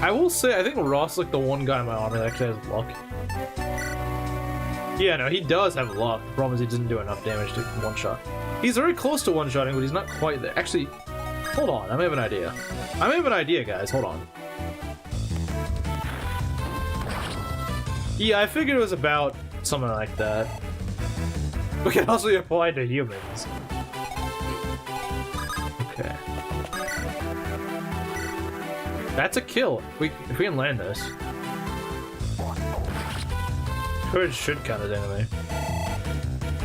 I will say, I think Ross is like the one guy in my army that actually has luck. Yeah, no, he does have luck. The problem is he doesn't do enough damage to one-shot. He's very close to one-shotting, but he's not quite there. Actually, hold on. I may have an idea. I may have an idea, guys. Hold on. Yeah, I figured it was about something like that. We can also be applied to humans. Okay. That's a kill. If we can land this. Courage should count as anime.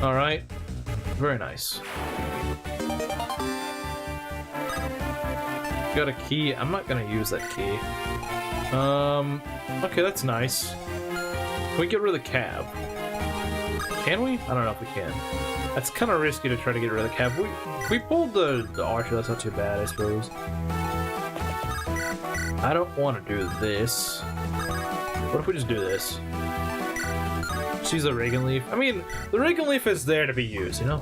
Alright. Very nice. Got a key. I'm not gonna use that key. Okay, that's nice. Can we get rid of the cab? Can we? I don't know if we can. That's kind of risky to try to get rid of the cab. If we pulled the archer, that's not too bad, I suppose. I don't want to do this. What if we just do this? Just use the Reagan Leaf. I mean, the Reagan Leaf is there to be used, you know?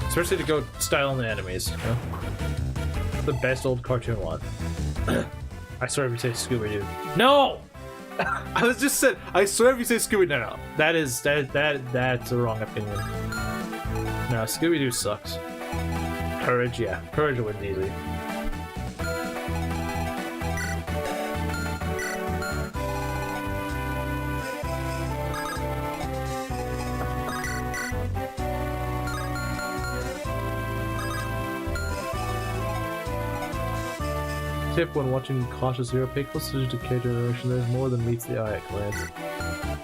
Especially to go style on the enemies, you know? The best old cartoon one. I swear if you say Scooby-Doo. No! I was just said. I swear if you say Scooby, no. That's the wrong opinion. No, Scooby-Doo sucks. Courage, yeah. Courage wins easy. Tip when watching Cautious Hero, pay close attention to character narration. There's more than meets the eye at glance.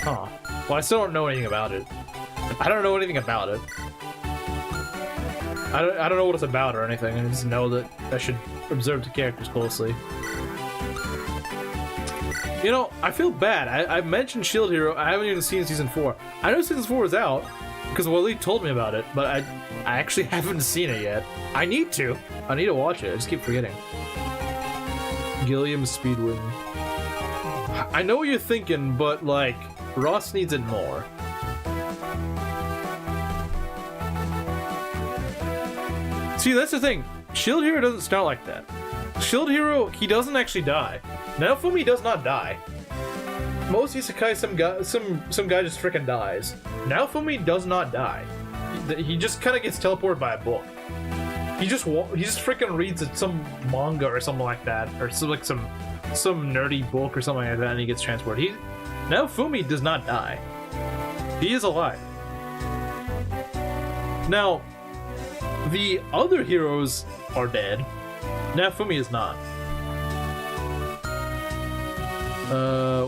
Huh. Well, I still don't know anything about it. I don't know anything about it. I don't know what it's about or anything. I just know that I should observe the characters closely. You know, I feel bad. I mentioned Shield Hero. I haven't even seen Season 4. I know Season 4 is out because Wally told me about it, but I actually haven't seen it yet. I need to. I need to watch it. I just keep forgetting. Gilliam Speedwing. I know what you're thinking, but like, Ross needs it more. See, that's the thing. Shield Hero doesn't start like that. Shield Hero, he doesn't actually die. Naofumi does not die. Most isekai, some guy just freaking dies. Naofumi does not die. He just kind of gets teleported by a book. He just freaking reads some manga or something like that, or some nerdy book or something like that, and he gets transported. Naofumi does not die. He is alive. Now, the other heroes are dead. Naofumi is not.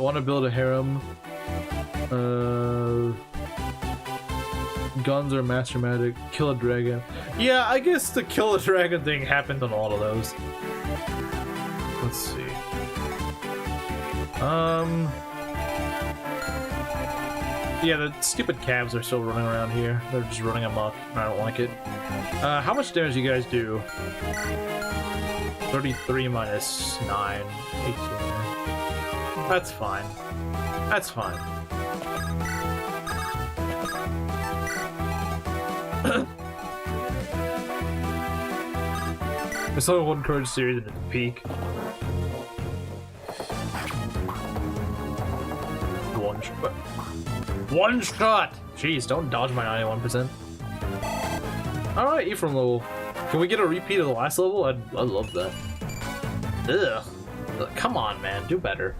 Want to build a harem? Guns are master magic. Kill a dragon. Yeah, I guess the kill a dragon thing happened on all of those. Let's see. Yeah, the stupid calves are still running around here. They're just running amok. I don't like it. How much damage do you guys do? 33 minus 9. 18. That's fine. That's fine. There's only one courage series and it's a peak. One shot! Jeez, don't dodge my 91%. Alright, Ephraim level. Can we get a repeat of the last level? I'd love that. Ugh. Come on, man. Do better.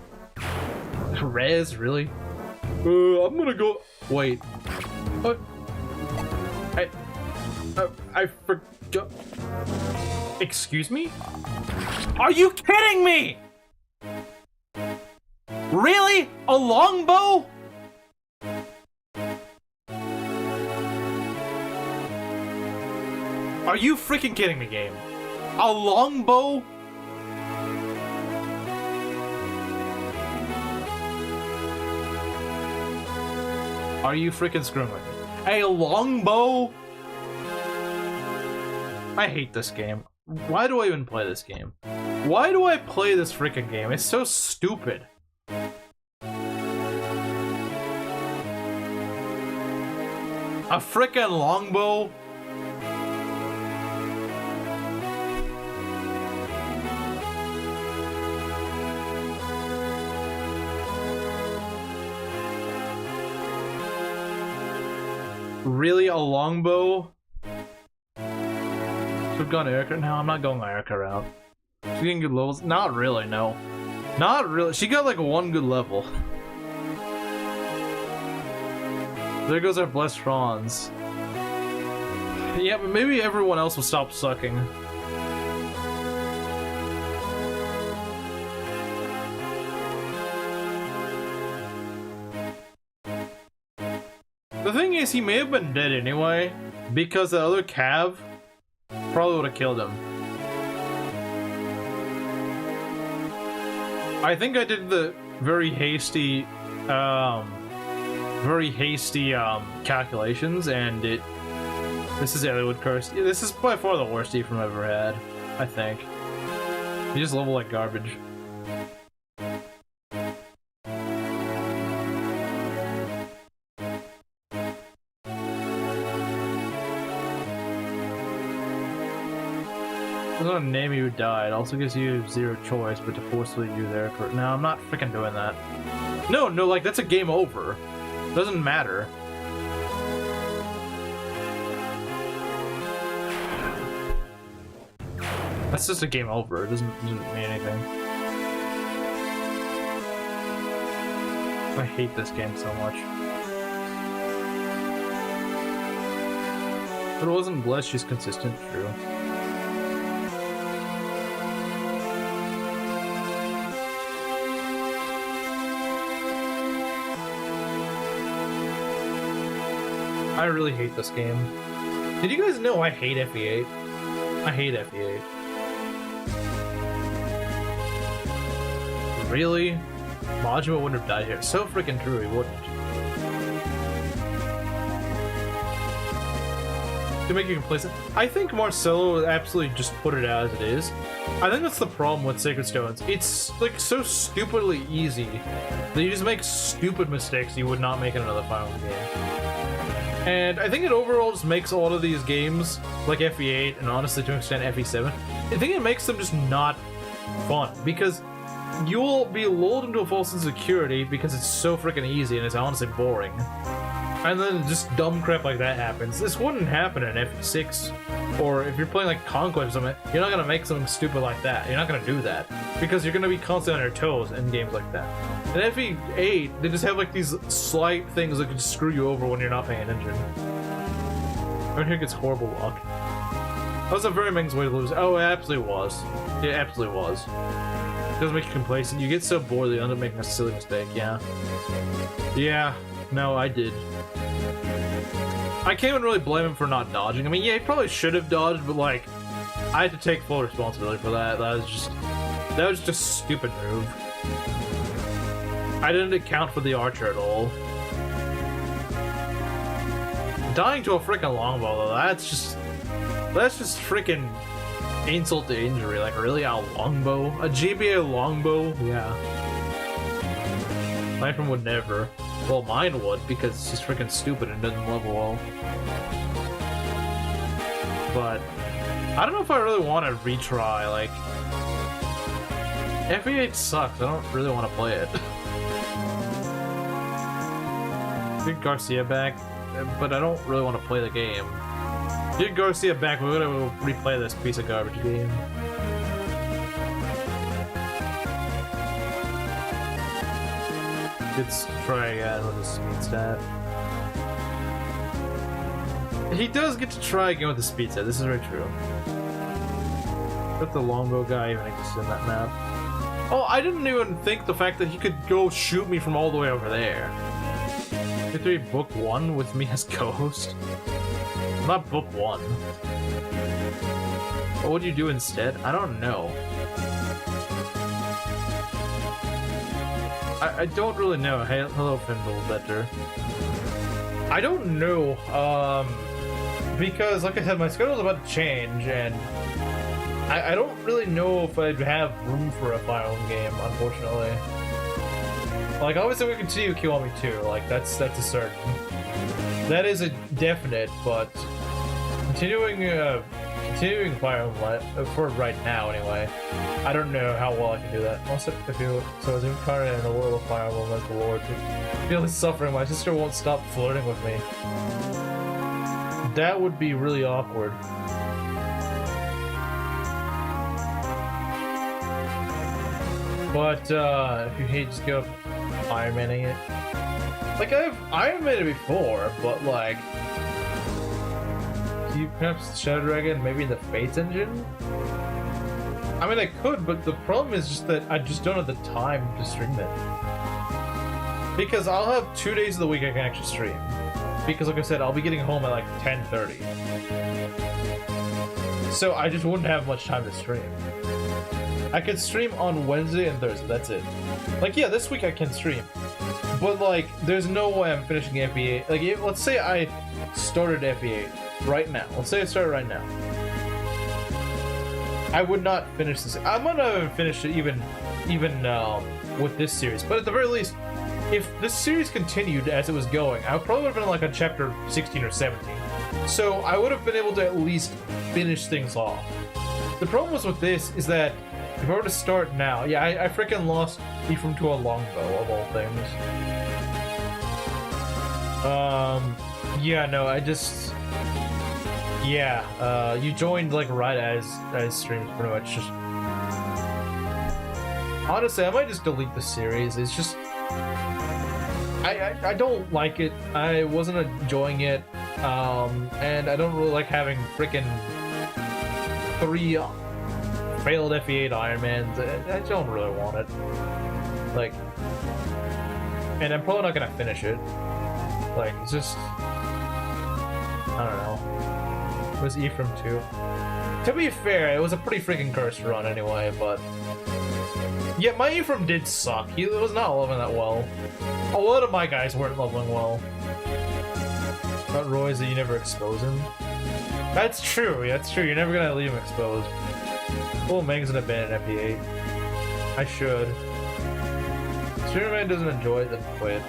Rez, really? I'm gonna go... Wait. What? I forgot... Excuse me? Are you kidding me? Really? A longbow? Are you freaking kidding me, game? A longbow? Are you freaking screwing with me? A longbow? I hate this game. Why do I even play this game? Why do I play this freaking game? It's so stupid. A freaking longbow? Really, a longbow? Should've gone Eirika. No, I'm not going Eirika route. She's getting good levels. Not really, no. Not really. She got like one good level. There goes our blessed Franz. Yeah, but maybe everyone else will stop sucking. The thing is, he may have been dead anyway, because the other Cav probably would have killed him. I think I did the very hasty calculations, and this is Elliot Curse. This is by far the worst Ephraim I've ever had, I think. You just level like garbage. I'm gonna name you who died. Also gives you zero choice, but to forcefully use Eirika. No, I'm not freaking doing that. No, like, that's a game over. Doesn't matter. That's just a game over. It doesn't mean anything. I hate this game so much. But it wasn't blessed, she's consistent, true. I really hate this game. Did you guys know I hate FE8? I hate FE8. Really? Majima wouldn't have died here. So freaking true, he wouldn't. To make you complacent, I think Marcelo absolutely just put it as it is. I think that's the problem with Sacred Stones. It's like so stupidly easy that you just make stupid mistakes you would not make in another Final game. And I think it overall just makes a lot of these games, like FE8 and honestly to an extent FE7, I think it makes them just not fun because you'll be lulled into a false sense of security because it's so freaking easy and it's honestly boring. And then just dumb crap like that happens. This wouldn't happen in FE6, or if you're playing like Conquest or something, you're not gonna make something stupid like that. You're not gonna do that because you're gonna be constantly on your toes in games like that. In FE8, they just have like these slight things that can screw you over when you're not paying attention. Everyone here gets horrible luck. That was a very Ming's way to lose. Oh, it absolutely was. It absolutely was. It does make you complacent. You get so bored that you end up making a silly mistake, yeah. Yeah, no, I did. I can't even really blame him for not dodging. I mean, yeah, he probably should have dodged, but like, I had to take full responsibility for that. That was just a stupid move. I didn't account for the archer at all. Dying to a freaking longbow though, that's just freaking insult to injury. Like, really, a longbow? A GBA longbow? Yeah. My friend would never. Well, mine would, because it's just freaking stupid and doesn't level well. But I don't know if I really want to retry. Like, FE8 sucks. I don't really want to play it. Get Garcia back, but I don't really want to play the game. Get Garcia back, we're gonna replay this piece of garbage game. Let's try again with the speed stat. He does get to try again with the speed stat, this is very true. But the longbow guy even exists in that map. Oh, I didn't even think the fact that he could go shoot me from all the way over there. Victory Book 1 with me as co-host? Not Book 1. What would you do instead? I don't know. I don't really know. Hey, hello, Findle Better. I don't know, because, like I said, my schedule's about to change, and I don't really know if I'd have room for a Fire Emblem game, unfortunately. Like, obviously we continue Kiwami 2, like, that's a certain. That is a definite, but continuing Fire Emblem, for right now anyway, I don't know how well I can do that. Also, so as incarnate in the world of Fire Emblem as the Lord, feel his suffering, my sister won't stop flirting with me. That would be really awkward. But, if you hate, just go Ironmaning it. Like, I've Ironmaned it before, but like, do you perhaps Shadow Dragon maybe in the Fates engine? I mean, I could, but the problem is just that I just don't have the time to stream it. Because I'll have 2 days of the week I can actually stream. Because like I said, I'll be getting home at like 10:30. So I just wouldn't have much time to stream. I could stream on Wednesday and Thursday, that's it. Like, yeah, this week I can stream. But like, there's no way I'm finishing FE8. Like, let's say I started FE8 right now. Let's say I started right now. I would not finish this. I might not even finish it even with this series. But at the very least, if this series continued as it was going, I probably would have been like on chapter 16 or 17. So I would have been able to at least finish things off. The problem was with this is that If I were to start now, yeah, I freaking lost Ephraim to a longbow of all things. Yeah, no, I just, yeah, you joined like right as streams pretty much. Just honestly, I might just delete the series. It's just, I don't like it. I wasn't enjoying it, and I don't really like having freaking 3 failed FE8 Ironmans. I don't really want it. Like, and I'm probably not gonna finish it. Like, it's just, I don't know. It was Ephraim too. To be fair, it was a pretty freaking cursed run anyway, but yeah, my Ephraim did suck. He was not leveling that well. A lot of my guys weren't leveling well. But Roy's that you never expose him. That's true, that's true. You're never gonna leave him exposed. Well, Meng's gonna ban an FE8. I should. Streamerman doesn't enjoy it, then quit.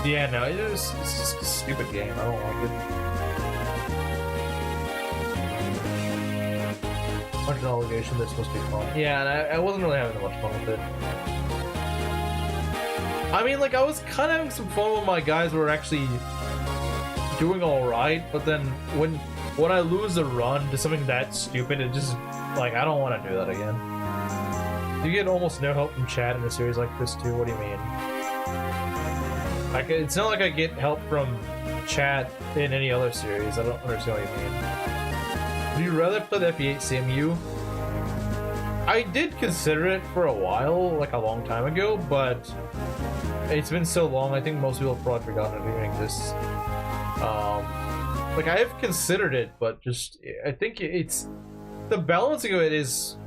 Yeah, no, it's just a stupid game. I don't like it. Much obligation, this must be fun. Yeah, and I wasn't really having much fun with it. I mean, like, I was kind of having some fun when my guys were actually doing alright, but then when I lose a run to something that stupid, it just, like, I don't want to do that again. You get almost no help from chat in a series like this too, what do you mean? Like, it's not like I get help from chat in any other series. I don't understand what you mean. Would you rather play the FE8 CMU? I did consider it for a while, like a long time ago, but it's been so long, I think most people have probably forgotten it even exists. Like, I have considered it, but just, I think it's, the balancing of it is,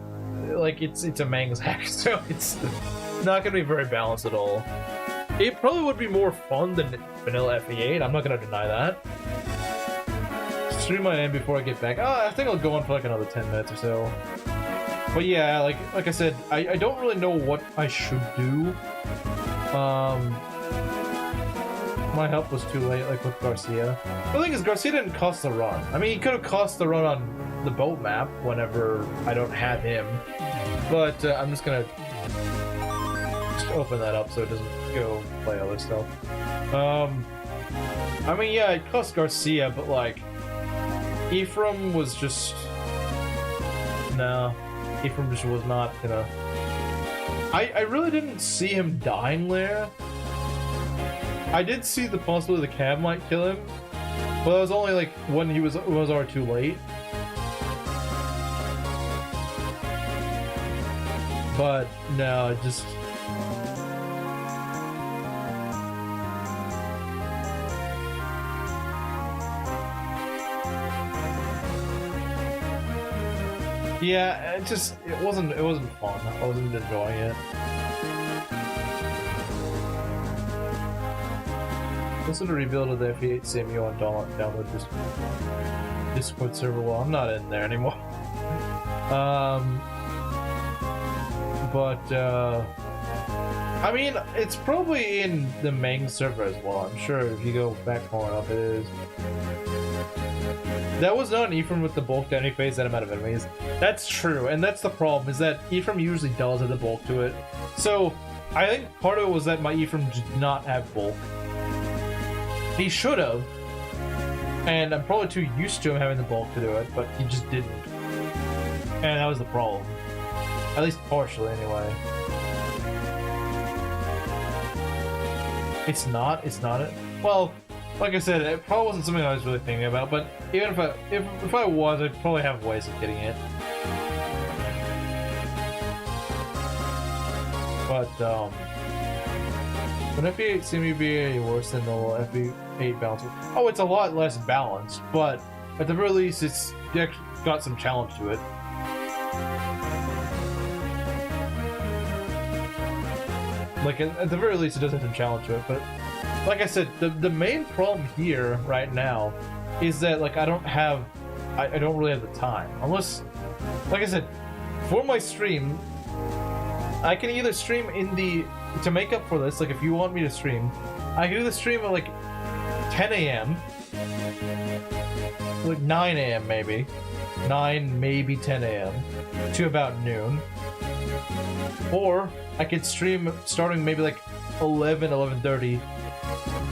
like, it's a Mang's hack, so it's not gonna be very balanced at all. It probably would be more fun than vanilla FE8, I'm not gonna deny that. Stream my name before I get back. I think I'll go on for like another 10 minutes or so. But yeah, like I said, I don't really know what I should do. My help was too late, like with Garcia. The thing is, Garcia didn't cost the run. I mean, he could have cost the run on the boat map whenever I don't have him. But I'm just gonna open that up so it doesn't go play other stuff. I mean, yeah, it cost Garcia, but like, Ephraim was just, no, Ephraim just was not gonna. I really didn't see him dying there. I did see the possibility the cab might kill him, but it was only like when it was already too late. But no, it just. Yeah, it wasn't fun. I wasn't enjoying it. Listen to rebuild of the FE8 CMU on download Discord server. Well, I'm not in there anymore. I mean, it's probably in the main server as well. I'm sure if you go back far enough, it is. That was not an Ephraim with the bulk to any phase that amount of enemies. That's true, and that's the problem, is that Ephraim usually does have the bulk to it. So, I think part of it was that my Ephraim did not have bulk. He should have, and I'm probably too used to him having the bulk to do it, but he just didn't. And that was the problem. At least partially, anyway. It's not it? Well, like I said, it probably wasn't something I was really thinking about, but even if I was, I'd probably have ways of getting it. But, would FE8 seem to be worse than the FE8 balance? Oh, it's a lot less balanced, but at the very least, it's got some challenge to it. Like, at the very least, it does have some challenge to it, but like I said, the main problem here, right now, is that, like, I don't really have the time. Unless, like I said, for my stream, I can either stream to make up for this, like, if you want me to stream, I can do the stream at, like, 10 a.m., like, 9 a.m. maybe, 9, maybe 10 a.m. to about noon. Or I could stream starting maybe like 11:30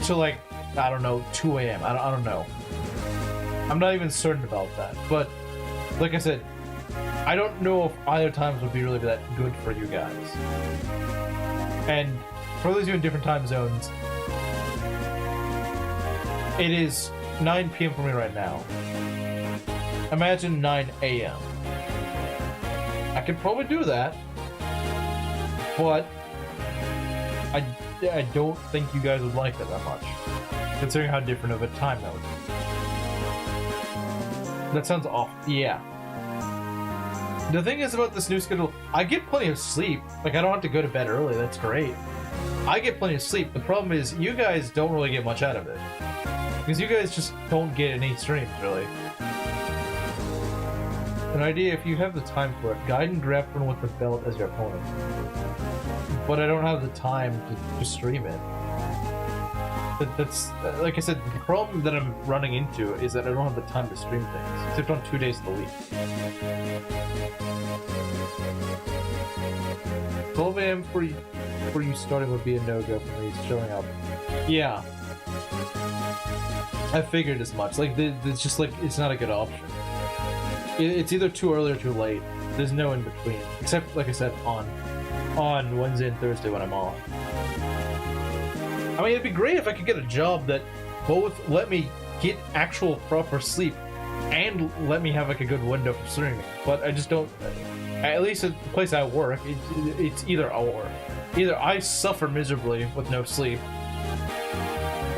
to like, I don't know, 2 a.m. I don't know. I'm not even certain about that. But like I said, I don't know if either times would be really that good for you guys. And for those of you in different time zones, it is 9 p.m. for me right now. Imagine 9 a.m. I could probably do that, but I don't think you guys would like it that much, considering how different of a time that would be. That sounds off. Yeah. The thing is about this new schedule, I get plenty of sleep. Like, I don't have to go to bed early. That's great. I get plenty of sleep. The problem is, you guys don't really get much out of it. Because you guys just don't get any streams, really. An idea, if you have the time for it, guide and grapple with the belt as your opponent. But I don't have the time to stream it. That's, like I said, the problem that I'm running into is that I don't have the time to stream things, except on 2 days of the week. 12 a.m. for you starting would be a no-go for me showing up. Yeah. I figured as much. Like, it's just like, it's not a good option. It's either too early or too late. There's no in between. Except, like I said, on Wednesday and Thursday when I'm off. I mean, it'd be great if I could get a job that both let me get actual proper sleep and let me have like a good window for streaming. But I just don't. At least at the place I work, it's either or. Either I suffer miserably with no sleep,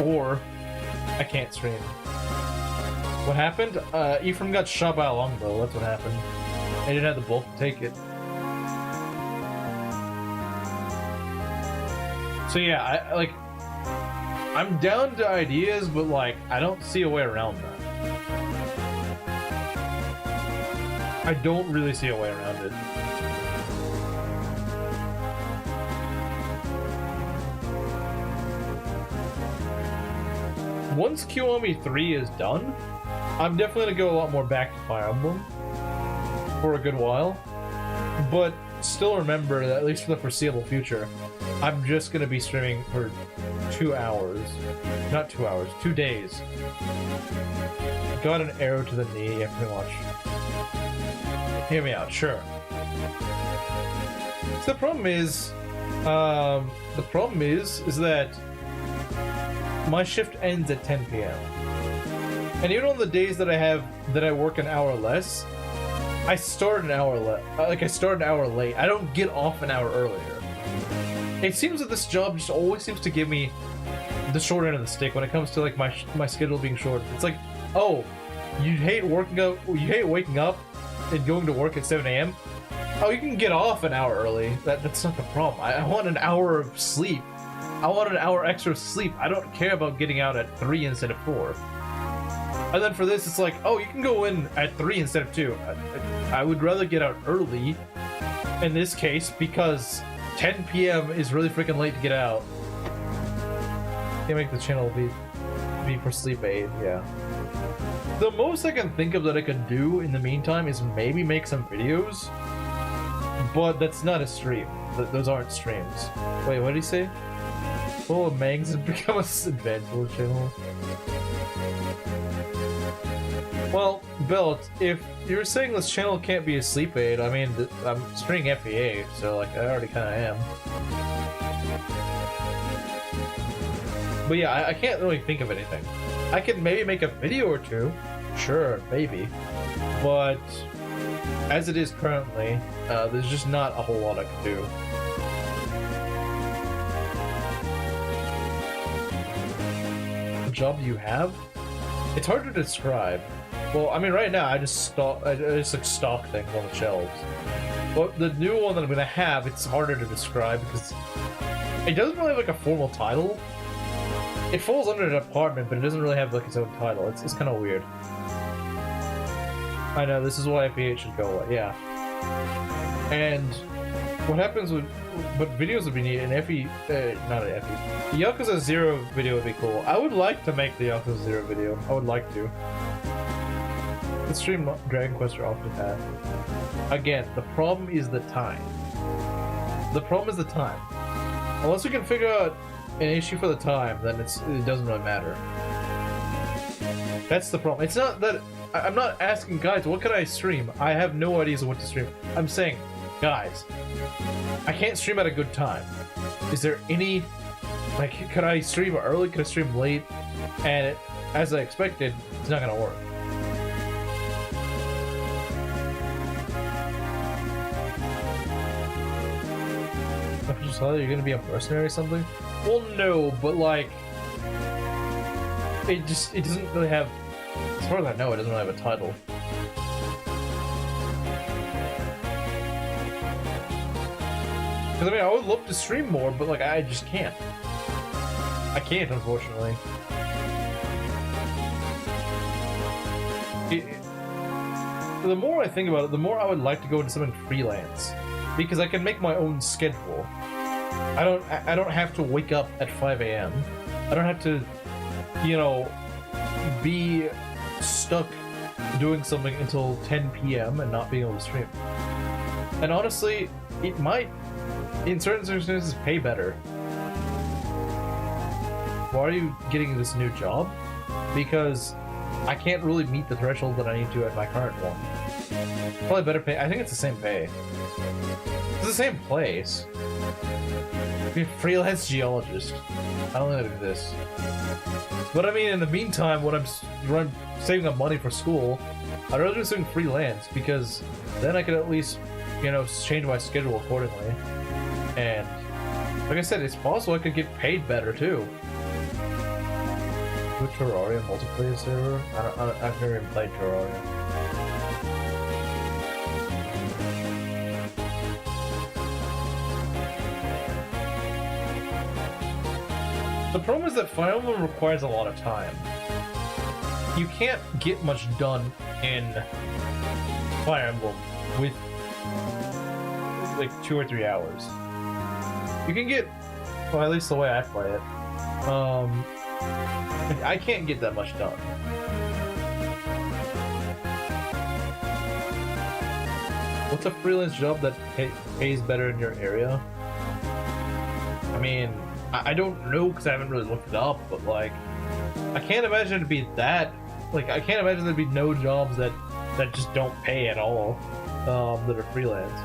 or I can't stream. What happened? Ephraim got shot by a longbow. That's what happened. I didn't have the bolt to take it. So yeah, I'm down to ideas, but like, I don't see a way around that. I don't really see a way around it. Once Kiwami 3 is done, I'm definitely gonna go a lot more back to Fire Emblem for a good while. But still remember that, at least for the foreseeable future, I'm just gonna be streaming for 2 hours. Not 2 hours, 2 days. Got an arrow to the knee, yeah, pretty much. Hear me out, sure. So the problem is that my shift ends at 10 p.m. And even on the days that I work an hour less, I start an hour late. I start an hour late. I don't get off an hour earlier. It seems that this job just always seems to give me the short end of the stick when it comes to like my schedule being short. It's like, oh, you hate waking up and going to work at 7 a.m. Oh, you can get off an hour early. That's not the problem. I want an hour of sleep. I want an hour extra of sleep. I don't care about getting out at 3 instead of 4. And then for this, it's like, oh, you can go in at 3 instead of 2. I would rather get out early in this case because 10 p.m. is really freaking late to get out. Can't make the channel be for sleep aid, yeah. The most I can think of that I can do in the meantime is maybe make some videos, but that's not a stream. Those aren't streams. Wait, what did he say? Full of mangs and become an advanced channel. Well, Belt, if you're saying this channel can't be a sleep aid, I mean, I'm streaming FEA, so like I already kind of am. But yeah, I can't really think of anything. I could maybe make a video or two, sure, maybe, but as it is currently, there's just not a whole lot I can do. The job you have? It's hard to describe. Well, I mean, right now I just like stock things on the shelves. But the new one that I'm gonna have, it's harder to describe because it doesn't really have like a formal title. It falls under a department, but it doesn't really have like its own title. It's kind of weird. I know, this is why FE8 should go away, yeah. And what happens with, but videos would be neat, and FE, not an FE. The Yakuza 0 video would be cool. I would like to make the Yakuza 0 video. I would like to. The stream Dragon Quest are often had. Again, the problem is the time. The problem is the time. Unless we can figure out an issue for the time, then it doesn't really matter. That's the problem. It's not that I'm not asking guys, what can I stream? I have no ideas of what to stream. I'm saying, guys, I can't stream at a good time. Is there any, like, could I stream early? Could I stream late? And as I expected, it's not gonna work. You're gonna be a mercenary or something? Well, no, but like, it doesn't really have, as far as I know, it doesn't really have a title. Because I mean, I would love to stream more, but like, I just can't. I can't, unfortunately. The more I think about it, the more I would like to go into something freelance, because I can make my own schedule. I don't have to wake up at 5 a.m. I don't have to, you know, be stuck doing something until 10 p.m. and not being able to stream. And honestly, it might, in certain circumstances, pay better. Why are you getting this new job? Because I can't really meet the threshold that I need to at my current one. Probably better pay. I think it's the same pay. It's the same place. Be a freelance geologist. I don't know how to do this. But I mean, in the meantime, when I'm saving up money for school, I'd rather do something freelance, because then I could at least, you know, change my schedule accordingly. And like I said, it's possible I could get paid better too. With Terraria multiplayer server? I've never even played Terraria. The problem is that Fire Emblem requires a lot of time. You can't get much done in Fire Emblem with like 2 or 3 hours. You can get, well, at least the way I play it, I can't get that much done. What's a freelance job that pays better in your area? I mean, I don't know because I haven't really looked it up, but like, I can't imagine it'd be that. Like, I can't imagine there'd be no jobs that just don't pay at all, that are freelance.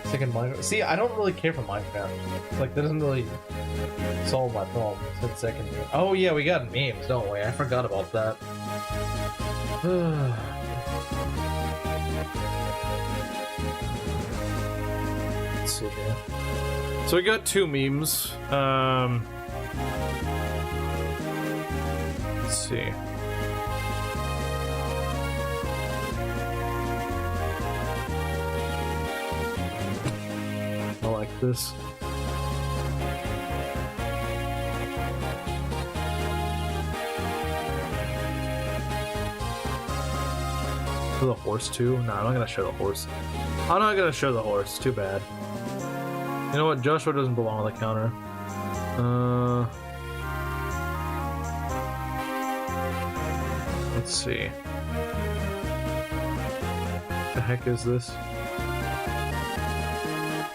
Second Minecraft. See, I don't really care for Minecraft. Like, that doesn't really solve my problem. It's second. Oh yeah, we got memes, don't we? I forgot about that. Let's see here. So we got 2 memes. Let's see. I like this. For the horse too? No, I'm not gonna show the horse. I'm not gonna show the horse. Too bad. You know what? Joshua doesn't belong on the counter. Let's see. What the heck is this?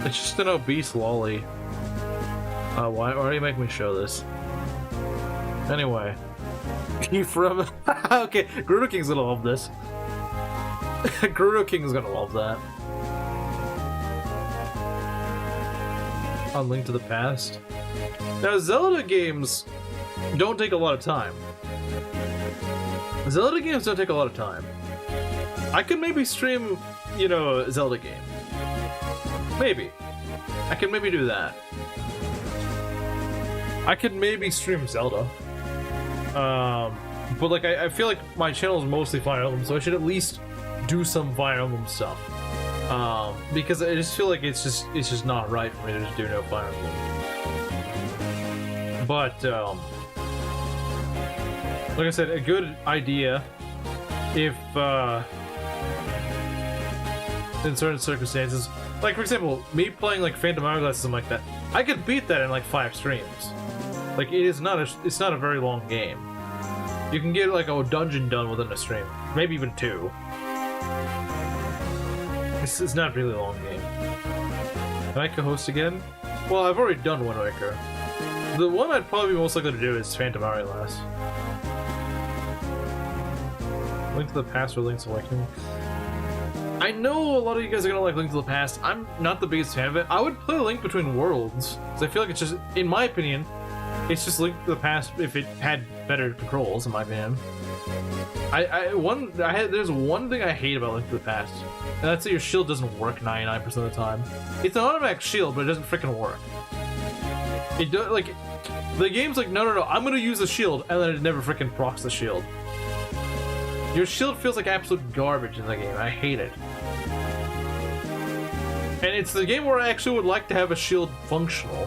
It's just an obese lolly. Why do you make me show this? Anyway. Ephraim. Okay, Gerudo King's gonna love this. Gerudo King's gonna love that. On Link to the Past. Now, Zelda games don't take a lot of time. Zelda games don't take a lot of time. I could maybe stream, you know, a Zelda game. Maybe. I could maybe do that. I could maybe stream Zelda. But like, I feel like my channel is mostly Fire Emblem, so I should at least do some Fire Emblem stuff. Because I just feel like it's just not right for me to just do no Fire Emblem. But like I said, a good idea if in certain circumstances, like for example, me playing like Phantom Hourglass, something like that, I could beat that in like 5 streams. Like it's not a very long game. You can get like a dungeon done within a stream, maybe even 2. This is not really a long game. Can I co-host again? Well, I've already done Wind Waker. The one I'd probably be most likely to do is Phantom Hourglass. Link to the Past or Link's Awakening. I know a lot of you guys are gonna like Link to the Past. I'm not the biggest fan of it. I would play Link Between Worlds, because I feel like it's just, in my opinion, it's just Link to the Past if it had better controls, in my opinion. There's one thing I hate about Link to the Past, and that's that your shield doesn't work 99% of the time. It's an automatic shield, but it doesn't freaking work. It does, like, the game's like, no, I'm gonna use the shield, and then it never freaking procs the shield. Your shield feels like absolute garbage in the game. I hate it. And it's the game where I actually would like to have a shield functional.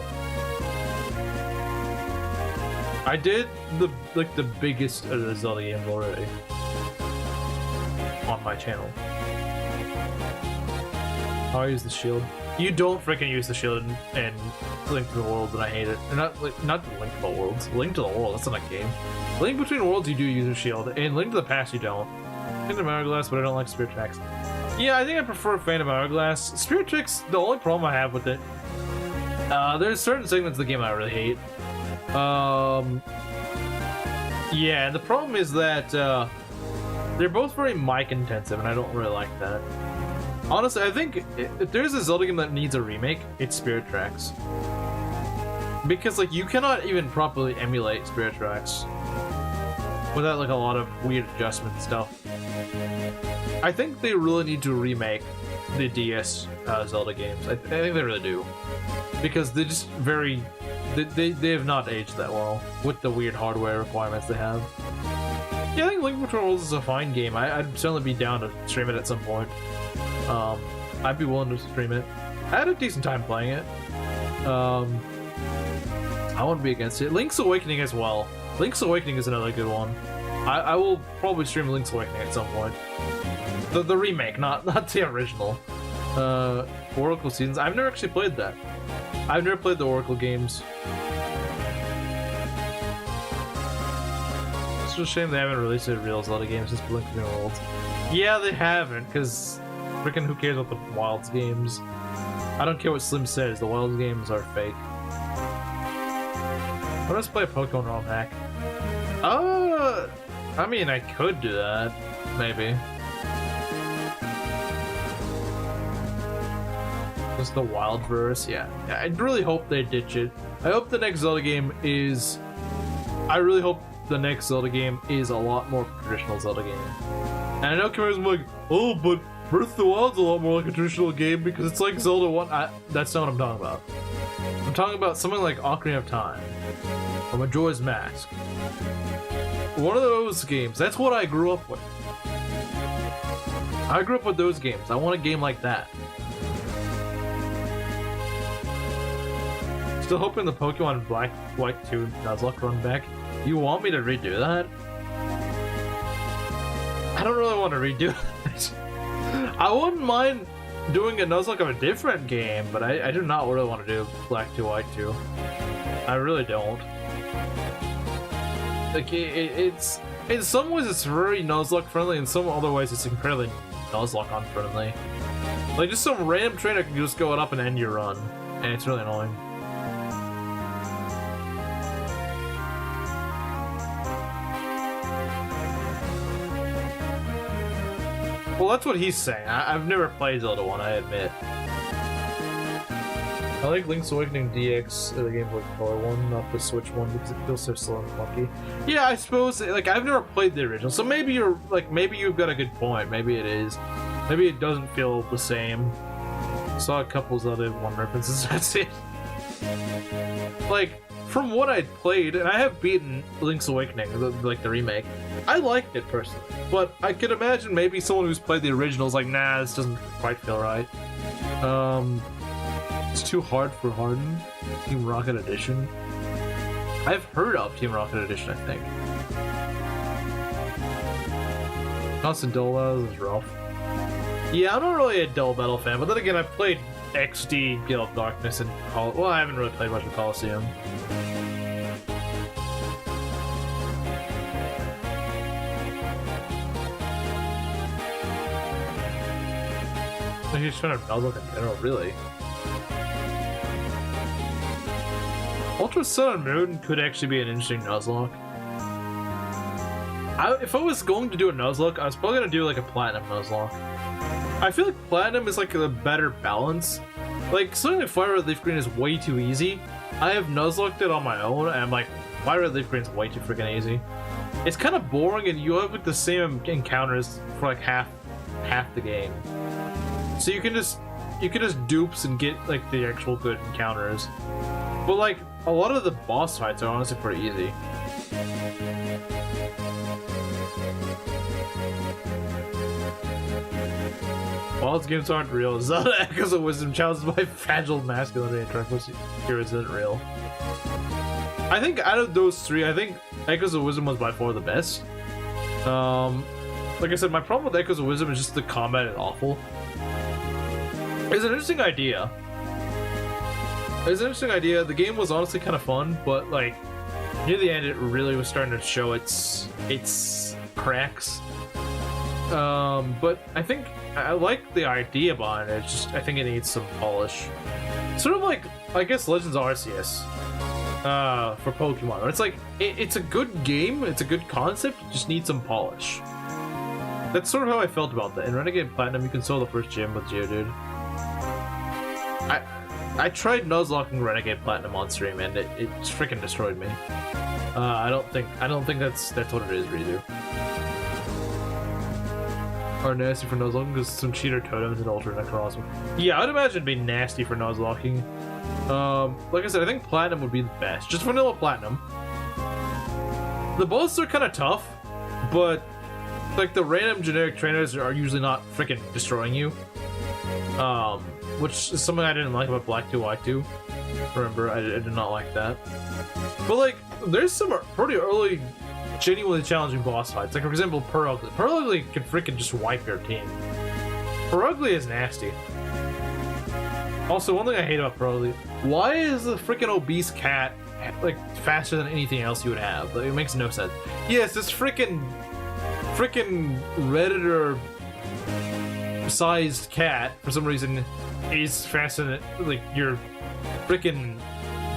I did the biggest of the Zelda games already on my channel. How I use the shield. You don't freaking use the shield in Link to the Worlds, and I hate it. Not Link to the Worlds. Link to the World. That's not a game. Link Between Worlds, you do use a shield. In Link to the Past, you don't. Phantom Hourglass, but I don't like Spirit Tracks. Yeah, I think I prefer Phantom Hourglass. Spirit Tracks, the only problem I have with it, there's certain segments of the game I really hate. Yeah, the problem is that they're both very mic intensive, and I don't really like that. Honestly, I think if there's a Zelda game that needs a remake, it's Spirit Tracks. Because, like, you cannot even properly emulate Spirit Tracks without, like, a lot of weird adjustment stuff. I think they really need to remake the DS Zelda games. I think they really do. Because they're just very... They have not aged that well with the weird hardware requirements they have. Yeah, I think Link Between Worlds is a fine game. I'd certainly be down to stream it at some point. I'd be willing to stream it. I had a decent time playing it. I wouldn't be against it. Link's Awakening as well. Link's Awakening is another good one. I will probably stream Link's Awakening at some point. The remake, not the original. Oracle Seasons. I've never actually played that. I've never played the Oracle games. It's just a shame they haven't released a real Zelda game since Link Between Worlds. Yeah, they haven't, because freaking who cares about the Wilds games? I don't care what Slim says, the Wilds games are fake. Let's play a Pokemon ROM hack. I mean, I could do that, maybe. Just the wild verse, yeah. I really hope they ditch it. I hope the next Zelda game is... I really hope the next Zelda game is a lot more traditional Zelda game. And I know Kamara's like, oh, but Breath of the Wild's a lot more like a traditional game because it's like Zelda 1. That's not what I'm talking about. I'm talking about something like Ocarina of Time or Majora's Mask. One of those games. That's what I grew up with. I grew up with those games. I want a game like that. Still hoping the Pokemon Black White 2 Nuzlocke run back. You want me to redo that? I don't really want to redo it. I wouldn't mind doing a Nuzlocke of a different game, but I do not really want to do Black 2 White 2. I really don't. Like, it's... In some ways it's very Nuzlocke friendly, in some other ways it's incredibly Nuzlocke unfriendly. Like, just some random trainer can just go up and end your run, and it's really annoying. Well, that's what he's saying. I've never played Zelda 1, I admit. I like Link's Awakening DX, the Game Boy Color one, not the Switch one, because it feels so slow and clunky. Yeah, I suppose, like, I've never played the original, so maybe you're, like, maybe you've got a good point. Maybe it is. Maybe it doesn't feel the same. Saw a couple Zelda 1 references, that's it. Like, from what I'd played, and I have beaten Link's Awakening, the remake, I liked it personally. But I could imagine maybe someone who's played the original is like, nah, this doesn't quite feel right. It's too hard for Harden. Team Rocket Edition. I've heard of Team Rocket Edition, I think. Constant Dull Battles is rough. Yeah, I'm not really a Dull Battle fan, but then again, I've played XD, Gale of Darkness, and well, I haven't really played much of Coliseum. Like he's trying to Nuzlocke in general, really. Ultra Sun and Moon could actually be an interesting Nuzlocke. If I was going to do a Nuzlocke, I was probably going to do like a Platinum Nuzlocke. I feel like Platinum is like a better balance. Like, something like Fire Red Leaf Green is way too easy. I have Nuzlocked it on my own, and I'm like, Fire Red Leaf Green is way too freaking easy. It's kind of boring, and you have like the same encounters for like half the game. So you can just dupes and get like the actual good encounters. But like a lot of the boss fights are honestly pretty easy. Bald's games aren't real. Zelda Echoes of Wisdom challenged by fragile masculinity and reckless heroes isn't real. I think out of those three, I think Echoes of Wisdom was by far the best. Like I said, my problem with Echoes of Wisdom is just the combat is awful. It's an interesting idea. The game was honestly kind of fun, but like near the end, it really was starting to show its cracks. But I think I like the idea behind it. It's just I think it needs some polish. Sort of like I guess Legends Arceus for Pokemon. It's like it's a good game. It's a good concept. It just needs some polish. That's sort of how I felt about that. In Renegade Platinum, you can solo the first gym with Geodude. I tried Nuzlocking Renegade Platinum on stream and it freaking destroyed me. I don't think that's what it is, Rizu. Are nasty for Nuzlocking because some cheater totems and Ultra Necrozma. Yeah, I'd imagine it'd be nasty for Nuzlocking. Like I said, I think Platinum would be the best. Just vanilla Platinum. The boss are kind of tough, but like the random generic trainers are usually not freaking destroying you. Which is something I didn't like about Black 2 White 2. Remember, I did not like that. But like, there's some pretty early, genuinely challenging boss fights. Like for example, Purugly. Purugly can freaking just wipe your team. Purugly is nasty. Also, one thing I hate about Purugly, why is the freaking obese cat like faster than anything else you would have? Like, it makes no sense. Yes, this freaking Redditor sized cat for some reason is faster than like your freaking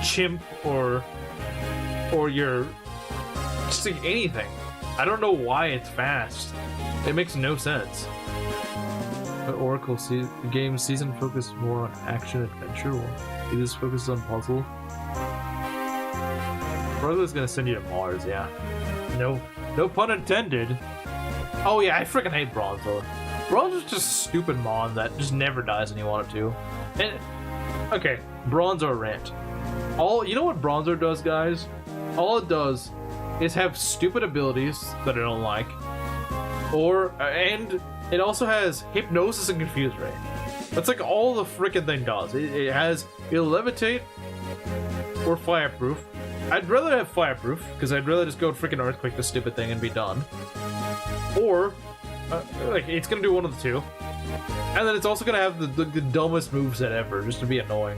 chimp or your just like anything. I don't know why it's fast. It makes no sense. But Oracle the game season focused more on action adventure, while it is focused on puzzle. Brother's gonna send you to Mars, yeah. No pun intended. Oh yeah, I freaking hate Bronzor. Bronzor's just a stupid mon that just never dies when you want it to. And okay, Bronzor rant. You know what Bronzor does, guys? All it does is have stupid abilities that I don't like. And it also has Hypnosis and Confuse Ray. That's like all the freaking thing does. It'll levitate or Fireproof. I'd rather have Fireproof, because I'd rather just go freaking Earthquake the stupid thing and be done. Or, like, it's gonna do one of the two. And then it's also gonna have the dumbest moveset ever, just to be annoying.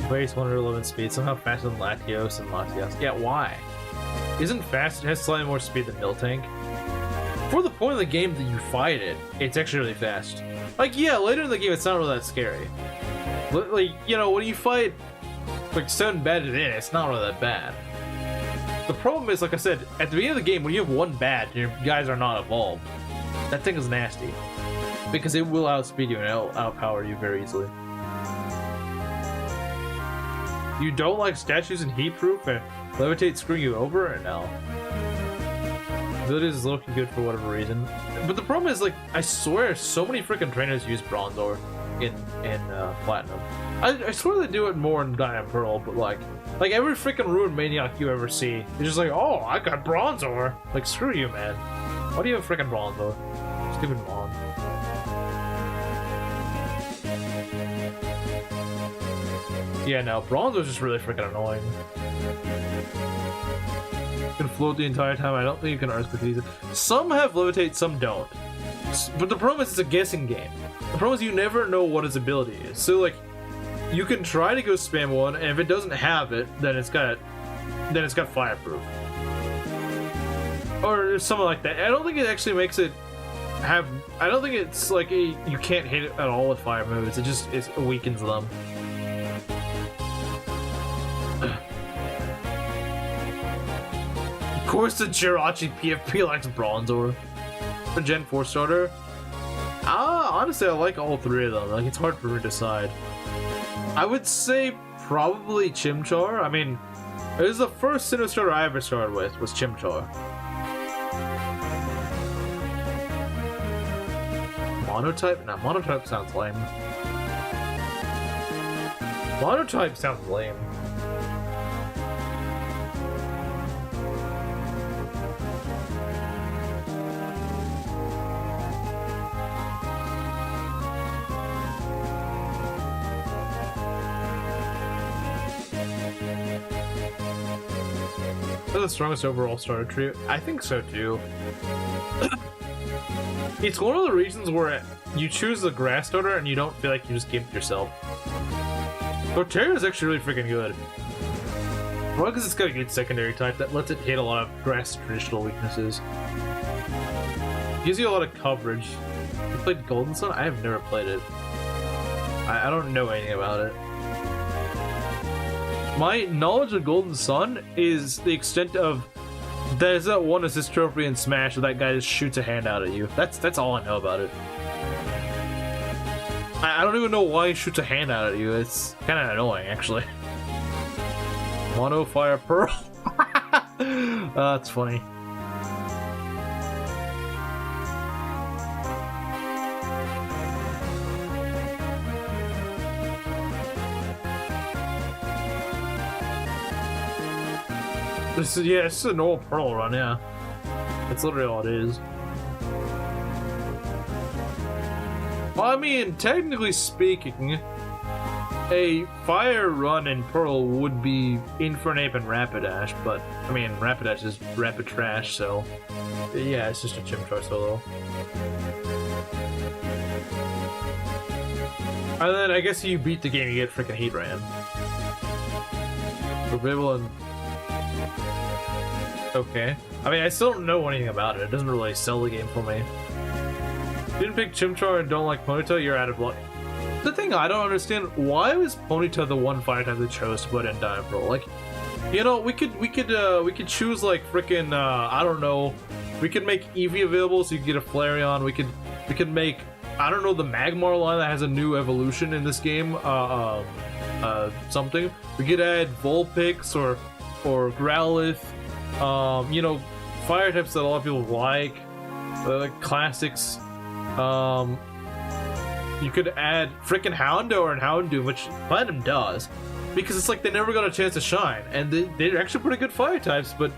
Base 111 speed, somehow faster than Latios and Latias. Yeah, why? Isn't fast, it has slightly more speed than Miltank. For the point of the game that you fight it, it's actually really fast. Like, yeah, later in the game it's not really that scary. Like, you know, when you fight like 7 badges in, it's not really that bad. The problem is, like I said, at the beginning of the game, when you have one badge and your guys are not evolved, that thing is nasty. Because it will outspeed you and outpower you very easily. You don't like statues and heat proof and levitate screwing you over? Or no? Abilities is looking good for whatever reason. But the problem is, like, I swear so many freaking trainers use Bronzor in Platinum. I swear they do it more in Diamond Pearl, but like every freaking Ruined Maniac you ever see, it's just like, oh, I got Bronzor. Like, screw you, man. Why do you have freaking Bronzor? Stupid Mon. Yeah, no, Bronzor's just really freaking annoying. You can float the entire time. I don't think you can Earthquake easily. Some have Levitate, some don't. But the problem is it's a guessing game. The problem is you never know what his ability is. So like, you can try to go spam one, and if it doesn't have it, then it's got Fireproof. Or something like that. I don't think it actually makes it have. I don't think it's like you can't hit it at all with fire moves. It weakens them. Of course, the Jirachi PFP likes Bronzor. For Gen 4 starter. Honestly, I like all three of them. Like, it's hard for me to decide. I would say probably Chimchar. I mean, it was the first Sinnoh starter I ever started with, was Chimchar. Monotype? Nah, Monotype sounds lame. Monotype sounds lame. The strongest overall starter tree? I think so too. It's one of the reasons where you choose the grass starter and you don't feel like you just gimped yourself. Torterra is actually really freaking good. Well, because it's got a good secondary type that lets it hit a lot of grass traditional weaknesses. Gives you a lot of coverage. You played Golden Sun? I have never played it. I don't know anything about it. My knowledge of Golden Sun is the extent of there's that one assist trophy in Smash where that guy just shoots a hand out at you. That's all I know about it. I don't even know why he shoots a hand out at you. It's kind of annoying, actually. Mono Fire Pearl. That's funny. This is a normal Pearl run, yeah. That's literally all it is. Well, I mean, technically speaking, a fire run in Pearl would be Infernape and Rapidash, but, I mean, Rapidash is rapid trash, so, yeah, it's just a Chimchar solo. And then, I guess you beat the game, you get freaking Heat Ran. For Bibble and... Okay. I mean, I still don't know anything about it. It doesn't really sell the game for me. Didn't pick Chimchar and don't like Ponyta, you're out of luck. The thing I don't understand, why was Ponyta the one fire type they chose to put in Diamond Pearl? Like, you know, we could choose like frickin' I don't know. We could make Eevee available so you could get a Flareon. We could make, I don't know, the Magmar line that has a new evolution in this game. Something. We could add Vulpix or Growlithe. You know, fire types that a lot of people like classics. You could add frickin' Houndour and Houndoom, which Platinum does, because it's like they never got a chance to shine, and they're actually pretty good fire types, but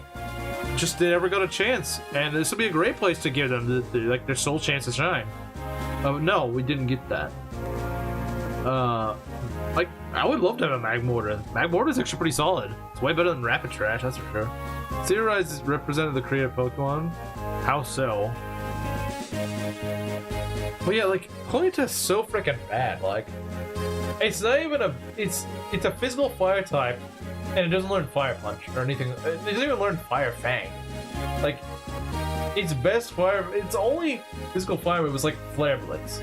just they never got a chance. And this would be a great place to give them like their sole chance to shine. No, we didn't get that. Like, I would love to have a Magmortar. Magmortar is actually pretty solid. It's way better than Rapid Trash, that's for sure. Theorize represented the creative Pokemon. How so? Well, yeah, like, Ponyta's so freaking bad. Like, it's not even it's a physical fire type, and it doesn't learn Fire Punch or anything. It doesn't even learn Fire Fang. Like, its best fire, its only physical fire move was like Flare Blitz.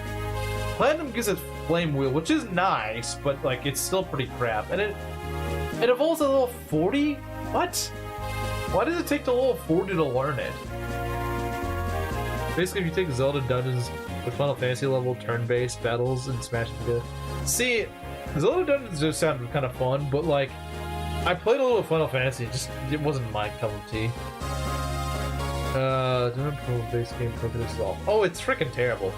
Platinum gives it Flame Wheel, which is nice, but like it's still pretty crap. And it evolves at level 40? What? Why does it take to level 40 to learn it? Basically, if you take Zelda Dungeons with Final Fantasy level turn-based battles and smash them together. See, Zelda Dungeons just sounded kind of fun, but like, I played a little Final Fantasy, it wasn't my cup of tea. Don't promote base game focus at all. Oh, it's freaking terrible.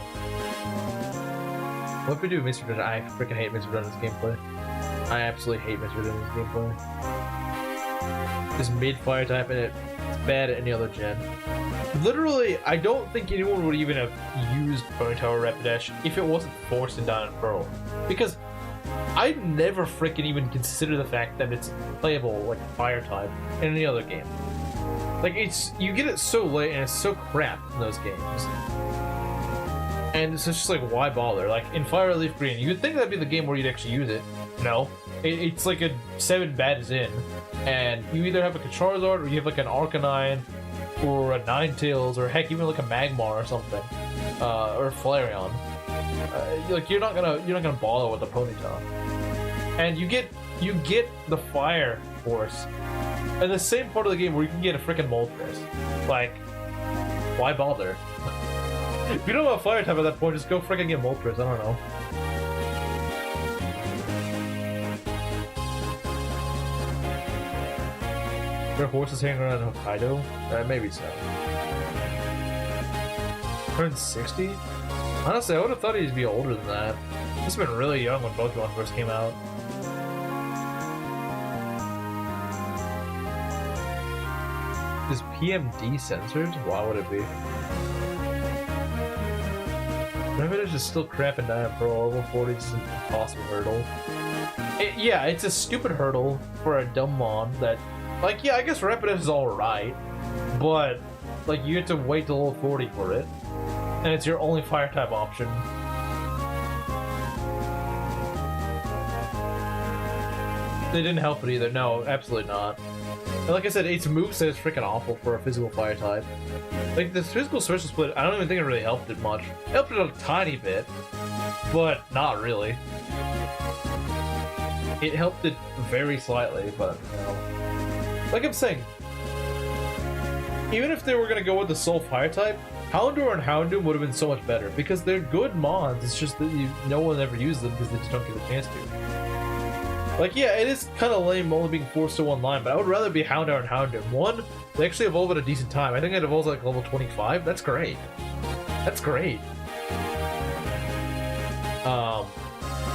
What if we do Mr. Dungeon? I freaking hate Mr. Dungeon's gameplay. I absolutely hate Mr. Dungeon's gameplay. This mid-fire type and it's bad at any other gen. Literally, I don't think anyone would even have used Ponyta or Rapidash if it wasn't forced in Diamond and Pearl. Because I'd never freaking even consider the fact that it's playable like fire type in any other game. Like, you get it so late and it's so crap in those games. And it's just like, why bother? Like, in Fire Leaf Green, you would think that'd be the game where you'd actually use it. No. It's like a 7 bad is in. And you either have like a Charizard or you have like an Arcanine. or a Ninetales, or heck, even like a Magmar or something, or Flareon. Like you're not gonna bother with the Ponyta, and you get the Fire Force, and the same part of the game where you can get a freaking Moltres. Like, why bother? If you don't have a Fire type at that point, just go freaking get Moltres. I don't know. There are horses hanging around Hokkaido? Maybe so. 160? Honestly, I would have thought he'd be older than that. He's been really young when Pokemon first came out. Is PMD censored? Why would it be? Rapidash is still crap and dying pro. Level 40 is an impossible hurdle. Yeah, it's a stupid hurdle for a dumb mon that... Like, yeah, I guess Rapidash is alright, but, like, you have to wait till level 40 for it, and it's your only Fire-type option. They didn't help it either. No, absolutely not. And like I said, its moveset is freaking awful for a physical Fire-type. Like, this physical special split, I don't even think it really helped it much. It helped it a tiny bit, but not really. It helped it very slightly, but, you know. Like I'm saying, even if they were going to go with the Soul Fire type, Houndour and Houndoom would have been so much better, because they're good mons, it's just that no one ever uses them because they just don't get a chance to. Like, yeah, it is kind of lame only being forced to one line, but I would rather be Houndour and Houndoom. One, they actually evolve at a decent time. I think it evolves like level 25. That's great. That's great.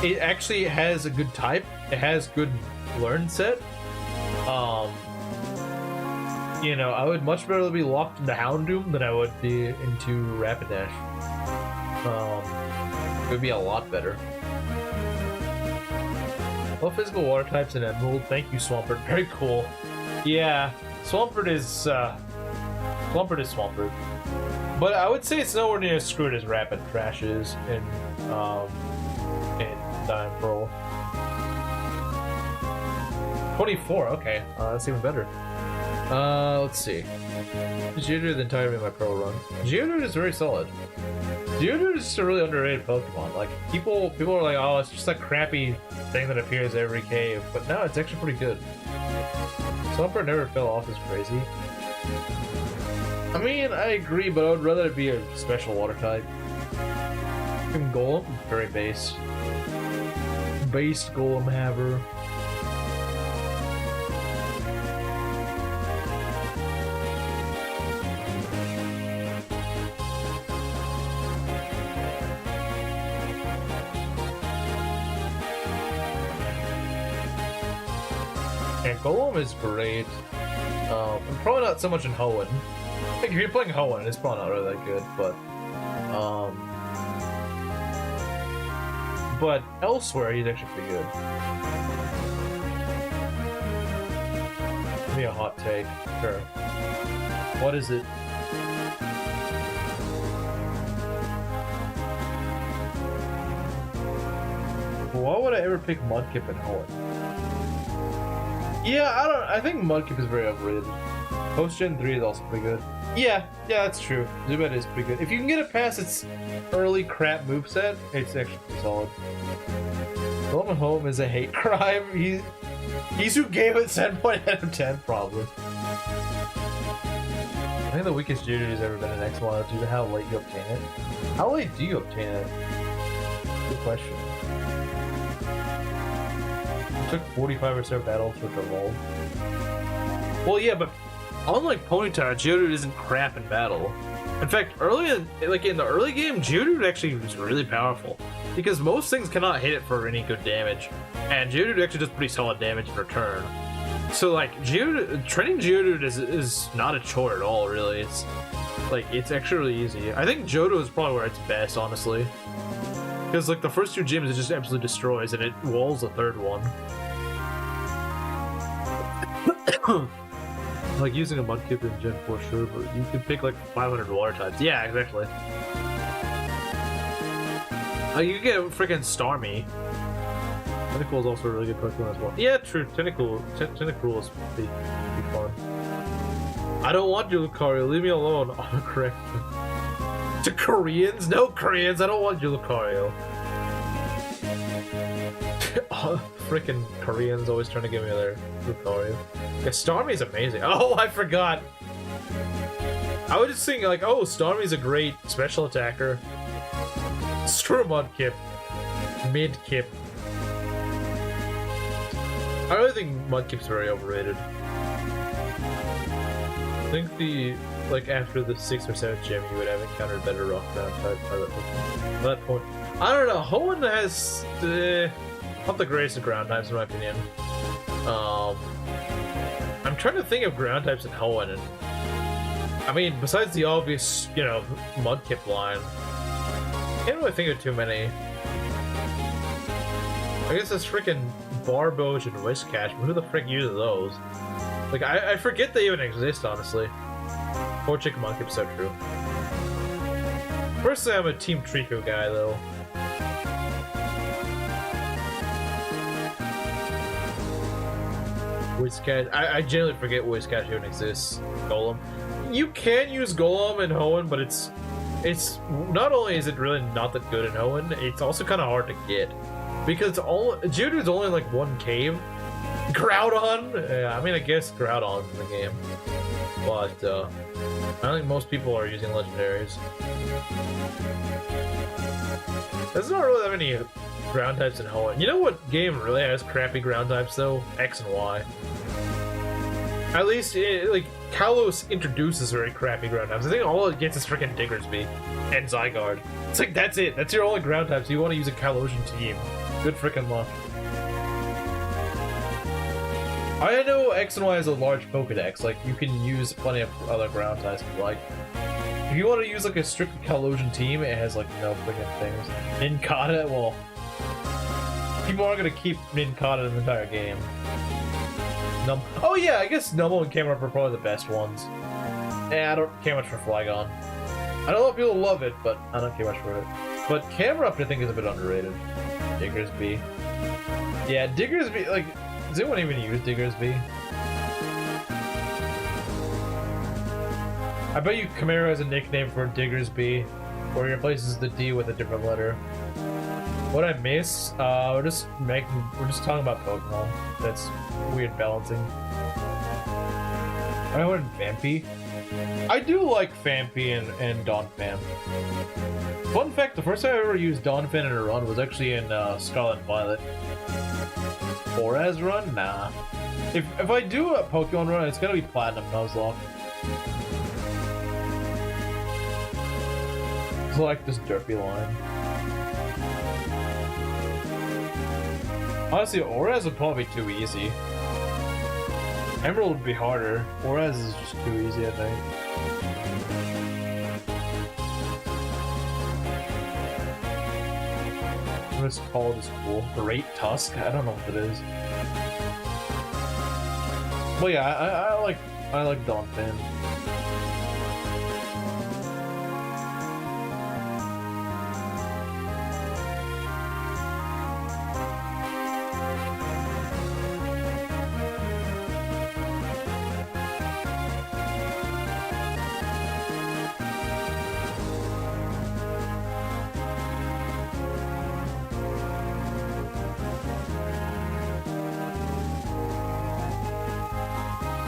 It actually has a good type. It has good learn set. You know, I would much rather be locked into Houndoom than I would be into Rapidash. It would be a lot better. Well, physical water types in Emerald. Thank you, Swampert. Very cool. Yeah, Swampert is Swampert. But I would say it's nowhere near as screwed as Rapid Trash is in Diamond Pearl. 24. Okay, that's even better. Let's see. Geodude the entire of my pro run. Geodude is very solid. Geodude is just a really underrated Pokemon. Like, people are like, oh, it's just a crappy thing that appears every cave. But no, it's actually pretty good. Swampert never fell off is crazy. I mean, I agree, but I would rather it be a special water type. Golem, very base. Based Golem Haver. And Golem is great. Probably not so much in Hoenn. Like, if you're playing Hoenn, it's probably not really that good, but elsewhere, he's actually pretty good. Give me a hot take. Sure. What is it? Why would I ever pick Mudkip and Hoenn? Yeah, I think Mudkip is very overrated. Post-Gen 3 is also pretty good. Yeah, that's true. Zubat is pretty good. If you can get it past its early crap moveset, it's actually pretty solid. Golem Home is a hate crime. He's who gave it 7.8 out of 10, probably. I think the weakest Geodude has ever been in X1 due to how late you obtain it. How late do you obtain it? Good question. It took 45 or so battles for it to evolve. Well, yeah, but unlike Ponyta, Geodude isn't crap in battle. In fact, in the early game, Geodude actually was really powerful because most things cannot hit it for any good damage, and Geodude actually does pretty solid damage in return. So, like, training Geodude is not a chore at all, really. It's actually really easy. I think Johto is probably where it's best, honestly, because like the first two gyms it just absolutely destroys, and it walls the third one. Like using a Mudkip in Gen 4, sure, but you could pick like 500 water types. Yeah, exactly. You could get a freaking Starmie. Tentacool is also a really good Pokemon as well. Yeah, true. Tentacool is pretty fun. I don't want you, Lucario. Leave me alone. Autocorrect. To Koreans? No Koreans. I don't want you, Lucario. Oh, freaking Koreans always trying to give me their Lucario. Yeah, Starmie's amazing. Oh, I forgot. I was just thinking, like, oh, Starmie's a great special attacker. Screw Mudkip. Midkip. I really think Mudkip's very overrated. I think after the 6th or 7th gym, you would have encountered better rock ground type by that point. I don't know, Hoenn has not the greatest of ground types in my opinion. I'm trying to think of ground types in Hoenn, and I mean, besides the obvious, you know, Mudkip line, I can't really think of too many. I guess it's freaking Barboach and Whiscash, but who the frick uses those? Like, I forget they even exist, honestly. Poor Chicken Mudkip's so true. Personally, I'm a Team Trico guy, though. Whiscash, I generally forget Whiscash even exists. Golem. You can use Golem in Hoenn, but it's not only is it really not that good in Hoenn, it's also kind of hard to get. Because Geodude's only in like one cave. Groudon? Yeah, I mean, I guess Groudon's in the game. But, I don't think most people are using legendaries. There's not really that many ground types in Hoenn. You know what game really has crappy ground types, though? X and Y. At least, like, Kalos introduces very crappy ground types. I think all it gets is freaking Diggersby and Zygarde. It's like, that's it. That's your only ground types. You want to use a Kalosian team. Good freaking luck. I know X and Y is a large Pokedex. Like, you can use plenty of other ground types, but, like, if you want to use, like, a strictly Kalosian team, it has, like, no freaking things. Nincada, well, people aren't going to keep Nincada in the entire game. Oh yeah, I guess Numble and Camerupt are probably the best ones. Yeah, I don't care much for Flygon. I know a lot of people love it, but I don't care much for it. But Camerupt, I think, is a bit underrated. Diggersby. Yeah, Diggersby, like, does anyone even use Diggersby? I bet you Camaro has a nickname for Diggersby, where he replaces the D with a different letter. What I miss, we're just talking about Pokemon. That's weird balancing. I went Vampy. I do like Vampy and Donphan. Fun fact, the first time I ever used Donphan in a run was actually in Scarlet and Violet. Oraz run? Nah. If I do a Pokemon run, it's gonna be Platinum Nuzlocke. It's like this derpy line. Honestly, Oraz would probably be too easy. Emerald would be harder. Oraz is just too easy, I think. What it's called is cool. Great Tusk? I don't know what it is. But yeah, I like Donphan.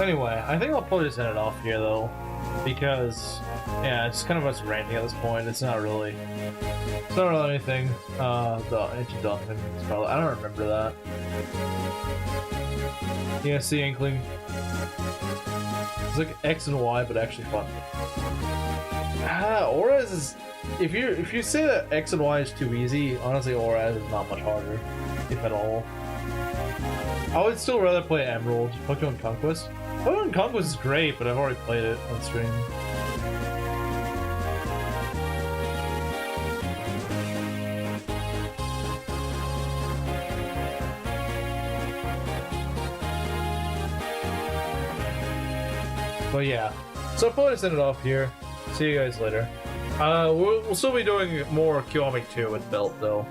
Anyway, I think I'll probably just end it off here, though, because, yeah, it's kind of us ranting at this point. It's not really anything. The anti-Donphan spell. I don't remember that. Yeah, see, Inkling. It's like X and Y, but actually fun. Oraz is. If you say that X and Y is too easy, honestly, Oraz is not much harder, if at all. I would still rather play Emerald, Pokemon Conquest. Pokemon Conquest is great, but I've already played it on stream. But yeah, so I'll probably send it off here. See you guys later. We'll still be doing more Kiwami 2 with Belt, though.